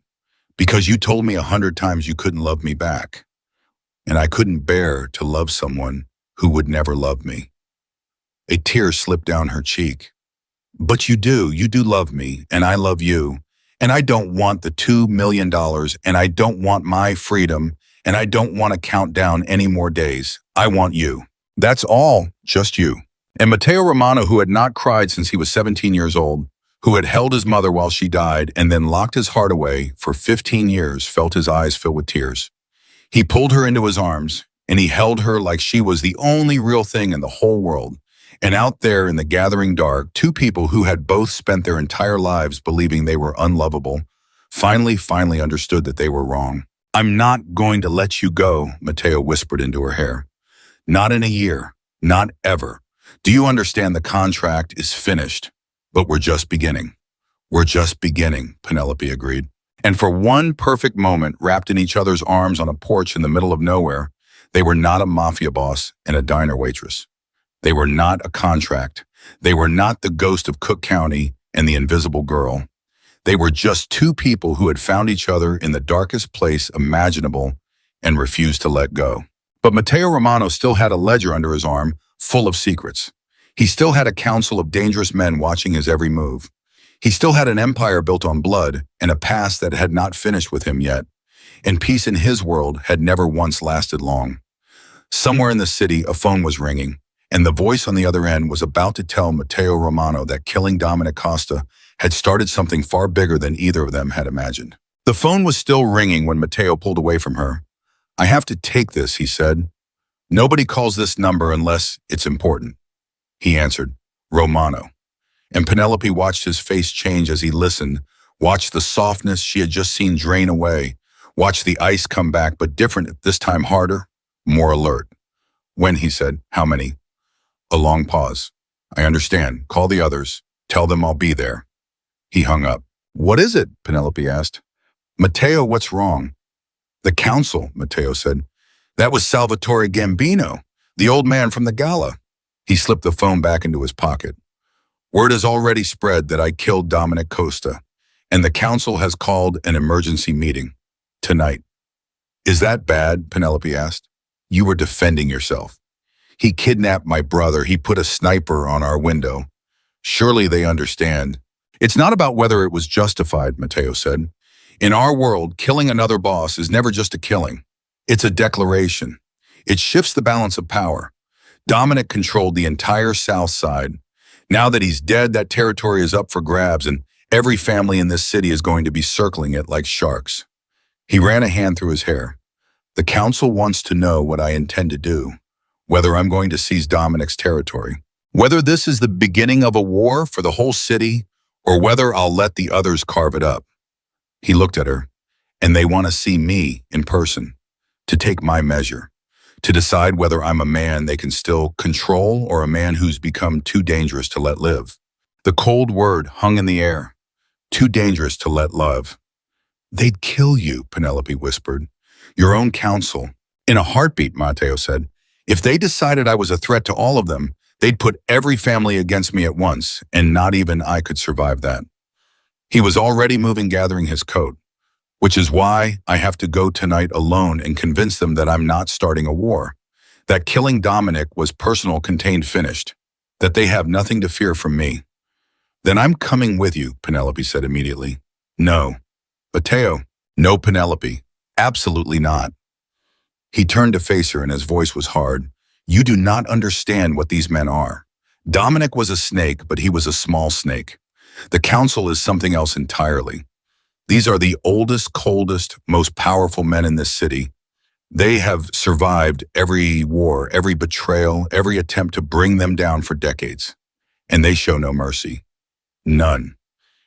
because you told me 100 times you couldn't love me back. And I couldn't bear to love someone who would never love me." A tear slipped down her cheek. "But you do love me, and I love you. And I don't want the $2 million, and I don't want my freedom, and I don't want to count down any more days. I want you. That's all, just you." And Matteo Romano, who had not cried since he was 17 years old, who had held his mother while she died and then locked his heart away for 15 years, felt his eyes fill with tears. He pulled her into his arms, and he held her like she was the only real thing in the whole world. And out there in the gathering dark, 2 people who had both spent their entire lives believing they were unlovable, finally understood that they were wrong. I'm not going to let you go, Matteo whispered into her hair. Not in a year. Not ever. Do you understand the contract is finished? But we're just beginning. We're just beginning, Penelope agreed. And for one perfect moment, wrapped in each other's arms on a porch in the middle of nowhere, they were not a mafia boss and a diner waitress. They were not a contract. They were not the ghost of Cook County and the invisible girl. They were just two people who had found each other in the darkest place imaginable and refused to let go. But Matteo Romano still had a ledger under his arm full of secrets. He still had a council of dangerous men watching his every move. He still had an empire built on blood and a past that had not finished with him yet. And peace in his world had never once lasted long. Somewhere in the city, a phone was ringing, and the voice on the other end was about to tell Matteo Romano that killing Dominic Costa had started something far bigger than either of them had imagined. The phone was still ringing when Matteo pulled away from her. "I have to take this," he said. "Nobody calls this number unless it's important." He answered, "Romano." And Penelope watched his face change as he listened, watched the softness she had just seen drain away, watched the ice come back, but different, this time harder, more alert. "When?" he said. "How many?" A long pause. "I understand. Call the others. Tell them I'll be there." He hung up. "What is it?" Penelope asked. "Matteo, what's wrong?" "The council," Matteo said. "That was Salvatore Gambino, the old man from the gala." He slipped the phone back into his pocket. "Word has already spread that I killed Dominic Costa, and the council has called an emergency meeting. Tonight." "Is that bad?" Penelope asked. "You were defending yourself. He kidnapped my brother. He put a sniper on our window. Surely they understand." "It's not about whether it was justified," Matteo said. "In our world, killing another boss is never just a killing. It's a declaration. It shifts the balance of power. Dominic controlled the entire South Side. Now that he's dead, that territory is up for grabs, and every family in this city is going to be circling it like sharks." He ran a hand through his hair. "The council wants to know what I intend to do, whether I'm going to seize Dominic's territory, whether this is the beginning of a war for the whole city, or whether I'll let the others carve it up." He looked at her. "And they want to see me in person, to take my measure, to decide whether I'm a man they can still control or a man who's become too dangerous to let live." The cold word hung in the air. Too dangerous to let love. "They'd kill you," Penelope whispered. "Your own council." "In a heartbeat," Matteo said. "If they decided I was a threat to all of them, they'd put every family against me at once, and not even I could survive that." He was already moving, gathering his coat. "Which is why I have to go tonight alone and convince them that I'm not starting a war, that killing Dominic was personal, contained, finished, that they have nothing to fear from me." "Then I'm coming with you," Penelope said immediately. "No." "Matteo." "No, Penelope. Absolutely not." He turned to face her and his voice was hard. "You do not understand what these men are. Dominic was a snake, but he was a small snake. The council is something else entirely. These are the oldest, coldest, most powerful men in this city. They have survived every war, every betrayal, every attempt to bring them down for decades. And they show no mercy. None.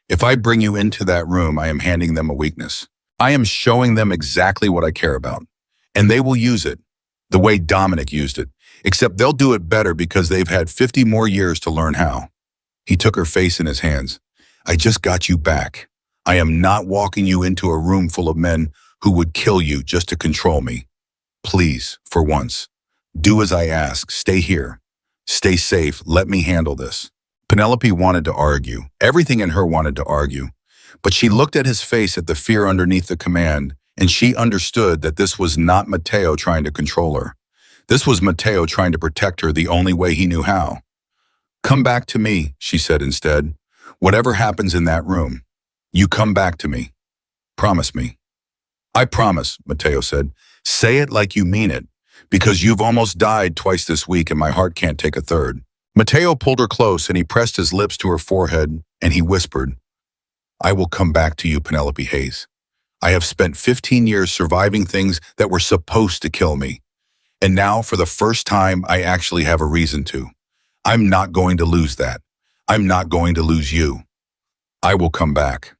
If I bring you into that room, I am handing them a weakness. I am showing them exactly what I care about. And they will use it, the way Dominic used it, except they'll do it better because they've had 50 more years to learn how." He took her face in his hands. "I just got you back. I am not walking you into a room full of men who would kill you just to control me. Please, for once, do as I ask. Stay here. Stay safe. Let me handle this." Penelope wanted to argue. Everything in her wanted to argue. But she looked at his face, at the fear underneath the command, and she understood that this was not Matteo trying to control her. This was Matteo trying to protect her the only way he knew how. "Come back to me," she said instead. "Whatever happens in that room, you come back to me. Promise me." "I promise," Matteo said. "Say it like you mean it, because you've almost died twice this week and my heart can't take a third." Matteo pulled her close and he pressed his lips to her forehead and he whispered, "I will come back to you, Penelope Hayes. I have spent 15 years surviving things that were supposed to kill me. And now, for the first time, I actually have a reason to. I'm not going to lose that. I'm not going to lose you. I will come back."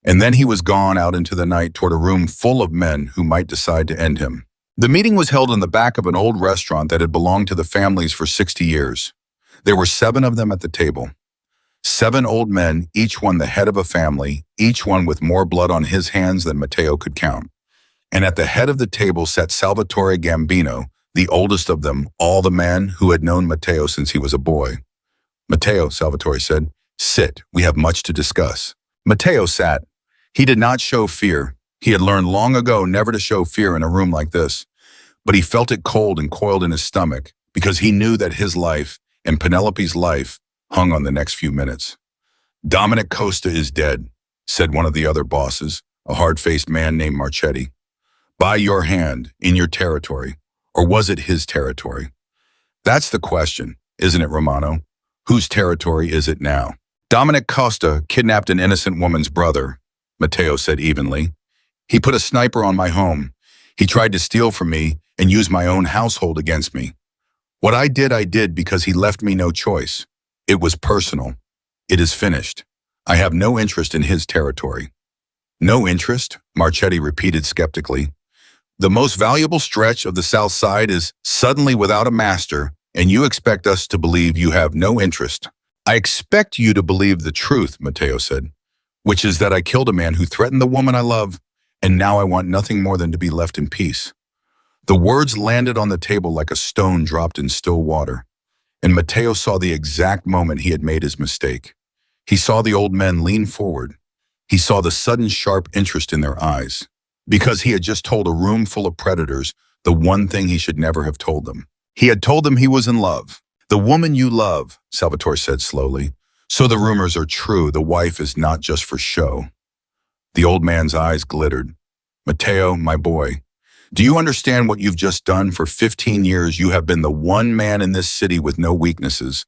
And then he was gone out into the night toward a room full of men who might decide to end him. The meeting was held in the back of an old restaurant that had belonged to the families for 60 years. There were 7 of them at the table. 7 old men, each one the head of a family, each one with more blood on his hands than Matteo could count. And at the head of the table sat Salvatore Gambino, the oldest of them, all the man who had known Matteo since he was a boy. "Matteo," Salvatore said, "sit, we have much to discuss." Matteo sat. He did not show fear. He had learned long ago never to show fear in a room like this. But he felt it cold and coiled in his stomach because he knew that his life and Penelope's life hung on the next few minutes. "Dominic Costa is dead," said one of the other bosses, a hard-faced man named Marchetti. "By your hand, in your territory, or was it his territory? That's the question, isn't it, Romano? Whose territory is it now?" "Dominic Costa kidnapped an innocent woman's brother," Matteo said evenly. "He put a sniper on my home. He tried to steal from me and use my own household against me. What I did because he left me no choice. It was personal. It is finished. I have no interest in his territory." "No interest?" Marchetti repeated skeptically. "The most valuable stretch of the South Side is suddenly without a master, and you expect us to believe you have no interest." "I expect you to believe the truth," Matteo said, "which is that I killed a man who threatened the woman I love, and now I want nothing more than to be left in peace." The words landed on the table like a stone dropped in still water, and Matteo saw the exact moment he had made his mistake. He saw the old men lean forward. He saw the sudden sharp interest in their eyes, because he had just told a room full of predators the one thing he should never have told them. He had told them he was in love. "The woman you love," Salvatore said slowly. "So the rumors are true. The wife is not just for show." The old man's eyes glittered. "Matteo, my boy, do you understand what you've just done? For 15 years, you have been the one man in this city with no weaknesses.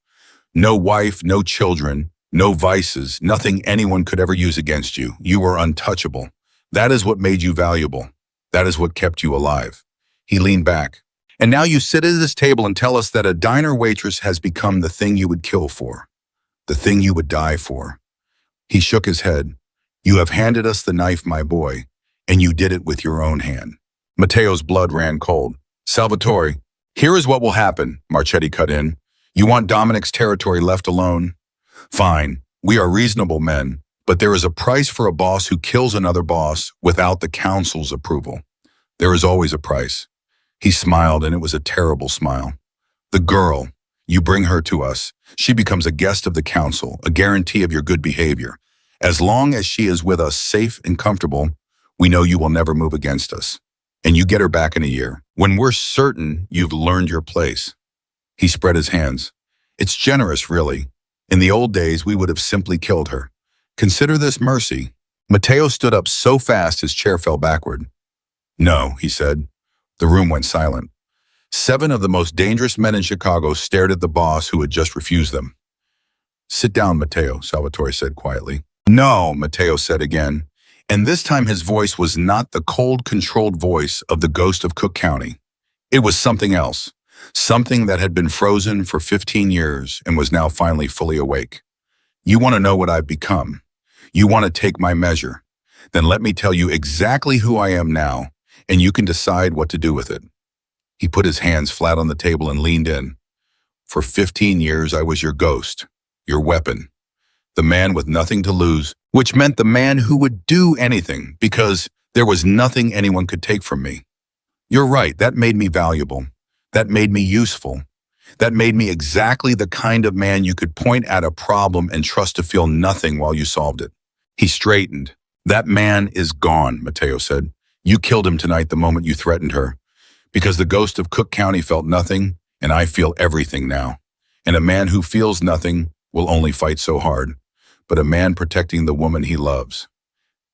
No wife, no children, no vices, nothing anyone could ever use against you. You were untouchable. That is what made you valuable. That is what kept you alive." He leaned back. "And now you sit at this table and tell us that a diner waitress has become the thing you would kill for, the thing you would die for." He shook his head. "You have handed us the knife, my boy, and you did it with your own hand." Matteo's blood ran cold. "Salvatore, here is what will happen," Marchetti cut in. "You want Dominic's territory left alone? Fine, we are reasonable men, but there is a price for a boss who kills another boss without the council's approval. There is always a price." He smiled, and it was a terrible smile. "The girl, you bring her to us. She becomes a guest of the council, a guarantee of your good behavior. As long as she is with us safe and comfortable, we know you will never move against us. And you get her back in a year, when we're certain you've learned your place." He spread his hands. "It's generous, really. In the old days, we would have simply killed her. Consider this mercy." Matteo stood up so fast his chair fell backward. "No," he said. The room went silent. 7 of the most dangerous men in Chicago stared at the boss who had just refused them. "Sit down, Matteo," Salvatore said quietly. "No," Matteo said again. And this time his voice was not the cold, controlled voice of the ghost of Cook County. It was something else, something that had been frozen for 15 years and was now finally fully awake. "You want to know what I've become? You want to take my measure? Then let me tell you exactly who I am now, and you can decide what to do with it." He put his hands flat on the table and leaned in. "For 15 years I was your ghost, your weapon, the man with nothing to lose, which meant the man who would do anything because there was nothing anyone could take from me. You're right, that made me valuable. That made me useful. That made me exactly the kind of man you could point at a problem and trust to feel nothing while you solved it." He straightened. "That man is gone," Matteo said. "You killed him tonight the moment you threatened her. Because the ghost of Cook County felt nothing, and I feel everything now. And a man who feels nothing will only fight so hard. But a man protecting the woman he loves."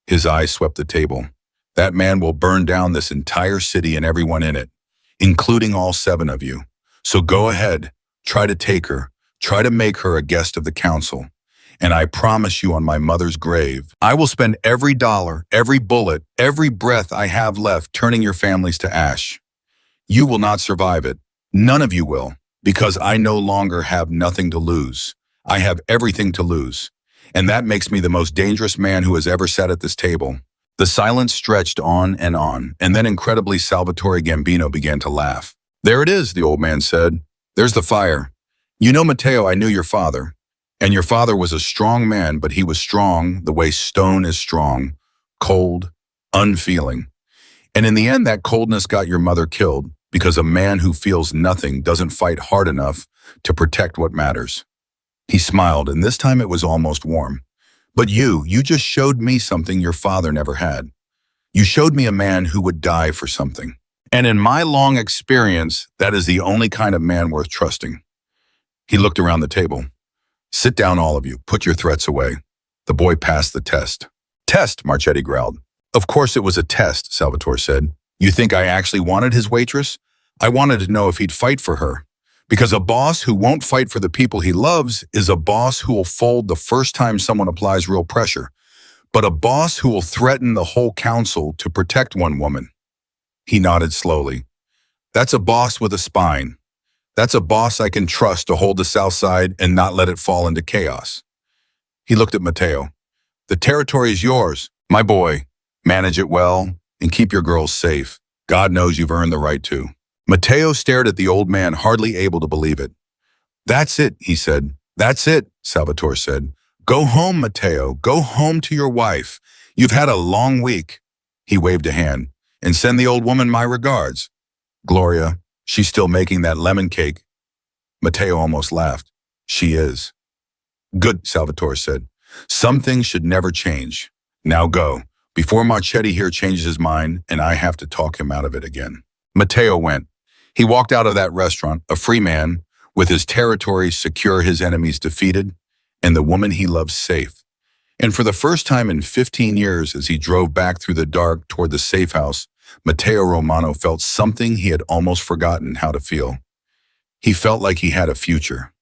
His eyes swept the table. "That man will burn down this entire city and everyone in it, including all 7 of you. So go ahead, try to take her, try to make her a guest of the council. And I promise you on my mother's grave, I will spend every dollar, every bullet, every breath I have left turning your families to ash. You will not survive it. None of you will, because I no longer have nothing to lose. I have everything to lose. And that makes me the most dangerous man who has ever sat at this table. The silence stretched on, and then incredibly Salvatore Gambino began to laugh. There it is, the old man said. There's the fire. You know, Matteo, I knew your father. And your father was a strong man, but he was strong the way stone is strong, cold, unfeeling. And in the end, that coldness got your mother killed because a man who feels nothing doesn't fight hard enough to protect what matters. He smiled, and this time it was almost warm. But you just showed me something your father never had. You showed me a man who would die for something. And in my long experience, that is the only kind of man worth trusting. He looked around the table. Sit down, all of you. Put your threats away. The boy passed the test. Test, Marchetti growled. Of course it was a test, Salvatore said. You think I actually wanted his waitress? I wanted to know if he'd fight for her. Because a boss who won't fight for the people he loves is a boss who will fold the first time someone applies real pressure. But a boss who will threaten the whole council to protect one woman. He nodded slowly. That's a boss with a spine. That's a boss I can trust to hold the South Side and not let it fall into chaos. He looked at Matteo. The territory is yours, my boy. Manage it well and keep your girls safe. God knows you've earned the right to. Matteo stared at the old man, hardly able to believe it. That's it, he said. That's it, Salvatore said. Go home, Matteo. Go home to your wife. You've had a long week. He waved a hand. And send the old woman my regards. Gloria, she's still making that lemon cake. Matteo almost laughed. She is. Good, Salvatore said. Some things should never change. Now go, before Marchetti here changes his mind and I have to talk him out of it again. Matteo went. He walked out of that restaurant, a free man, with his territory secure, his enemies defeated, and the woman he loved safe. And for the first time in 15 years, as he drove back through the dark toward the safe house, Matteo Romano felt something he had almost forgotten how to feel. He felt like he had a future.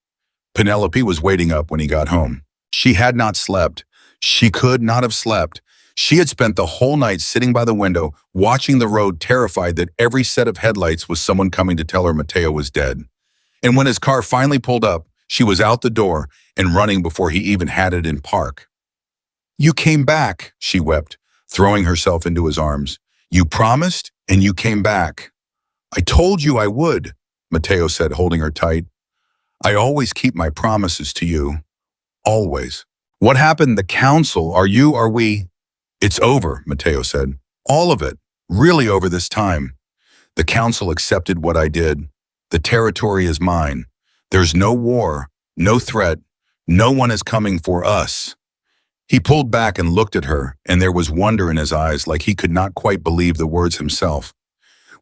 Penelope was waiting up when he got home. She had not slept. She could not have slept. She had spent the whole night sitting by the window, watching the road, terrified that every set of headlights was someone coming to tell her Matteo was dead. And when his car finally pulled up, she was out the door and running before he even had it in park. You came back, she wept, throwing herself into his arms. You promised, and you came back. I told you I would, Matteo said, holding her tight. I always keep my promises to you. Always. What happened? The council? Are we? It's over, Matteo said. All of it. Really over this time. The council accepted what I did. The territory is mine. There's no war, no threat. No one is coming for us. He pulled back and looked at her, and there was wonder in his eyes, like he could not quite believe the words himself.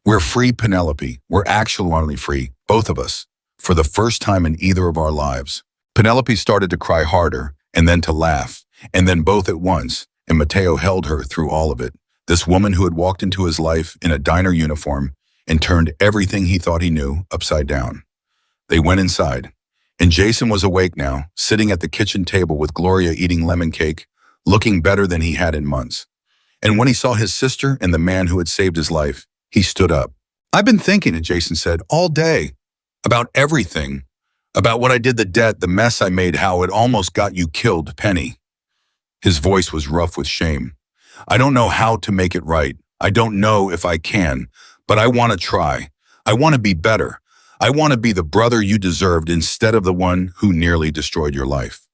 We're free, Penelope. We're actually free, both of us, for the first time in either of our lives. Penelope started to cry harder, and then to laugh, and then both at once, and Matteo held her through all of it. This woman who had walked into his life in a diner uniform and turned everything he thought he knew upside down. They went inside, and Jason was awake now, sitting at the kitchen table with Gloria eating lemon cake, looking better than he had in months. And when he saw his sister and the man who had saved his life, he stood up. I've been thinking, Jason said, all day, about everything, about what I did, the debt, the mess I made, how it almost got you killed, Penny. His voice was rough with shame. I don't know how to make it right. I don't know if I can, but I want to try. I want to be better. I want to be the brother you deserved instead of the one who nearly destroyed your life.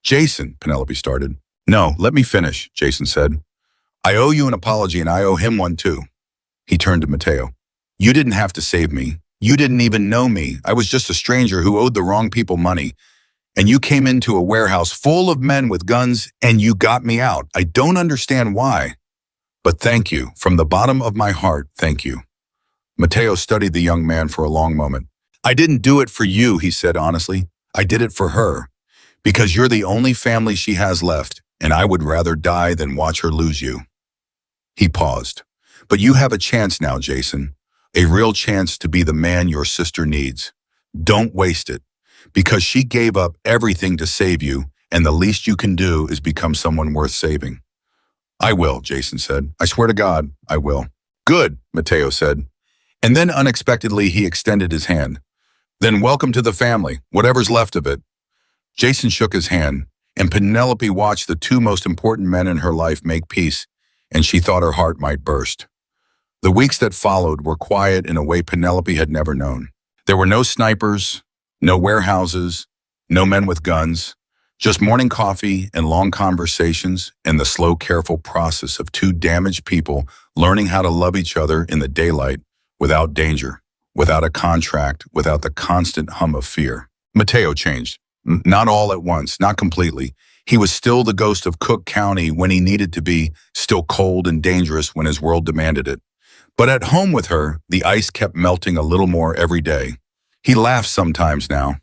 Jason, Penelope started. No, let me finish, Jason said. I owe you an apology and I owe him one too. He turned to Matteo. You didn't have to save me. You didn't even know me. I was just a stranger who owed the wrong people money. And you came into a warehouse full of men with guns and you got me out. I don't understand why. But thank you. From the bottom of my heart, thank you. Matteo studied the young man for a long moment. I didn't do it for you, he said honestly. I did it for her. Because you're the only family she has left, and I would rather die than watch her lose you. He paused. But you have a chance now, Jason. A real chance to be the man your sister needs. Don't waste it. Because she gave up everything to save you, and the least you can do is become someone worth saving. I will, Jason said. I swear to God, I will. Good, Matteo said. And then unexpectedly he extended his hand. Then welcome to the family, whatever's left of it. Jason shook his hand, And Penelope watched the two most important men in her life make peace, and she thought her heart might burst. The weeks that followed were quiet in a way Penelope had never known. There were no snipers, no warehouses, no men with guns, just morning coffee and long conversations and the slow, careful process of two damaged people learning how to love each other in the daylight without danger, without a contract, without the constant hum of fear. Matteo changed. Not all at once, not completely. He was still the ghost of Cook County when he needed to be, still cold and dangerous when his world demanded it. But at home with her, the ice kept melting a little more every day. He laughed sometimes now.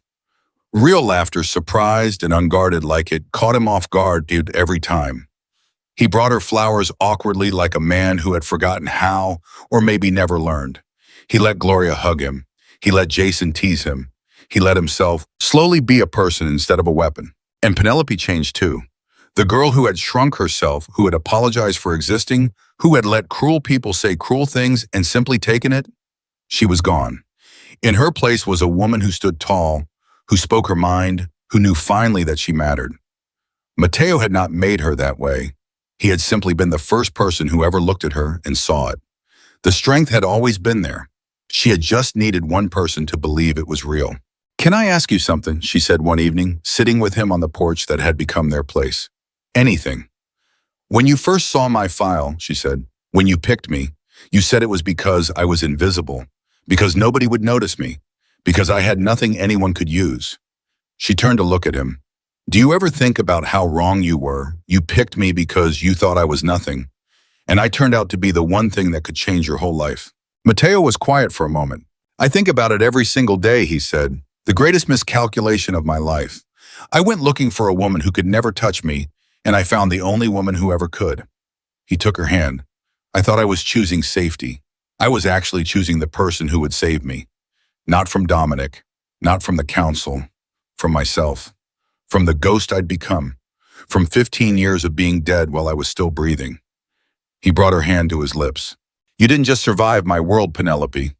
Real laughter, surprised and unguarded like it, caught him off guard dude every time. He brought her flowers awkwardly like a man who had forgotten how or maybe never learned. He let Gloria hug him. He let Jason tease him. He let himself slowly be a person instead of a weapon. And Penelope changed too. The girl who had shrunk herself, who had apologized for existing, who had let cruel people say cruel things and simply taken it, she was gone. In her place was a woman who stood tall, who spoke her mind, who knew finally that she mattered. Matteo had not made her that way. He had simply been the first person who ever looked at her and saw it. The strength had always been there. She had just needed one person to believe it was real. "Can I ask you something?" she said one evening, sitting with him on the porch that had become their place. "Anything." "When you first saw my file," she said, "when you picked me, you said it was because I was invisible, because nobody would notice me, because I had nothing anyone could use." She turned to look at him. "Do you ever think about how wrong you were? You picked me because you thought I was nothing, and I turned out to be the one thing that could change your whole life." Matteo was quiet for a moment. "I think about it every single day," he said. "The greatest miscalculation of my life. I went looking for a woman who could never touch me, and I found the only woman who ever could." He took her hand. "I thought I was choosing safety. I was actually choosing the person who would save me. Not from Dominic, not from the council, from myself, from the ghost I'd become, from 15 years of being dead while I was still breathing." He brought her hand to his lips. "You didn't just survive my world, Penelope.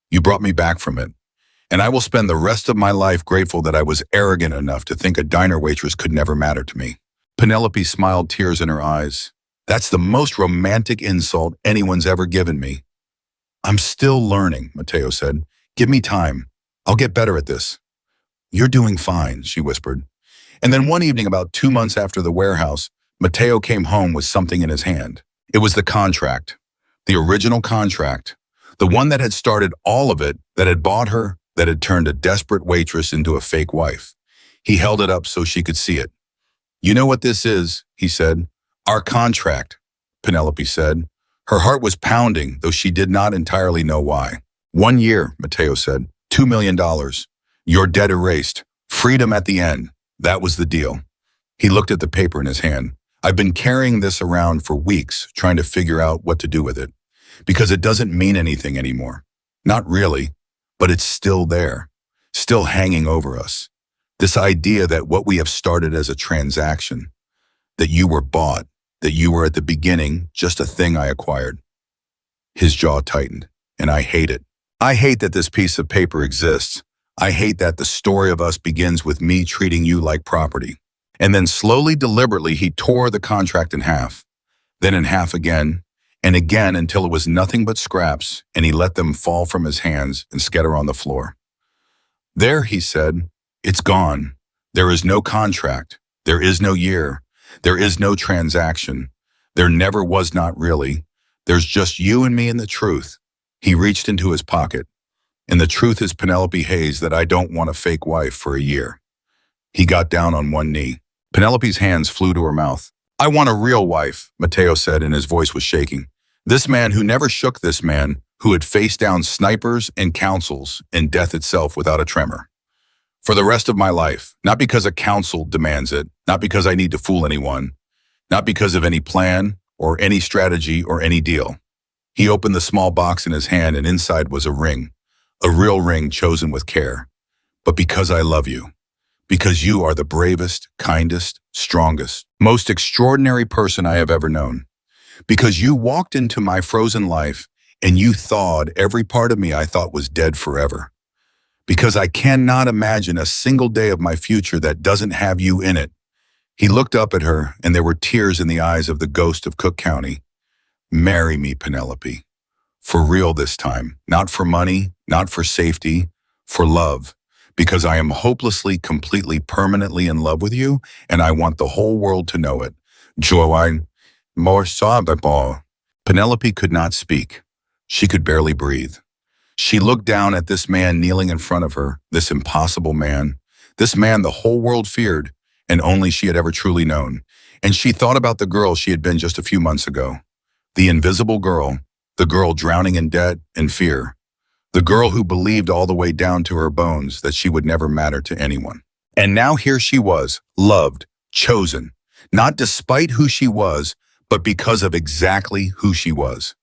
You brought me back from it. And I will spend the rest of my life grateful that I was arrogant enough to think a diner waitress could never matter to me." Penelope smiled, tears in her eyes. "That's the most romantic insult anyone's ever given me." "I'm still learning," Matteo said. "Give me time. I'll get better at this." "You're doing fine," she whispered. And then one evening, about 2 months after the warehouse, Matteo came home with something in his hand. It was the contract, the original contract, the one that had started all of it, that had bought her, that had turned a desperate waitress into a fake wife. He held it up so she could see it. "You know what this is," he said. "Our contract," Penelope said. Her heart was pounding, though she did not entirely know why. "1 year," Matteo said. $2 million. Your debt erased. Freedom at the end. That was the deal. He looked at the paper in his hand. "I've been carrying this around for weeks, trying to figure out what to do with it. Because it doesn't mean anything anymore. Not really. But it's still there, still hanging over us. This idea that what we have started as a transaction, that you were bought, that you were at the beginning just a thing I acquired." His jaw tightened. "And I hate it. I hate that this piece of paper exists. I hate that the story of us begins with me treating you like property." And then slowly, deliberately, he tore the contract in half, then in half again, and again until it was nothing but scraps, and he let them fall from his hands and scatter on the floor. "There," he said, "it's gone. There is no contract. There is no year. There is no transaction. There never was, not really. There's just you and me and the truth." He reached into his pocket. "And the truth is, Penelope Hayes, that I don't want a fake wife for a year." He got down on one knee. Penelope's hands flew to her mouth. "I want a real wife," Matteo said, and his voice was shaking. This man who never shook, this man who had faced down snipers and councils and death itself without a tremor. "For the rest of my life, not because a council demands it, not because I need to fool anyone, not because of any plan or any strategy or any deal." He opened the small box in his hand, and inside was a ring, a real ring chosen with care. "But because I love you. Because you are the bravest, kindest, strongest, most extraordinary person I have ever known. Because you walked into my frozen life and you thawed every part of me I thought was dead forever. Because I cannot imagine a single day of my future that doesn't have you in it." He looked up at her, and there were tears in the eyes of the ghost of Cook County. Marry me, Penelope. For real this time. Not for money, not for safety, for love. Because I am hopelessly, completely, permanently in love with you, and I want the whole world to know it. Joanne, more sobbable. Penelope could not speak. She could barely breathe. She looked down at this man kneeling in front of her, this impossible man, this man the whole world feared, and only she had ever truly known. And she thought about the girl she had been just a few months ago. The invisible girl, the girl drowning in debt and fear. The girl who believed all the way down to her bones that she would never matter to anyone. And now here she was, loved, chosen, not despite who she was, but because of exactly who she was.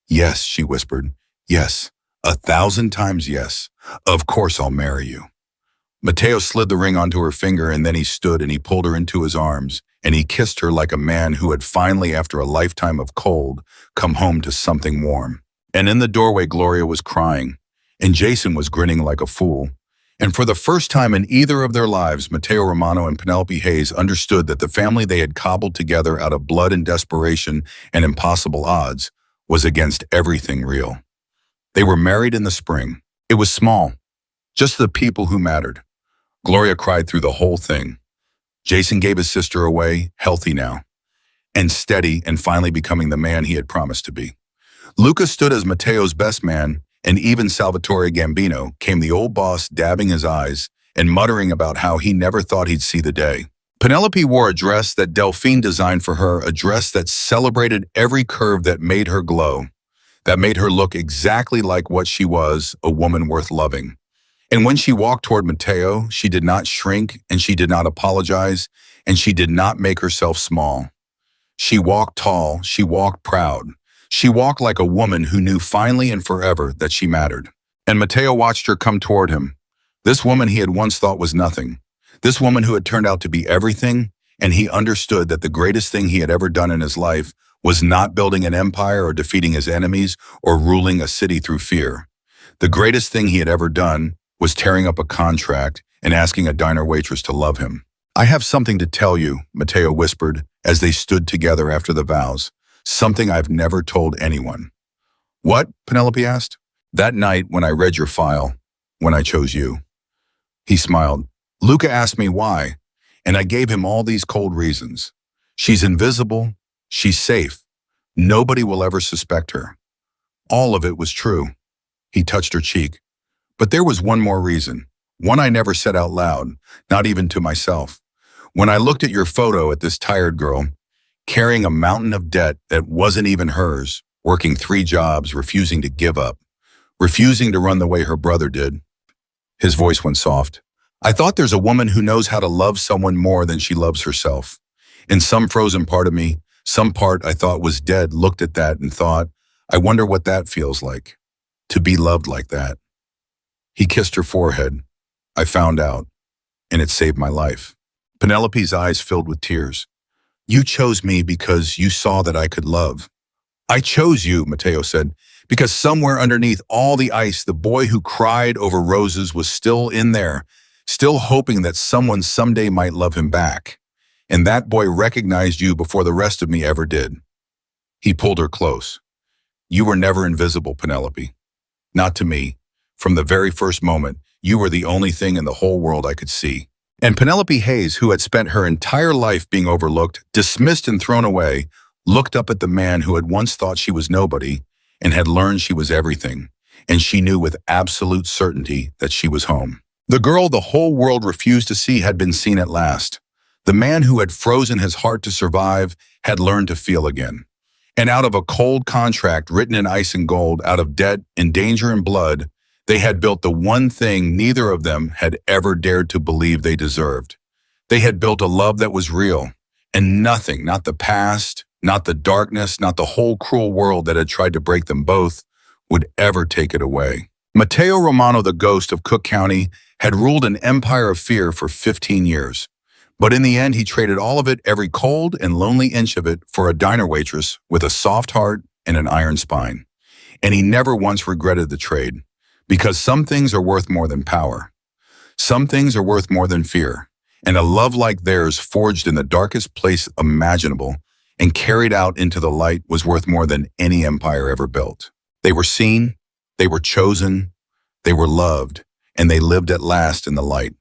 Yes, she whispered. Yes, 1,000 times yes. Of course I'll marry you. Matteo slid the ring onto her finger, and then he stood and he pulled her into his arms, and he kissed her like a man who had finally, after a lifetime of cold, come home to something warm. And in the doorway, Gloria was crying, and Jason was grinning like a fool. And for the first time in either of their lives, Matteo Romano and Penelope Hayes understood that the family they had cobbled together out of blood and desperation and impossible odds was against everything real. They were married in the spring. It was small, just the people who mattered. Gloria cried through the whole thing. Jason gave his sister away, healthy now, and steady, and finally becoming the man he had promised to be. Luca stood as Matteo's best man, and even Salvatore Gambino came the old boss dabbing his eyes and muttering about how he never thought he'd see the day. Penelope wore a dress that Delphine designed for her, a dress that celebrated every curve that made her glow, that made her look exactly like what she was, a woman worth loving. And when she walked toward Matteo, she did not shrink, and she did not apologize, and she did not make herself small. She walked tall, she walked proud. She walked like a woman who knew finally and forever that she mattered. And Matteo watched her come toward him. This woman he had once thought was nothing. This woman who had turned out to be everything, and he understood that the greatest thing he had ever done in his life was not building an empire or defeating his enemies or ruling a city through fear. The greatest thing he had ever done was tearing up a contract and asking a diner waitress to love him. I have something to tell you, Matteo whispered as they stood together after the vows. Something I've never told anyone. What? Penelope asked. That night when I read your file, when I chose you. He smiled. Luca asked me why, and I gave him all these cold reasons. She's invisible. She's safe. Nobody will ever suspect her. All of it was true. He touched her cheek. But there was one more reason, one I never said out loud, not even to myself. When I looked at your photo at this tired girl, carrying a mountain of debt that wasn't even hers, working 3 jobs, refusing to give up, refusing to run the way her brother did. His voice went soft. I thought there's a woman who knows how to love someone more than she loves herself. In some frozen part of me, some part I thought was dead, looked at that and thought, I wonder what that feels like, to be loved like that. He kissed her forehead. I found out, and it saved my life. Penelope's eyes filled with tears. You chose me because you saw that I could love. I chose you, Matteo said, because somewhere underneath all the ice, the boy who cried over roses was still in there, still hoping that someone someday might love him back. And that boy recognized you before the rest of me ever did. He pulled her close. You were never invisible, Penelope. Not to me. From the very first moment, you were the only thing in the whole world I could see. And Penelope Hayes, who had spent her entire life being overlooked, dismissed and thrown away, looked up at the man who had once thought she was nobody and had learned she was everything, and she knew with absolute certainty that she was home. The girl the whole world refused to see had been seen at last. The man who had frozen his heart to survive had learned to feel again. And out of a cold contract written in ice and gold, out of debt and danger and blood, they had built the one thing neither of them had ever dared to believe they deserved. They had built a love that was real, and nothing, not the past, not the darkness, not the whole cruel world that had tried to break them both, would ever take it away. Matteo Romano, the ghost of Cook County, had ruled an empire of fear for 15 years. But in the end, he traded all of it, every cold and lonely inch of it, for a diner waitress with a soft heart and an iron spine. And he never once regretted the trade. Because some things are worth more than power. Some things are worth more than fear. And a love like theirs, forged in the darkest place imaginable and carried out into the light, was worth more than any empire ever built. They were seen, they were chosen, they were loved, and they lived at last in the light.